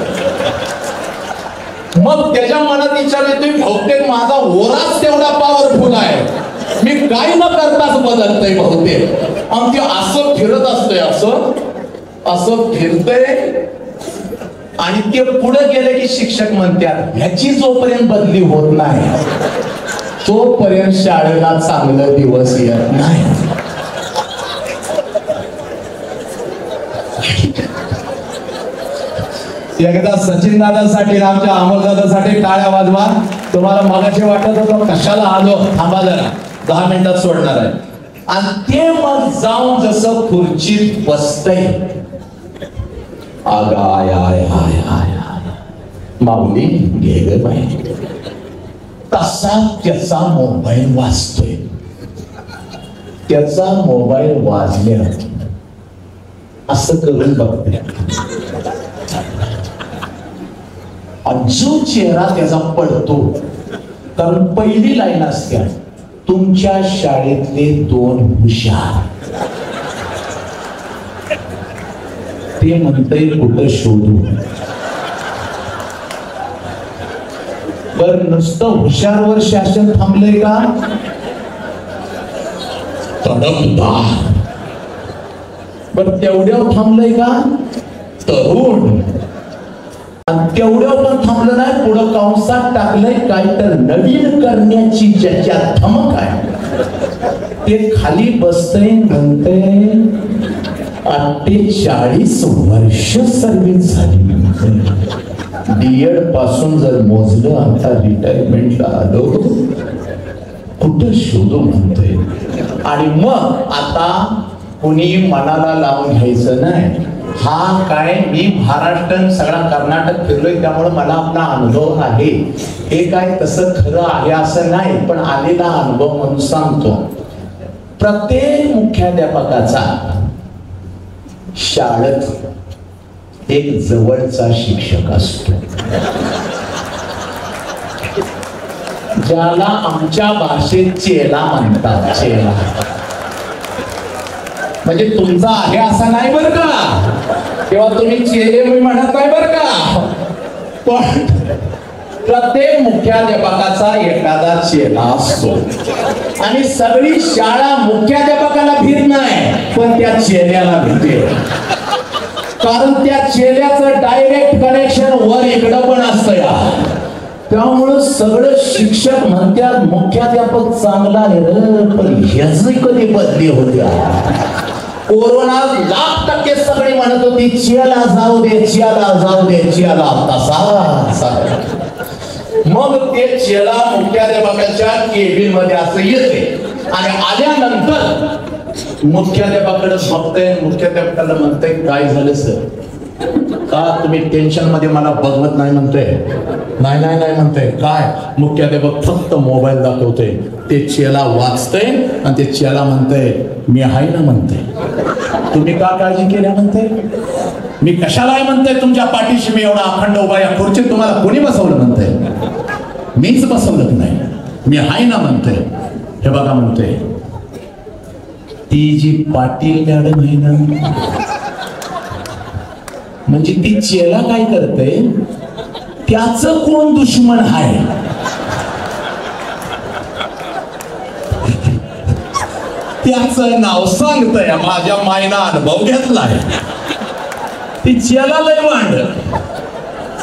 मग त्याच्या मनात विचार येतोय बहुतेक माझा ओराच तेवढा पॉवरफुल आहे, मी काय न करताच बदलतय बहुतेक. आणि ते असं फिरत असतंय, असं असं फिरतय. आणि ते पुढे गेले की शिक्षक म्हणतात ह्याची जोपर्यंत बदली होत नाही तोपर्यंत शाळेला चांगलं दिवस येत नाही. एकदा सचिन दादासाठी आमच्या अमोल दादासाठी टाळ्या वाजवा. तुम्हाला मगाशी वाटत होतं कशाला आलो, थांबा जरा 10 मिनिटात सोडणार आहे. आणि ते मग जाऊन जसं खुर्चीत बसतय, आगा आय आय आय आय माऊली घे ग बाई, तसा त्याचा मोबाईल वाजतोय. त्याचा मोबाईल वाजल्या असं करून बघते, जो चेहरा त्याचा पडतो. कारण पहिली लाईन असते तुमच्या शाळेतले 2 हुशार. ते म्हणतंय कुठं शोधू. बर नुसतं हुशारवर शासन थांबलंय का? तडफदार. बर तेवढ्यावर थांबलंय का? तरुण. तेवढ्यावर पण थांबलं नाही, पुढं कंसात टाकलंय काय तर नवीन करण्याची ज्याच्यात धमक आहे. ते खाली बसतंय, म्हणतंय 48 वर्ष सर्व्हिस झाली म्हणतंय. डीएड पासून जर मोजलं आता रिटायरमेंटला आलो, कुठं शोधू म्हणतोय. आणि मग आता कुणी मनाला लावून घ्यायचं नाही. हा काय मी महाराष्ट्र सगळा कर्नाटक फिरलोय त्यामुळे मला आपला अनुभव आहे. हे काय तसं खरं आहे असं नाही, पण आलेला अनुभव म्हणून सांगतो. प्रत्येक मुख्याध्यापकाचा शाळेत एक जवळचा शिक्षक असतो, ज्याला आमच्या भाषेत चेला म्हणतात. चेला म्हणजे तुमचा आहे असं नाही बर का, तेव्हा तुम्ही चेले मी म्हणत नाही बर का. पण प्रत्येक मुख्याध्यापकाचा एखादा चेला असतो. आणि सगळी शाळा मुख्याध्यापकाला भीत नाही, पण त्या चेल्याला भीते. कारण त्या चेल्याचं डायरेक्ट कनेक्शन वर इकडं पण असतं या. त्यामुळं सगळं शिक्षक म्हणतात मुख्याध्यापक चांगला आहे रे, पण ह्याच कधी बदली होत्या. कोरोना 100% सगळी म्हणत होती चियाला जाऊ दे, चियाला जाऊ दे, चियाला. तसा मग ते चियाला मुख्याध्यापकाच्या केबिन मध्ये असं येते. आणि आल्यानंतर मुख्याध्यापकाकडे बघतंय, मुख्याध्यापकाला म्हणतंय काय झालं सर, का तुम्ही टेन्शन मध्ये मला बघवत नाही म्हणतोय. नाही नाही नाही म्हणतोय. काय? मुख्याध्यापक फक्त मोबाईल दाखवतोय. ते चेला वाचतंय आणि ते चेला म्हणतंय मी आहे ना म्हणतंय. तुम्ही का काळजी केल्या म्हणते, मी कशाला आहे म्हणतंय तुमच्या पाठीशी, मी एवढा अखंड उभा या खुर्चीत तुम्हाला कोणी बसवलं म्हणतंय. मीच बसवलं नाही, मी आहे ना म्हणतंय. हे बघा म्हणतोय ती जी पाटील मॅडम आहे ना, म्हणजे ती चेला काय करते, त्याचं कोण दुश्मन आहे. त्याचं नाव सांगतय. माझ्या मायना अनुभव घेतलाय. ती चेला लय वांड.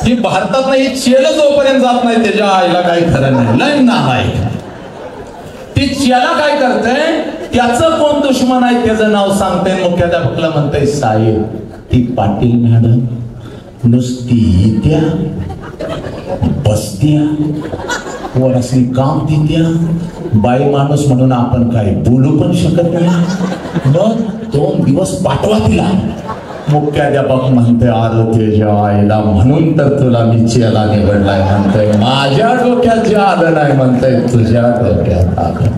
ती भारतात नाही, चेला जोपर्यंत जात नाही त्याच्या आईला काही खरं नाही. लय ना आहे ती चेला काय करते, त्याचं कोण दुश्मन आहे त्याचं नाव सांगते. मुख्याध्यापकाला म्हणते साहेब ती पाटील मॅडम नुसती येत्या बसत्या वर असे काम देत्या, बाई माणूस म्हणून आपण काही बोलू पण शकत नाही. मग 2 दिवस पाठवा तिला. मुख्याध्यापक म्हणते आरोग्याच्या आईला, म्हणून तर तुला मी चेला निवडलाय म्हणतोय. माझ्या डोक्यात जे आलं नाही म्हणतोय तुझ्या डोक्यात आलं.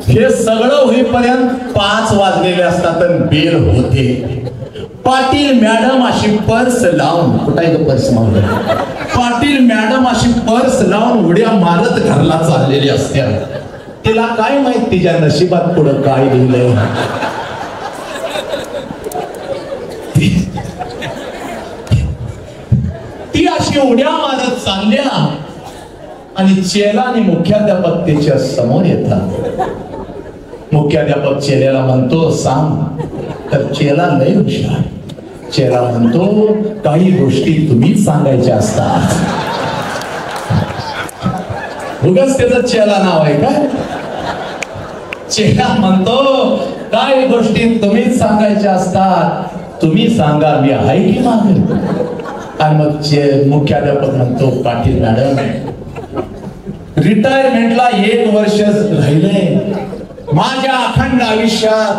हे सगळं होईपर्यंत 5 वाजलेले असतात आणि बेल होते. पाटील मॅडम अशी पर्स लावून, कुठे पर्स मावलं, पाटील मॅडम अशी पर्स लावून उड्या मारत घरला चाललेली असते. तिला काय माहित तिच्या नशिबात पुढं काय लिहिलंय. ती अशी उड्या मारत चालल्या आणि चेला आणि मुख्याध्यापक त्याच्या समोर येतात. मुख्याध्यापक चेल्याला म्हणतो सांग. तर चेला लय हुशार. चेला म्हणतो काही गोष्टी तुम्हीच सांगायच्या असतात. उगाच त्याचं चेला नाव आहे काय? चेला म्हणतो काही गोष्टी तुम्हीच सांगायच्या असतात. तुम्ही सांगा मी आहे की मागे. आणि मग मुख्याध्यापक म्हणतो पाटील मॅडम रिटायरमेंटला 1 वर्ष राहिले. माझ्या अखंड आयुष्यात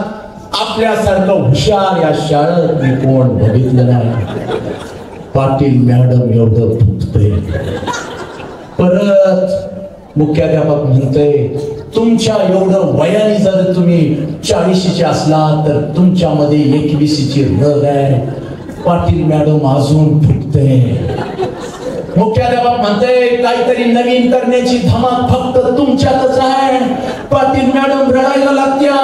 आपल्यासारखं हुशार या शाळेत मी कोण बघितलं नाही. पाटील मॅडम एवढं फुटतंय. परत मुख्याध्यापक म्हणतोय तुमच्या एवढं वयाने जर तुम्ही 40चे असला तर तुमच्यामध्ये 21ची रग आहे. पाटील मॅडम अजून फुटते. मुख्याध्यापक म्हणते काहीतरी नवीन करण्याची धमक फक्त तुमच्यातच आहे. पाटील मॅडम रडायला लागत्या.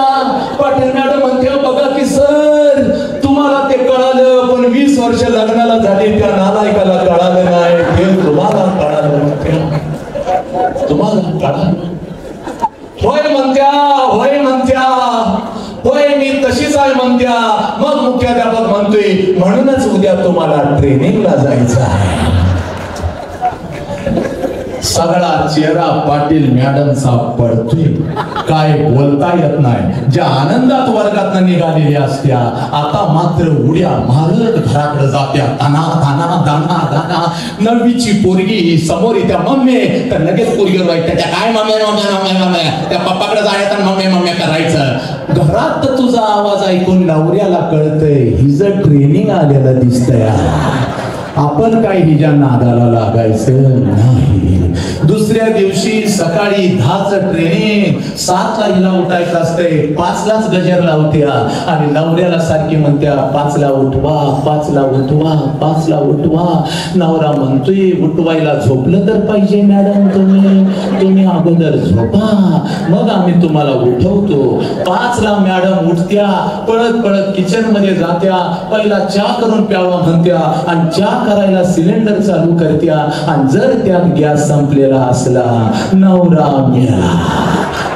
पाटील मॅडम म्हणते बघा की सर तुम्हाला ते कळालं पण 20 वर्ष लग्नाला झाली त्या नालायकाला कळालं नाही. ते तुम्हाला कळालं. तुम्हाला कळालं. होय म्हणत्या होय म्हणत्या होय मी तशीच आहे म्हणत्या. मग मुख्याध्यापक म्हणतोय म्हणूनच उद्या तुम्हाला ट्रेनिंगला जायचं आहे. सगळा चेहरा पाटील मॅडमचा पडतोय. काय बोलता येत नाही. ज्या आनंदात वर्गात निघालेल्या असत्या आता मात्र उड्या मारत घराकडे जात्या. ताना ताना दाना दाना. 9वीची पोरगी समोर येत्या मम्मी तर लगेच पोरगीवर व्हायच्या त्या काय मम्मी मम्मी मम्मी मम्मी त्या पप्पाकडे जायचं मम्मी मम्मी करायचं. घरात तुझा आवाज ऐकून नवऱ्याला कळतंय हिचं ट्रेनिंग आलेलं दिसतंय. आपण काय हिच्या नादाला लागायचं नाही. दुसऱ्या दिवशी सकाळी 10चं ट्रेनिंग. 7ला हिला उठायचं असतंय. 5लाच गजर लावत्या आणि नवऱ्याला सारखी म्हणत्या 5ला उठवा 5ला उठवा 5ला उठवा. नवरा म्हणतोय उठवायला झोपलं तर पाहिजे मॅडम तुम्ही अगोदर झोपा मग आम्ही तुम्हाला उठवतो. 5ला मॅडम उठत्या पळत पळत किचन मध्ये जात्या. पहिला चहा करून प्यावा म्हणत्या आणि चहा करायला सिलेंडर चालू करत्या आणि जर त्यात गॅस संपलेला असला नवरा मेला.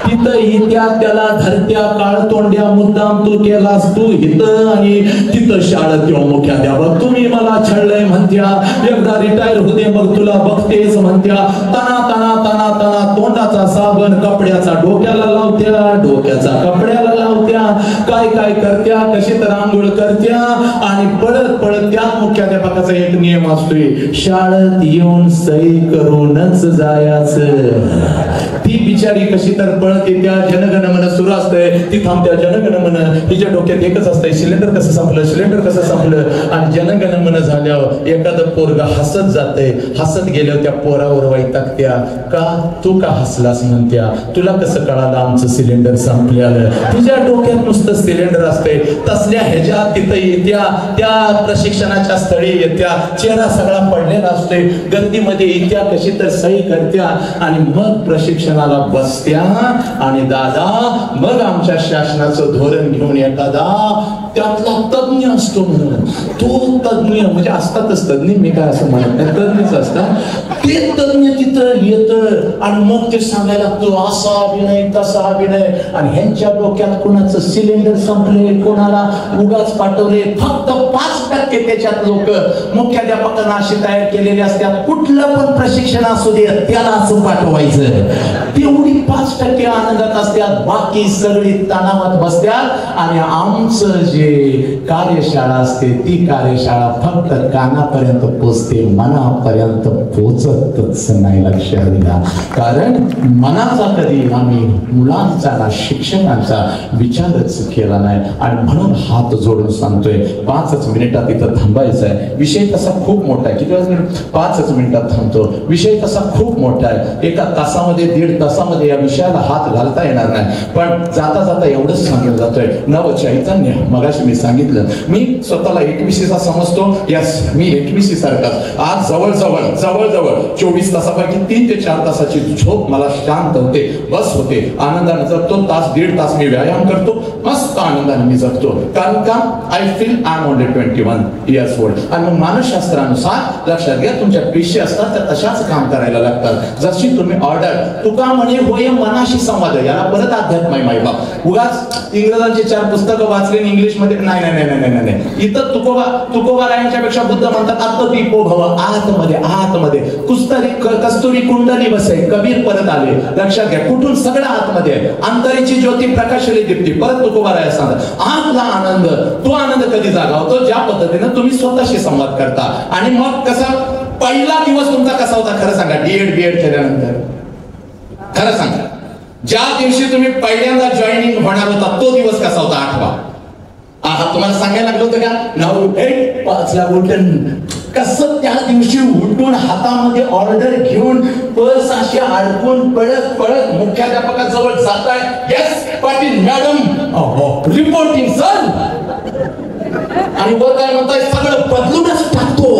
तिथं इत्या त्याला धरत्या काळ तोंड्या मुद्दाम तू केलास तू इथं आणि तिथं शाळेत किंवा मुख्याध्यापक तुम्ही मला छळलंय म्हणत्या. एकदा रिटायर होते मग तुला बघतेच म्हणत्या. तना तना तना तना तोंडाचा साबण कपड्याचा डोक्याला लावत्या डोक्याचा कपड्याला लावत्या. काय काय करत्या कशी तर आंघोळ करत्या आणि पळत पळत त्या मुख्याध्यापकाचा एक नियम असतोय शाळेत येऊन सही करूनच जायचं. ती बिचारी कशी तर पळत येत्या. जनगण मन सुरू असतंय ती थांबत्या. जनगण मन हिच्या डोक्यात एकच असतंय सिलेंडर कसं संपलं सिलेंडर कसं संपलं. आणि जनगण मन झाल्यावर एखादं पोरगा हसत जाते. हसत गेल्यावर त्या पोरावर वैतागत्या. का तू का हसलास म्हणत्या. तुला कसं कळालं आमचं सिलेंडर संपल्यालं. तुझ्या डोक्यात नुसतं सिलेंडर असते. तसल्या ह्याच्या तिथं येत्या त्या प्रशिक्षणाच्या स्थळी येत्या. चेहरा सगळा पडलेला असतोय. गर्दीमध्ये येत्या कशी तर सही करत्या आणि मग प्रशिक्षणाला बसत्या. आणि दादा मग आमच्या शासनाचं धोरण घेऊन एखादा त्यातला तज्ञ असतो म्हणून तो तज्ञ म्हणजे असतातच तज्ञ मी काय असं म्हणत नाही तज्ञच असतात. ते तज्ञ तिथं येतं आणि मग ते सांगायला लागतो असा अभिनय तसा अभिनय. आणि ह्यांच्या डोक्यात कोणाचं सिलेंडर संपले कोणाला उगाच पाठवले. फक्त 5% त्याच्यात लोक मुख्याध्यापकांना अशी तयार केलेली असतात कुठलं पण प्रशिक्षण असू दे त्याला असं पाठवायचं. तेवढी 5% आनंदात असतात. बाकी सगळी तणावात बसतात. आणि आमचं जे कार्यशाळा असते ती कार्यशाळा फक्त कानापर्यंत पोचते मनापर्यंत पोचतच नाही. लक्षात द्या. कारण मनाचा कधी आम्ही मुलांचा ना शिक्षकांचा विचारच केला नाही. आणि म्हणून हात जोडून सांगतोय 5च मिनिटात इथं थांबायचं आहे. विषय तसा खूप मोठा आहे. किती वाजले 5च मिनिटात थांबतो. विषय तसा खूप मोठा आहे. एका तासामध्ये 1.5 तासामध्ये या विषयाला हात घालता येणार नाही. पण जाता जाता एवढंच सांगितलं जातोय नवचैतन्य. मगाशी मी सांगितलं मी स्वतःला 21चा समजतो. यस मी 21 सारखा. आज जवळजवळ 24 तासापैकी 3 ते 4 तासाची झोप मला शांत होते बस होते. आनंदाने जगतो. 1.5 तास मी व्यायाम करतो. मस्त आनंदाने मी जगतो. कारण का I feel I am only 21. Month years old. आणि मग मानसशास्त्रानुसार लक्षात घ्या तुमच्या पेशी असतात त्या तशाच काम करायला लागतात जशी तुम्ही ऑर्डर. तुका म्हणे होय मनाशी संवाद. याला परत अध्यात्म आहे माईबाप. उगाच इंग्रजांची 4 पुस्तकं वाचली इंग्लिश मध्ये नाही नाही नाही नाही नाही. इथं तुकोबा रायांच्यापेक्षा बुद्ध म्हणतात आत्मदीपो भव. आतमध्ये कस्तुरी कुंडली बसे. कबीर परत आले. लक्षात घ्या कुठून सगळं आतमध्ये आहे. अंतरीची ज्योती प्रकाशली दीप्ती. परत तुकोबा राया सांगतात आतला आनंद. तो आनंद कधी जागा होतो ज्या पद्धतीने तुम्ही स्वतःशी संवाद करता. आणि मग कसा पहिला दिवस तुमचा कसा होता खरं सांगा. डीएड केल्यानंतर खरं सांगा ज्या दिवशी तुम्ही पहिल्यांदा जॉईनिंग होणार होता तो दिवस कसा होता आठवा. तुम्हाला सांगायला लागलं होतं का 9 5 ला उठून कसं त्या दिवशी उठून हातामध्ये ऑर्डर घेऊन पर्स अशी अडकून पळत मुख्याध्यापकाजवळ जाताय. Yes Patil madam reporting sir. आणि वर काय म्हणताय सगळं बदलूनच टाकतो.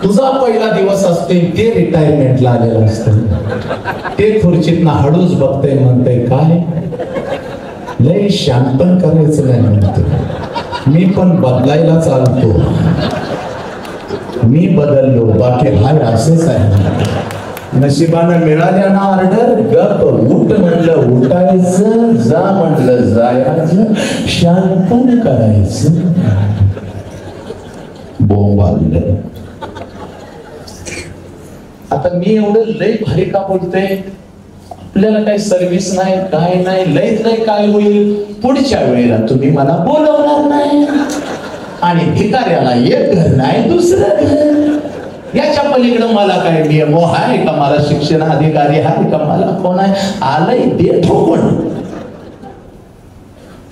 तुझा पहिला दिवस असते ते रिटायरमेंटला आलेलं असतं. ते खुर्चीतनं हळूच बघतय म्हणतंय काय लय शांतपण करायचं नाही म्हणतो. मी पण बदलायला चालतो. मी बदललो बाकी हाय असेच आहे. नशिबानं मिळाल्या ना ऑर्डर गप उठ म्हणलं उठायचं. जा म्हणलं जायचं. शांतपण करायचं. बोंबाललं. आता मी एवढं लय भारी का बोलते. आपल्याला काही सर्व्हिस नाही काय नाही. लय काय होईल पुढच्या वेळेला तुम्ही मला बोलवणार नाही. आणि भिकाऱ्याला एक घर नाही दुसरं घर. याच्या पलीकडे मला काय नियम आहे का. मला शिक्षण अधिकारी आहे का. मला कोण आहे आलंय ते ठोकून.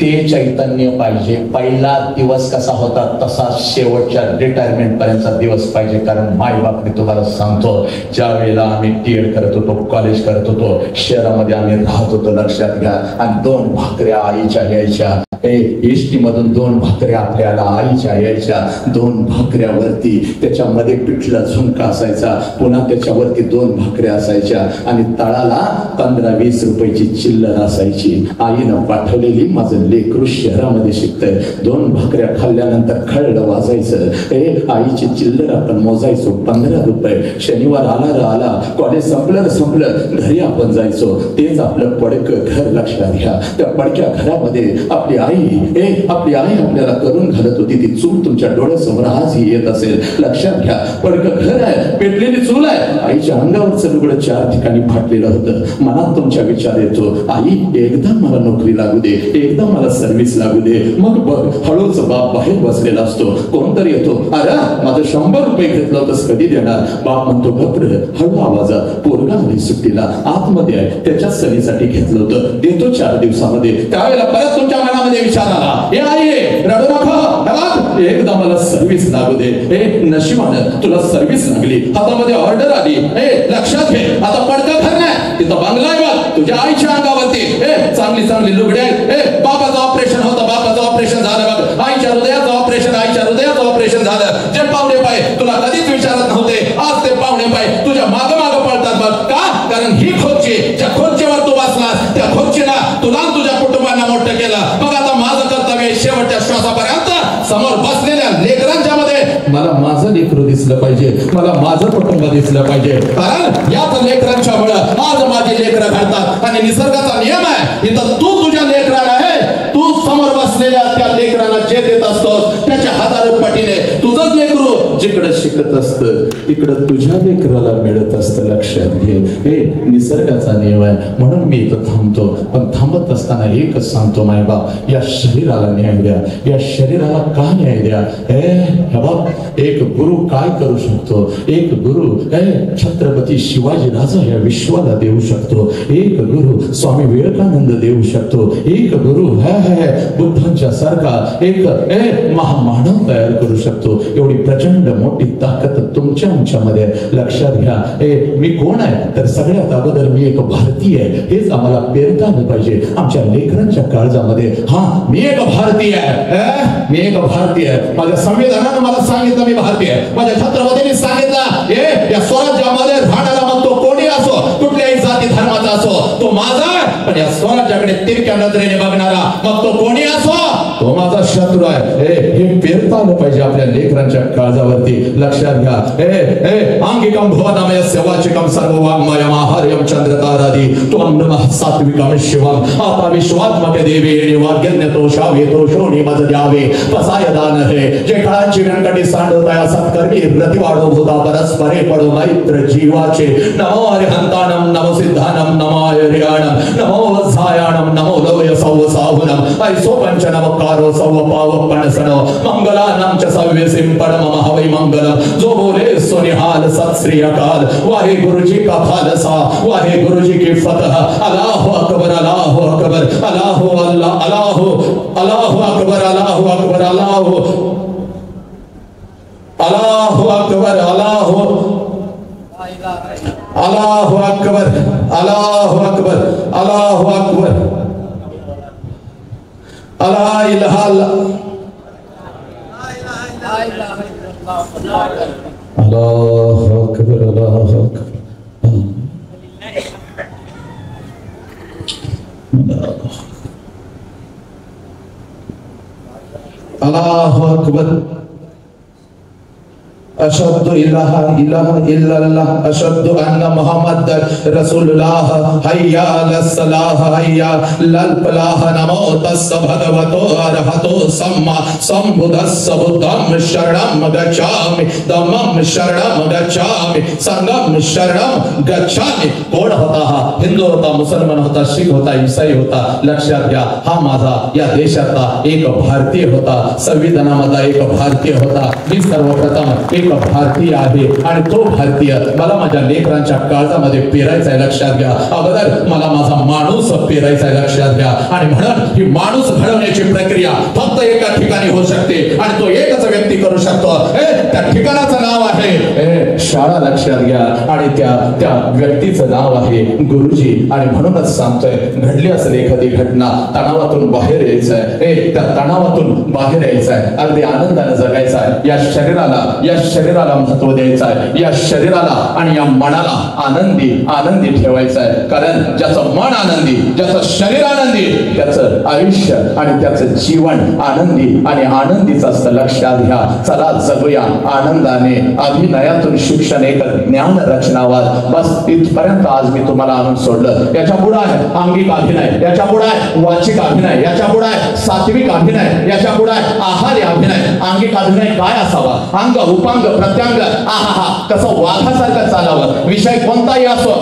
ते चैतन्य पाहिजे. पहिला दिवस कसा होता तसा शेवटच्या रिटायरमेंट पर्यंतचा दिवस पाहिजे. कारण माय बाप मी तुम्हाला सांगतो ज्या वेळेला आम्ही टीएड करत होतो कॉलेज करत होतो शहरामध्ये आम्ही राहत होतो लक्षात घ्या. आणि 2 भाकऱ्या आईच्या यायच्या. एसटी मधून 2 भाकऱ्या आपल्याला आईच्या यायच्या. 2 भाकऱ्यावरती त्याच्यामध्ये पिठला झुणका असायचा. पुन्हा त्याच्यावरती 2 भाकऱ्या असायच्या. आणि तळाला 15-20 रुपयाची चिल्लर असायची. आईनं पाठवलेली. माझं लेकरू शहरामध्ये शिकतंय. 2 भाकऱ्या खाल्ल्यानंतर खळलं वाजायचं. आईची चिल्लर आपण मोजायचो 15 रुपये. शनिवार आला कॉलेज संपलं घरी आपण जायचो. तेच आपलं पडकं घर लक्षात घ्या. त्या पडक्या घरामध्ये आपली आई आपल्याला करून घालत होती. ती चूल तुमच्या डोळ्यासमोर आजही येत असेल. लक्षात घ्या पडकं घर आहे पेटलेली चूल आहे. आईच्या अंगावरचं लुगडं 4 ठिकाणी फाटलेलं होतं. मनात तुमच्या विचार येतो आई एकदा मला नोकरी लागू दे. एकदा मला सर्व्हिस लागू दे. मग बघ हळूच बाप बाहेर बसलेला असतो. कोणतरी येतो अरे माझं 100 रुपये घेतलं होतंस कधी देणार. बाप म्हणतो घबरं हळू आवाजात पोरगा आली सुट्टीला आतमध्ये आहे त्याच्या सलीसाठी घेतलं होतं देतो 4 दिवसामध्ये. त्यावेळेला परत तुमच्या मनामध्ये विचार आला हे आई रडू नका एकदा मला सर्व्हिस लागू दे. नशिबानं तुला सर्व्हिस लागली हातामध्ये ऑर्डर आली. लक्षात घे आता पडकं घर नाही तिथं बंगला आहे बघ तुझ्या आईच्या अंगावरती. चांगली लुगडे आहेत. बाबाचं ऑपरेशन होतं बाबाचं ऑपरेशन झालं बघ. आईच्या हृदयाचं ऑपरेशन झालं. जे पाहुणे पाय तुला कधीच विचारत नव्हते आज ते पाहुणे पाय तुझ्या माग पळतात बघ. का कारण ही खोची ज्या खोचीवर तू बसलास त्या खोचीला तुला तुझ्या कुटुंबांना मोठं केलं. मग आता माझं कर्तव्य शेवटच्या श्वासापर्यंत समोर बसलेल्या लेकरांच्या मध्ये मला माझं लेकरू दिसलं पाहिजे. मला माझं कुटुंब दिसलं पाहिजे. कारण याच लेकरांच्या मुळे आज माझी लेकरं घडतात. आणि निसर्गाचा नियम आहे इथं तू तुझ्या लेकराला आहे तू समोर बसलेल्या त्या लेकरांना जे देत असतोस त्याच्या 1000 पटीने तुझंच लेकरू जिकडे शिकत असतं तिकडं तुझ्या लेकराला मिळत असतं. लक्षात घे हे निसर्गाचा नियम आहे. म्हणून मी इथं थांबतो. पण थांबत असताना एकच सांगतो माय बाप या शरीराला न्याय द्या. या शरीराला का न्याय द्या. हे बाप एक गुरु काय करू शकतो. एक गुरु छत्रपती शिवाजी राजा या विश्वाला देऊ शकतो. एक गुरु स्वामी विवेकानंद देऊ शकतो. एक गुरु बुद्धांच्या सारखा एक महामानव तयार करू शकतो. एवढी प्रचंड मोठी ताकद तुमच्या आमच्यामध्ये. लक्षात घ्या मी कोण आहे तर सगळ्यात अगोदर मी एक भारतीय आहे. हेच आम्हाला पेरता आलं पाहिजे आमच्या लेकरांच्या काळजामध्ये. मी एक भारतीय आहे. मी एक भारतीय आहे. माझ्या संविधानानं मला सांगितलं मी भारतीय आहे. माझ्या छत्रपतींनी सांगितलं या स्वराज्यामध्ये राहणारा मग तो कोणी असो कुठल्याही जाती धर्माचा असो तो माझा. पण या स्वराज्याकडे तिरक्या नजरेने बघणारा मग तो कोणी असो तो माझा शत्रू आहे हे पेरता आलं पाहिजे आपल्या लेकरांच्या काळजावरती. लक्षात घ्या. अंगिकम भुवनमय सेवाचिकम सर्ववाङ्मयम आहार्यम चंद्रतारादि त्वं नमः सात्विकम शिवम आता विश्वात्मक देवे निवाग्यज्ञ तोषावे तोषोणी मज द्यावे पसाय दान हे जे काळाची व्यंकटी सांडवताया सत्कर्मी रती वाढो भूता परस्परे पडो मैत्र जीवाचे. नमो हरिहंतानम नमो सिद्धानम नमो हरियाणम नमो वत्सायाणम नमो लवय सौ साहुनम ऐसो पंच नमकारो सौ पावपणसनो मंगलानाम च सव्य सिंपण मम हवै मंगलम. जो बोले सो निहाल सत श्री अकाल. वाहे गुरु जी का खालसा वाहे गुरु जी की फतह. अल्लाहु अकबर अल्लाहु अकबर अल्लाहु अल्लाह अल्लाहु अल्लाहु अकबर अल्लाहु अकबर अल्लाहु अल्लाहु अकबर अल्लाहु अल्लाहु अकबर अल्लाहु अकबर अल्लाहु अकबर अल्लाह इलाहा अल्लाहु अकबर अल्लाहु अकबर अल्लाहु अकबर. अशहदु इलाहा इल्लल्लाह अशहदु अन्ना मुहम्मदर रसूलुल्लाह हय्या अलस सलाह हय्या लल फलाह. नमो तस्स भगवतो अरहतो सम्मा संबुद्धस्स बुद्धं शरणं गच्छामि धम्मं शरणं गच्छामि संघं शरणं गच्छामि. कोण होता हा? हिंदू होता, मुसलमान होता, शीख होता, ईसाई होता. लक्षात घ्या. हा माझा या देशातला एक भारतीय होता. संविधानामधला एक भारतीय होता. मी सर्वप्रथम एक भारतीय आहे आणि तो भारतीय मला माझ्या लेकरांच्या काळजामध्ये पेरायचा आहे. लक्षात घ्या. अगोदर मला माझा माणूस पेरायचा आहे. लक्षात घ्या. आणि म्हणून ही माणूस घडवण्याची प्रक्रिया फक्त एका ठिकाणी होऊ शकते आणि तो एकच व्यक्ती करू शकतो. त्या ठिकाणाचं नाव आहे शाळा. लक्षात घ्या. आणि त्या व्यक्तीचं नाव आहे गुरुजी. आणि म्हणूनच सांगतोय घडली असेल एखादी घटना तणावातून बाहेर यायचं आहे. त्या तणावातून बाहेर यायचं आहे. अगदी आनंदाने जगायचं आहे. या शरीराला महत्व द्यायचं आहे. या शरीराला आणि या मनाला आनंदी ठेवायचं आहे. कारण ज्याचं मन आनंदी ज्याचं शरीर आनंदी त्याचं आयुष्य आणि त्याचं जीवन आनंदी आणि आनंदीच असतं. लक्षात घ्या. चला जगूया आनंदाने. अभिनयातून शिक्षण एक ज्ञान रचनावाद. बस इथपर्यंत आज मी तुम्हाला आणून सोडलं. याच्या पुढे आहे अंगिक अभिनय, याच्या पुढे आहे वाचिक अभिनय, याच्या पुढे आहे सात्विक अभिनय, याच्या पुढे आहे आहार्य अभिनय. अंगिक अभिनय काय असावा? अंग उपांग प्रत्यांग आहा कसं वाघासारखं चालावं. विषय कोणताही असो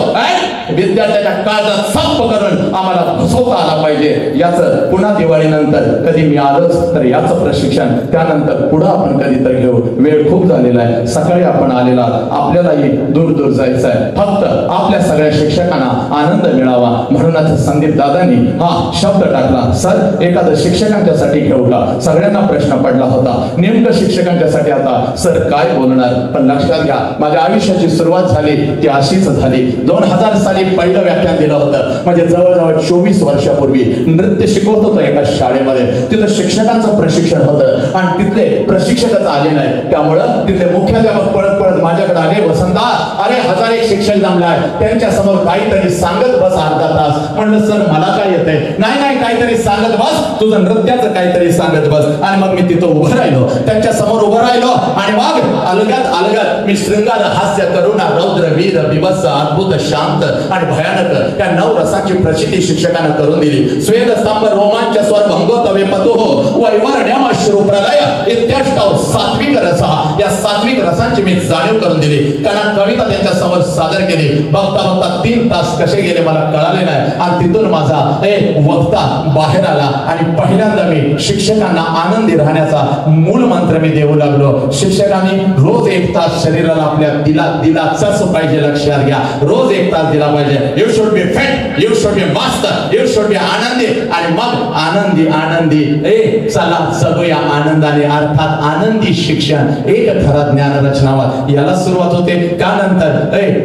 विद्यार्थ्याच्या काळजात साप करून आम्हाला घुसवता आला पाहिजे. याचं पुन्हा दिवाळीनंतर कधी मी आलोच तर याचं प्रशिक्षण त्यानंतर पुढे आपण कधीतरी घेऊ. वेळ खूप झालेला आहे. सकाळी आपण आलेला आपल्यालाही दूर जायचं आहे. फक्त आपल्या सगळ्या शिक्षकांना आनंद मिळावा म्हणूनच संदीप दादांनी हा शब्द टाकला. सर एखादं शिक्षकांच्यासाठी घेऊ का? सगळ्यांना प्रश्न पडला होता नेमकं शिक्षकांच्यासाठी आता सर काय बोलणार. पण लक्षात घ्या माझ्या आयुष्याची सुरुवात झाली ती अशीच झाली. 2000 साली पहिलं व्याख्यान दिलं होतं. म्हणजे जवळजवळ 24 वर्षापूर्वी नृत्य शिकवत होतो एका शाळेमध्ये. तिथं शिक्षकांचं प्रशिक्षण होतं आणि तिथले प्रशिक्षकच आले नाही. त्यामुळं तिथले मुख्याध्यापक पळत माझ्याकडे आले. वसंता अरे 1000 शिक्षक जमलाय त्यांच्या समोर काहीतरी सांगत बस अर्धा तास. म्हणलं सर मला काय येतंय? नाही काहीतरी सांगत बस, तुझं नृत्याचं काहीतरी सांगत बस. आणि मग मी तिथं उभं राहिलो, त्यांच्या समोर उभं राहिलो आणि मग अलगद मी शृंगार हास्य करुणा रौद्र वीर बिभत्स अद्भुत शांत आणि भयानक या 9 रसाची प्रचिती शिक्षकांना करून दिली. स्वेद स्तंभ रोमांच स्वर भंगोतवे पतोह वैवर्ण्यम अश्रू प्रलय इत्याष्टौ सात्विक रस. या सात्विक रसांची मी जाणीव करून दिली. त्यांना कविता त्यांच्या समोर सादर केली. बघता 3 तास कसे गेले मला कळाले नाही. आणि तिथून माझा वक्ता बाहेर आला आणि पहिल्यांदा मी शिक्षकांना आनंदी राहण्याचा मूल मंत्र मी देऊ लागलो. शिक्षकांनी रोज 1 तास शरीराला आपल्या दिलाचाच पाहिजे. लक्षात घ्या रोज 1 तास दिला पाहिजे. You should be fit, you should be मस्त, यू शुड बी आनंदी. आणि मग आनंदी चला जगूया आनंदाने. अर्थात आनंदी शिक्षण एक खरा ज्ञान रचनावाद याला सुरुवात होते. त्यानंतर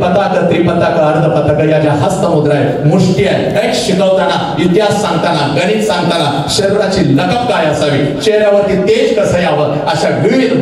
पताक त्रिपताक अर्धपताक या ज्या हस्तमुद्रा आहे मुष्टी आहे. शिकवताना इतिहास सांगताना गणित सांगताना शरीराची लकप काय असावी, चेहऱ्यावरती तेज कसं यावं, अशा विविध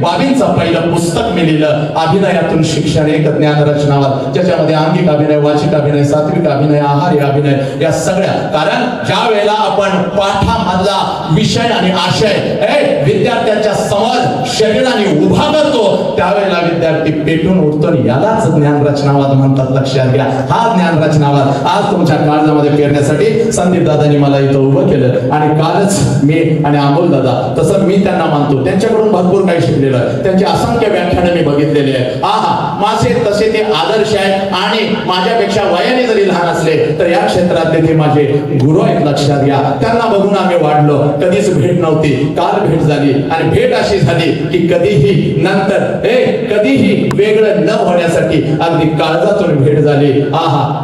बाबींचं पहिलं पुस्तक मी लिहिलं. अभिनयात अभिनयातून शिक्षण एक ज्ञान रचनावर, ज्याच्यामध्ये अंगिक अभिनय, वाचिक अभिनय, सात्विक अभिनय, आहारी अभिनय या सगळ्या. कारण ज्या वेळेला आपण पाठामधला विषय आणि आशय विद्यार्थ्यांच्या समोर शरीराने उभा करतो त्यावेळेला विद्यार्थी पेटून उठतो. यालाच ज्ञान रचनावाद म्हणतात. लक्षात घ्या, हा ज्ञान रचनावाद आज तुमच्या काळजामध्ये पेरण्यासाठी संदीप दादांनी मला इथं उभं केलं. आणि कालच मी आणि अमोल दादा, तसं मी त्यांना मानतो, त्यांच्याकडून भरपूर काही शिकलेलं आहे. त्यांची असंख्य व्याख्यानं मी बघितलेली आहे. माझे तसे ते आदर्श आहेत आणि माझ्यापेक्षा वयाने जरी लहान असले तर या क्षेत्रातले ते माझे गुरु आहेत. लक्षात घ्या, त्यांना बघून आम्ही वाढलो. कधीच भेट नव्हती, काल भेट झाली आणि भेट अशी झाली की कधीही नंतर कधीही वेगळं न होण्यासाठी अगदी काळजातून भेट झाली.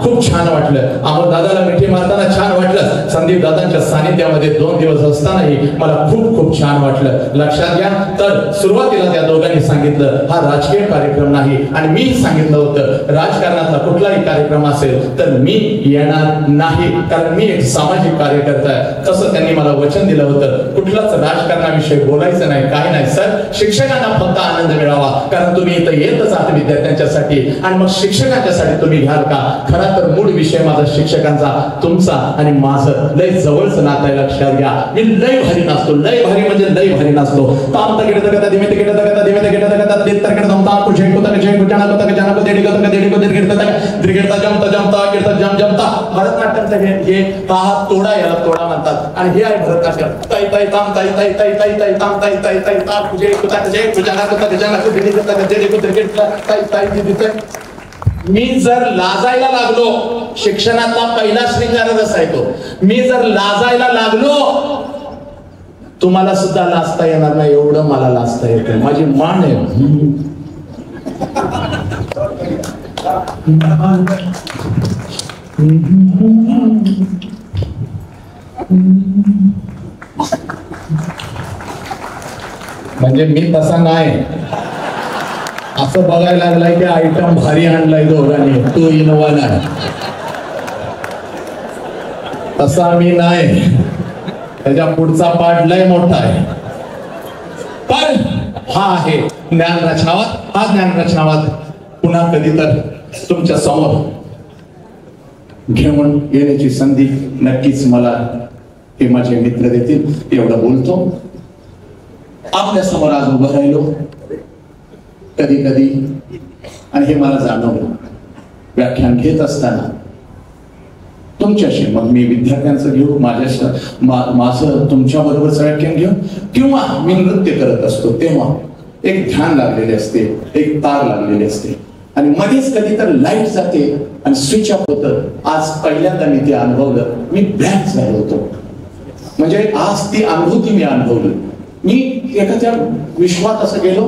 खूप छान वाटलं. अमोल दादाला मिठी मारताना छान वाटलं. संदीप दादांच्या सानिध्यामध्ये 2 दिवस असतानाही मला खूप खूप छान वाटलं. लक्षात घ्या, तर सुरुवातीला त्या दोघांनी सांगितलं हा राजकीय कार्यक्रम नाही. आणि मी सांगितलं होतं राजकारणातला कुठलाही कार्यक्रम असेल तर मी येणार नाही, कारण मी एक सामाजिक कार्यकर्ता आहे. तसं त्यांनी मला वचन दिलं होतं. कुठलाच राजकारणाविषयी बोलायचं नाही, काही नाही सर. शिक्षकांना फक्त आनंद मिळावा, कारण तुम्ही इथं येतच आहात विद्यार्थ्यांच्यासाठी आणि मग शिक्षकांच्यासाठी तुम्ही घ्याल का. खरा तर मूळ विषय माझा शिक्षकांचा, तुमचा आणि माझं लय जवळचं नातं आहे. लक्षात घ्या, मी लय भारी नाचतो. लय भारी म्हणजे लय भारी नाचतो. ताम तगडे तगदा दिमे तगडे तगदा दिमे तगडे तगदा देत तगडे जमता कुजे को तक जे को जाना को तक जाना को देडी को तक देडी को देडी गिरता तक द्रिगडता जमता गिरता जमता. भरतनाट्यमचं हे हा तोडा, याला तोडा म्हणतात. आणि हे आहे भरतनाट्यम. ताई ताई ताम ताई ताई ताई ताई ताई ताम ताई ताई ताई ता कुजे को तक जे को जाना को तक जाना को देडी को तक देडी को गिरता ताई ताई दिते. मी जर लाजायला लागलो, शिक्षणातला पहिला श्रींगारच आहे तो. मी जर लाजायला लागलो तुम्हाला सुद्धा लाजता येणार नाही, एवढं मला लाजता येतं. माझी मान आहे. म्हणजे मी तसा नाही, असं बघायला लागलाय की आयटम भारी आणलाय दोघांनी, तो इनोवा नाही. तसा मी नाही, त्याच्या पुढचा पाठ लय मोठा आहे. पण हा आहे ज्ञान रचनावाद. हा ज्ञान रचनावाद पुन्हा कधी तर तुमच्या समोर घेऊन येण्याची संधी नक्कीच मला हे माझे मित्र देतील. एवढं बोलतो. आपल्या समोर आज उभं राहिलो कधी कधी, आणि हे मला जाणवलं व्याख्यान घेत असताना तुमच्याशी, मग मी विद्यार्थ्यांचं घेऊ, माझं तुमच्या बरोबरचं व्याख्यान घेऊ, किंवा मी नृत्य करत असतो तेव्हा एक ध्यान लागलेले असते, एक तार लागलेली असते आणि मध्येच कधी तर लाईट जाते आणि स्विच ऑफ होतं. आज पहिल्यांदा मी ते अनुभवलं. मी ब्लँक झालो होतो. म्हणजे आज ती अनुभूती मी अनुभवली. मी एखाद्या विश्वात असं गेलो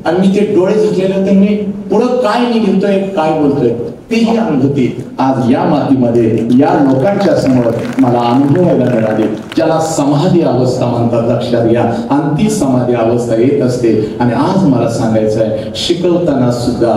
आणि मी ते डोळे झाकलेले होते. मी पुढं काय मी घेतोय, काय बोलतोय, तीही अनुभूती आज या मातीमध्ये या लोकांच्या समोर मला अनुभवायला मिळाली, ज्याला समाधी अवस्था म्हणतात. लक्षात घ्या, आणि ती समाधी अवस्था येत असते. आणि आज मला सांगायचं आहे, शिकवताना सुद्धा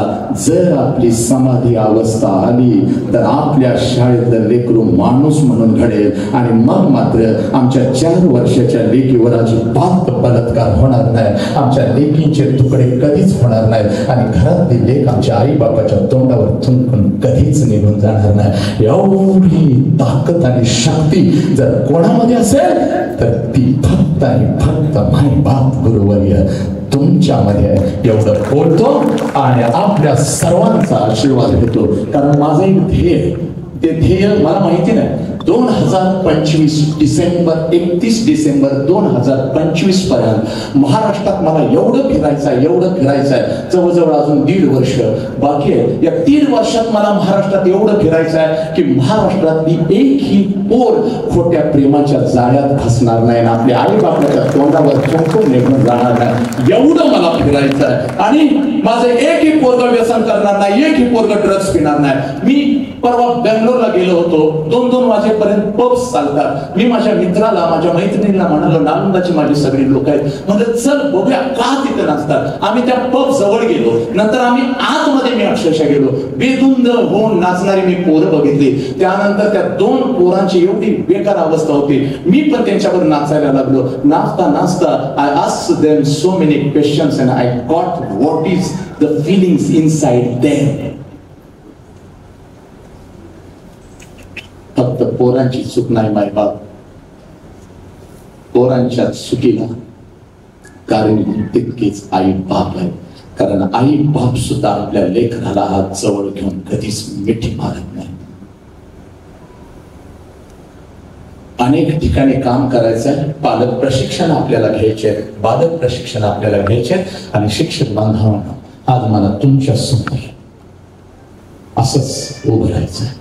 जर आपली समाधी अवस्था आली तर आपल्या शाळेतलं लेकरू माणूस म्हणून घडेल. आणि मग मात्र आमच्या 4 वर्षाच्या लेकीवर अजिबात बलात्कार होणार नाही. आमच्या लेकींचे तुकडे कधीच होणार नाहीत आणि घरातली लेक आमच्या आई बापाच्या तोंडावर थुंकून कधीच निघून जाणार नाही. एवढी ताकद आणि शक्ती जर कोणामध्ये असेल तर ती फक्त आणि फक्त माय बाप गुरुवर्य तुमच्यामध्ये एवढं बोलतो आणि आपल्या सर्वांचा आशीर्वाद घेतो. कारण माझं एक ध्येय, ते ध्येय मला माहिती नाही, 2025 डिसेंबर 31 डिसेंबर 2025 पर्यंत महाराष्ट्रात मला एवढं फिरायचं आहे, एवढं फिरायचं आहे. जवळजवळ अजून 1.5 वर्ष बाकी आहे. या 1.5 वर्षात मला महाराष्ट्रात एवढं फिरायचं आहे की महाराष्ट्रातली एकही पोर खोट्या प्रेमाच्या जाळ्यात फसणार नाही, आपल्या आई बापाच्या तोंडावर थुंकून निघून जाणार नाही. एवढं मला फिरायचं आहे. आणि माझं एकही पोरगं व्यसन करणार नाही, एकही पोरगं ड्रग्स पिणार नाही. मी परवा बेंगलोरला गेलो होतो. 2-2 वाजेपर्यंत पब्स चालतात. मी माझ्या मित्राला माझ्या मैत्रिणीला म्हणालो नालंदाची माझी सगळी लोक आहेत, म्हणलं चल बघूया का तिथे नाचतात. आम्ही त्या पब जवळ गेलो. नंतर आम्ही आतमध्ये मी अक्षरशः गेलो. बेधुंद होऊन नाचणारी मी पोरं बघितली. त्यानंतर त्या 2 पोरांची एवढी बेकार अवस्था होती. मी पण त्यांच्यावर नाचायला लागलो. नाचता नाचता I asked them so many questions and I got what is the feelings inside them. फक्त पोरांची चूक नाही मायबाप, पोरांच्या चुकीला कारण तितकीच आई बाप आहे. कारण आई बाप सुद्धा आपल्या लेकराला हात जवळ घेऊन कधीच मिठी मारत नाही. अनेक ठिकाणी काम करायचं आहे. पालक प्रशिक्षण आपल्याला घ्यायचे, बालक प्रशिक्षण आपल्याला घ्यायचे आणि शिक्षक बांधवांना आज मला तुमच्या समोर असंच उभं राहायचं आहे.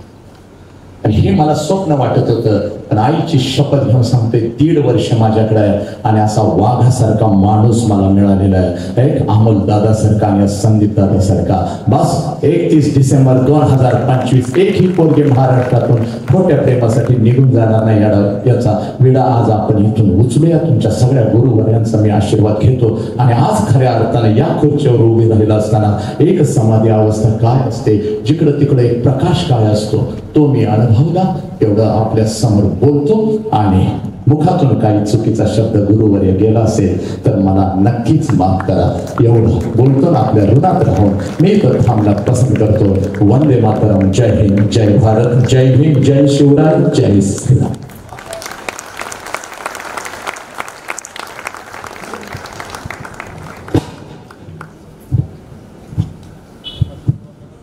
आणि हे मला स्वप्न वाटत होतं, पण आईची शपथ घेऊन सांगते 1.5 वर्ष माझ्याकडे आहे आणि असा वाघासारखा माणूस मला मिळालेला आहे. एक अमोल दादासारखा आणि संदीप दादासारखा. बस 31 डिसेंबर 2025 एकही पोरगे महाराष्ट्रातून खोट्या प्रेमासाठी निघून जाणार नाही याचा विडा आज आपण इथून उचलूया. तुमच्या सगळ्या गुरुवर्यांचा मी आशीर्वाद घेतो. आणि आज खऱ्या अर्थाने या खुर्चीवर उभी राहिला असताना एक समाधी अवस्था काय असते, जिकडं तिकडे एक प्रकाश काय असतो, तो मी अनुभवला. एवढं आपल्या समोर बोलतो. आणि मुखातून काही चुकीचा शब्द गुरुवर्य गेला असेल तर मला नक्कीच माफ करा. एवढं बोलतो ना आपल्या ऋणात राहून मी तर थांबला पसंत करतो. वंदे मातरम. जय हिंद, जय भारत, जय भीम, जय शिवराय, जय श्रीराम.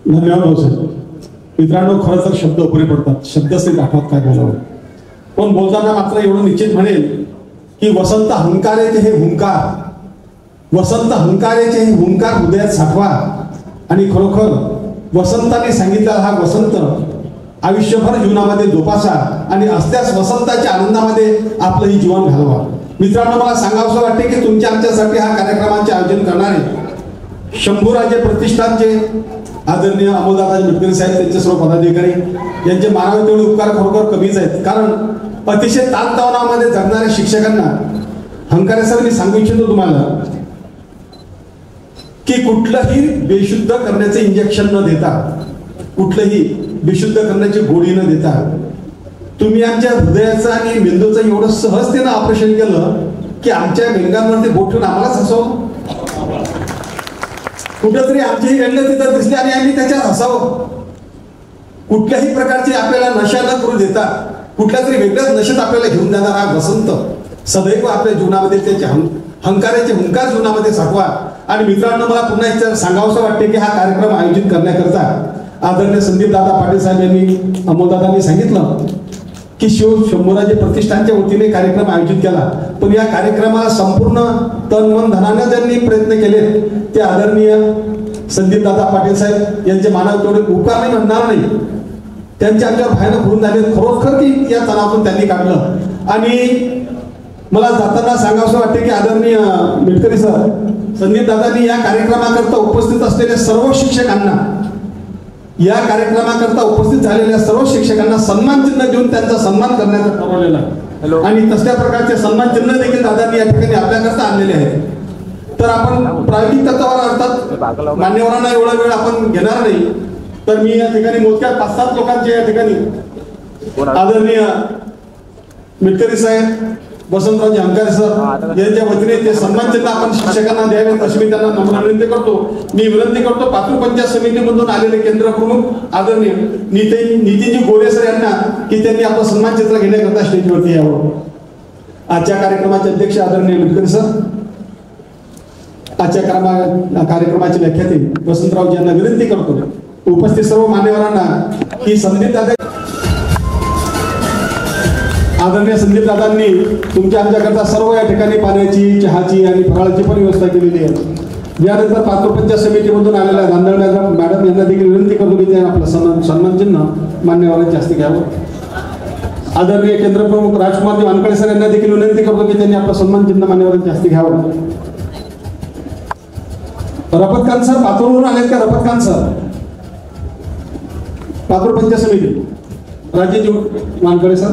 धन्यवाद साहेब. मित्रांनो, खरं तर शब्द उपरी पडतात, शब्दच आठवत काय बोलावं. पण बोलताना मात्र एवढं निश्चित म्हणेल की वसंत हंकारेचे हे हुंकार, वसंत हंकारेचे हे हुंकार हृदयात साठवा. आणि खरोखर वसंताने सांगितलेला हा वसंत आयुष्यभर जीवनामध्ये जोपासा आणि असल्यास वसंताच्या आनंदामध्ये आपलंही जीवन घालवा. मित्रांनो, मला सांगावंसं वाटते की तुमच्या आमच्यासाठी हा कार्यक्रमाचे आयोजन करणारे शंभूराजे प्रतिष्ठानचे आदरणीय अमोलदादा मिटकरी साहेब, त्यांचे सर्व पदाधिकारी यांचे मानवी तेवढे उपकार खरोखर कमीच आहेत. कारण अतिशय ताणतणावामध्ये जगणाऱ्या शिक्षकांना हंकारे सर मी सांगू इच्छितो तुम्हाला की कुठलंही बेशुद्ध करण्याचे इंजेक्शन न देता, कुठलंही बेशुद्ध करण्याची गोळी न देता तुम्ही आमच्या हृदयाचं आणि मेंदूचं एवढं सहजतेनं ऑपरेशन केलं की आमच्या बेंगांवरती बोट ठेवून आम्हालाच हसवं. कुठेतरी आमचीही गणलं तिथं दिसली आणि आम्ही त्याच्यात हसावं. कुठल्याही प्रकारची आपल्याला नशा न करू देता कुठल्या तरी वेगळ्याच नशेत आपल्याला घेऊन जाणारा हा वसंत सदैव आपल्या जीवनामध्ये त्याचे हंकाराचे हुंकार जीवनामध्ये साठवा. आणि मित्रांनो, मला पुन्हा एक सांगावंसं वाटते की हा कार्यक्रम आयोजित करण्याकरता आदरणीय संदीप दादा पाटील साहेब यांनी, अमोलदादांनी सांगितलं की शंभूराजे प्रतिष्ठानच्या वतीने कार्यक्रम आयोजित केला. पण या कार्यक्रमाला संपूर्ण तन मन धनाने ज्यांनी प्रयत्न केले ते आदरणीय संदीप दादा पाटील साहेब यांचे मानव तेवढे उपकार नाही म्हणणार नाही. त्यांच्या आमच्यावर भयानक होऊन झाले खरोखर की या तणावातून त्यांनी काढलं. आणि मला जाताना सांगावंसं वाटते की आदरणीय मिटकरी सर, संदीप दादांनी या कार्यक्रमाकरता उपस्थित असलेल्या सर्व शिक्षकांना, या कार्यक्रमाकरता उपस्थित झालेल्या सर्व शिक्षकांना सन्मान चिन्ह देऊन त्यांचा सन्मान करण्याचं ठरवलेलं आहे. आणि तशा प्रकारचे सन्मान चिन्ह देखील दादांनी या ठिकाणी आपल्याकरता आणलेले आहेत. तर आपण प्रायोगिक तत्वावर अर्थात मान्यवरांना एवढा वेळ आपण घेणार नाही. तर मी या ठिकाणी मोजक्या 5-7 लोकांचे या ठिकाणी आदरणीय मिटकरी साहेब, वसंतरावजी हंकारे सर यांच्या वतीने ते सन्मान चिन्ह आपण शिक्षकांना द्यावे अशी मी त्यांना नम्र विनंती करतो. मी विनंती करतो पातूर पंचायत समितीमधून आलेले केंद्र प्रमुख आदरणीय नितीनजी गोरे सर यांना की त्यांनी आपलं सन्मान चित्र घेण्याकरता स्टेजवरती यावं. आजच्या कार्यक्रमाचे अध्यक्ष आदरणीय मिटकरी सर, आजच्या कार्यक्रमाचे व्याख्याते वसंतरावजी यांना विनंती करतो, उपस्थित सर्व मान्यवरांना की संदीप दादा, आदरणीय संदीप दादांनी तुमच्या आमच्याकरता सर्व या ठिकाणी पाण्याची, चहाची आणि फराळाची पण व्यवस्था केलेली आहे. यानंतर पातूर पंचायत समितीमधून आलेल्या नांदळ मॅडम यांना देखील विनंती करतो की त्यांनी आपलं सन्मान चिन्ह मान्यवरांच्या हस्ते घ्यावं. आदरणीय केंद्र प्रमुख राजकुमारजी वानकडे सर यांना देखील विनंती करतो की त्यांनी आपलं सन्मान चिन्ह मान्यवरांच्या हस्ते घ्यावं. रफत खान सर पातूरवरून आलेत का? रफत खान सर पात्र पंचायत समिती राज्याचे मानकडे सर.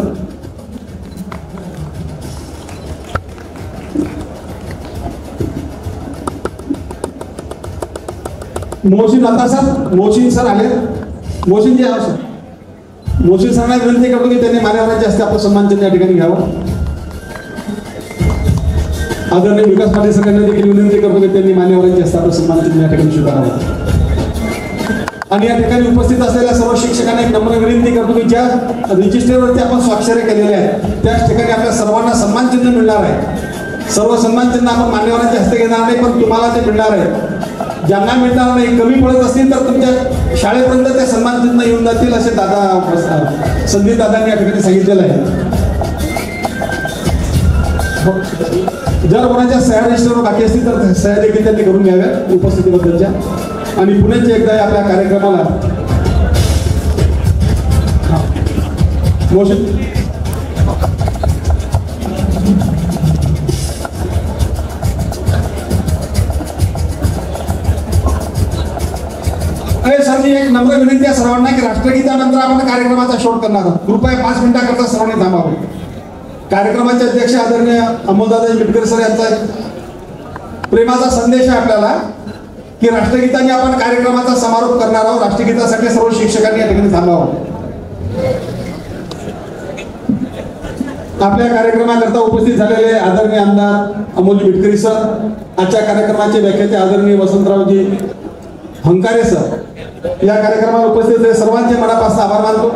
मोहसिन आता सर, मोहसिन सर आले. मोहसिन जी आहो सर. मोहसिन सरांना विनंती करतो की त्यांनी मान्यवरांचे हस्ते आपलं सन्मानचिन्ह या ठिकाणी घ्यावं. आदरणीय विकास पाटील सरांना देखील विनंती करतो की त्यांनी मान्यवरांचे हस्ते आपलं सन्मानचिन्ह या ठिकाणी स्वीकारावं. आणि या ठिकाणी उपस्थित असलेल्या सर्व शिक्षकांना एक नम्र विनंती करतो की ज्या रजिस्टरवरती आपण स्वाक्षरी केलेल्या आहेत त्याच ठिकाणी आपल्या सर्वांना सन्मानचिन्ह मिळणार आहे. सर्व सन्मानचिन्ह आपण मान्यवरांच्या हस्ते घेणार नाही, पण तुम्हाला ते मिळणार आहे. ज्यांना मिळणार नाही, कमी पडत असतील तर तुमच्या शाळेपर्यंत ते सन्मानचिन्ह येऊन जातील असे दादा संदीप दादांनी या ठिकाणी सांगितलेलं आहे. जर कोणाच्या सह्या रजिस्टरवर बाकी असतील तर सह्या देखील त्यांनी करून घ्याव्या उपस्थितीबद्दलच्या. आणि पुण्याची एकदा आपल्या कार्यक्रमाला मोशन सर, एक नम्र विनंती आहे सर्वांना की राष्ट्रगीतानंतर आपण कार्यक्रमाचा शोध करणार आहोत. कृपया 5 मिनिटाकरता सर्वांनी थांबावं. कार्यक्रमाचे अध्यक्ष आदरणीय अमोलदादा मिटकर सर यांचा प्रेमाचा संदेश आहे आपल्याला की राष्ट्रगीताने आपण कार्यक्रमाचा समारोप करणार आहोत. राष्ट्रगीतासाठी सर्व शिक्षकांनी या ठिकाणी थांबावं. आपल्या कार्यक्रमाकरता उपस्थित झालेले आदरणीय आमदार अमोल मिटकरी सर, आजच्या कार्यक्रमाचे व्याख्याते आदरणीय वसंतरावजी हंकारे सर या कार्यक्रमाला उपस्थित सर्वांचे मनापासून आभार मानतो.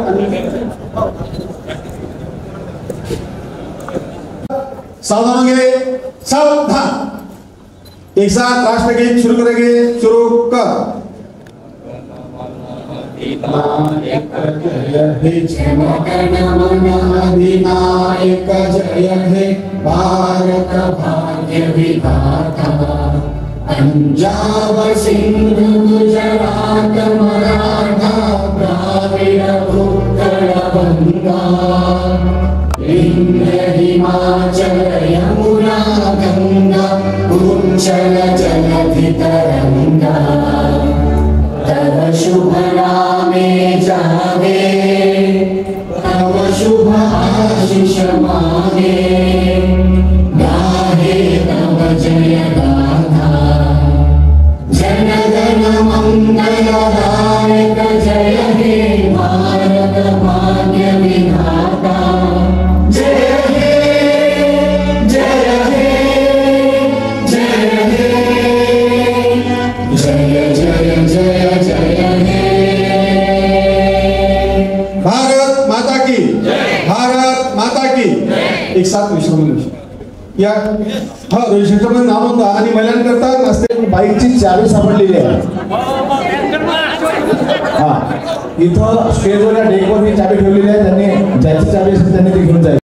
सावधान होंगे, सावधान. एक साथ राष्ट्रगीत शुरू करेंगे. शुरू कर. अधिनायक जय हे भारत भाग्य विधाता. पंजाब सिंध गुजरात मराठा द्राविड उत्कल गंगा. इंद्र हिमाचल यमुना गंगा उच्चल जलधि तरंगा. तव शुभ नामे जागे तव शुभ आशीष मागे. गाहे तव जय गाथा जनगण मंगलदायक. जय हे भारत भाग्य विधाता. जय हे जय हे जय हे जय जय जय जय हे. भारत माता की, भारत माता की. एक साथ विश्राम या रजिस्टरमध्ये नाव नोंदा. आणि महिलांकरता नसते बाईकची चावी सापडलेली आहे. हा, इथं स्टेजवर या डेकवर ही चावी ठेवलेली आहे. त्यांनी ज्याची चावी असेल त्यांनी ती घेऊन जाईल.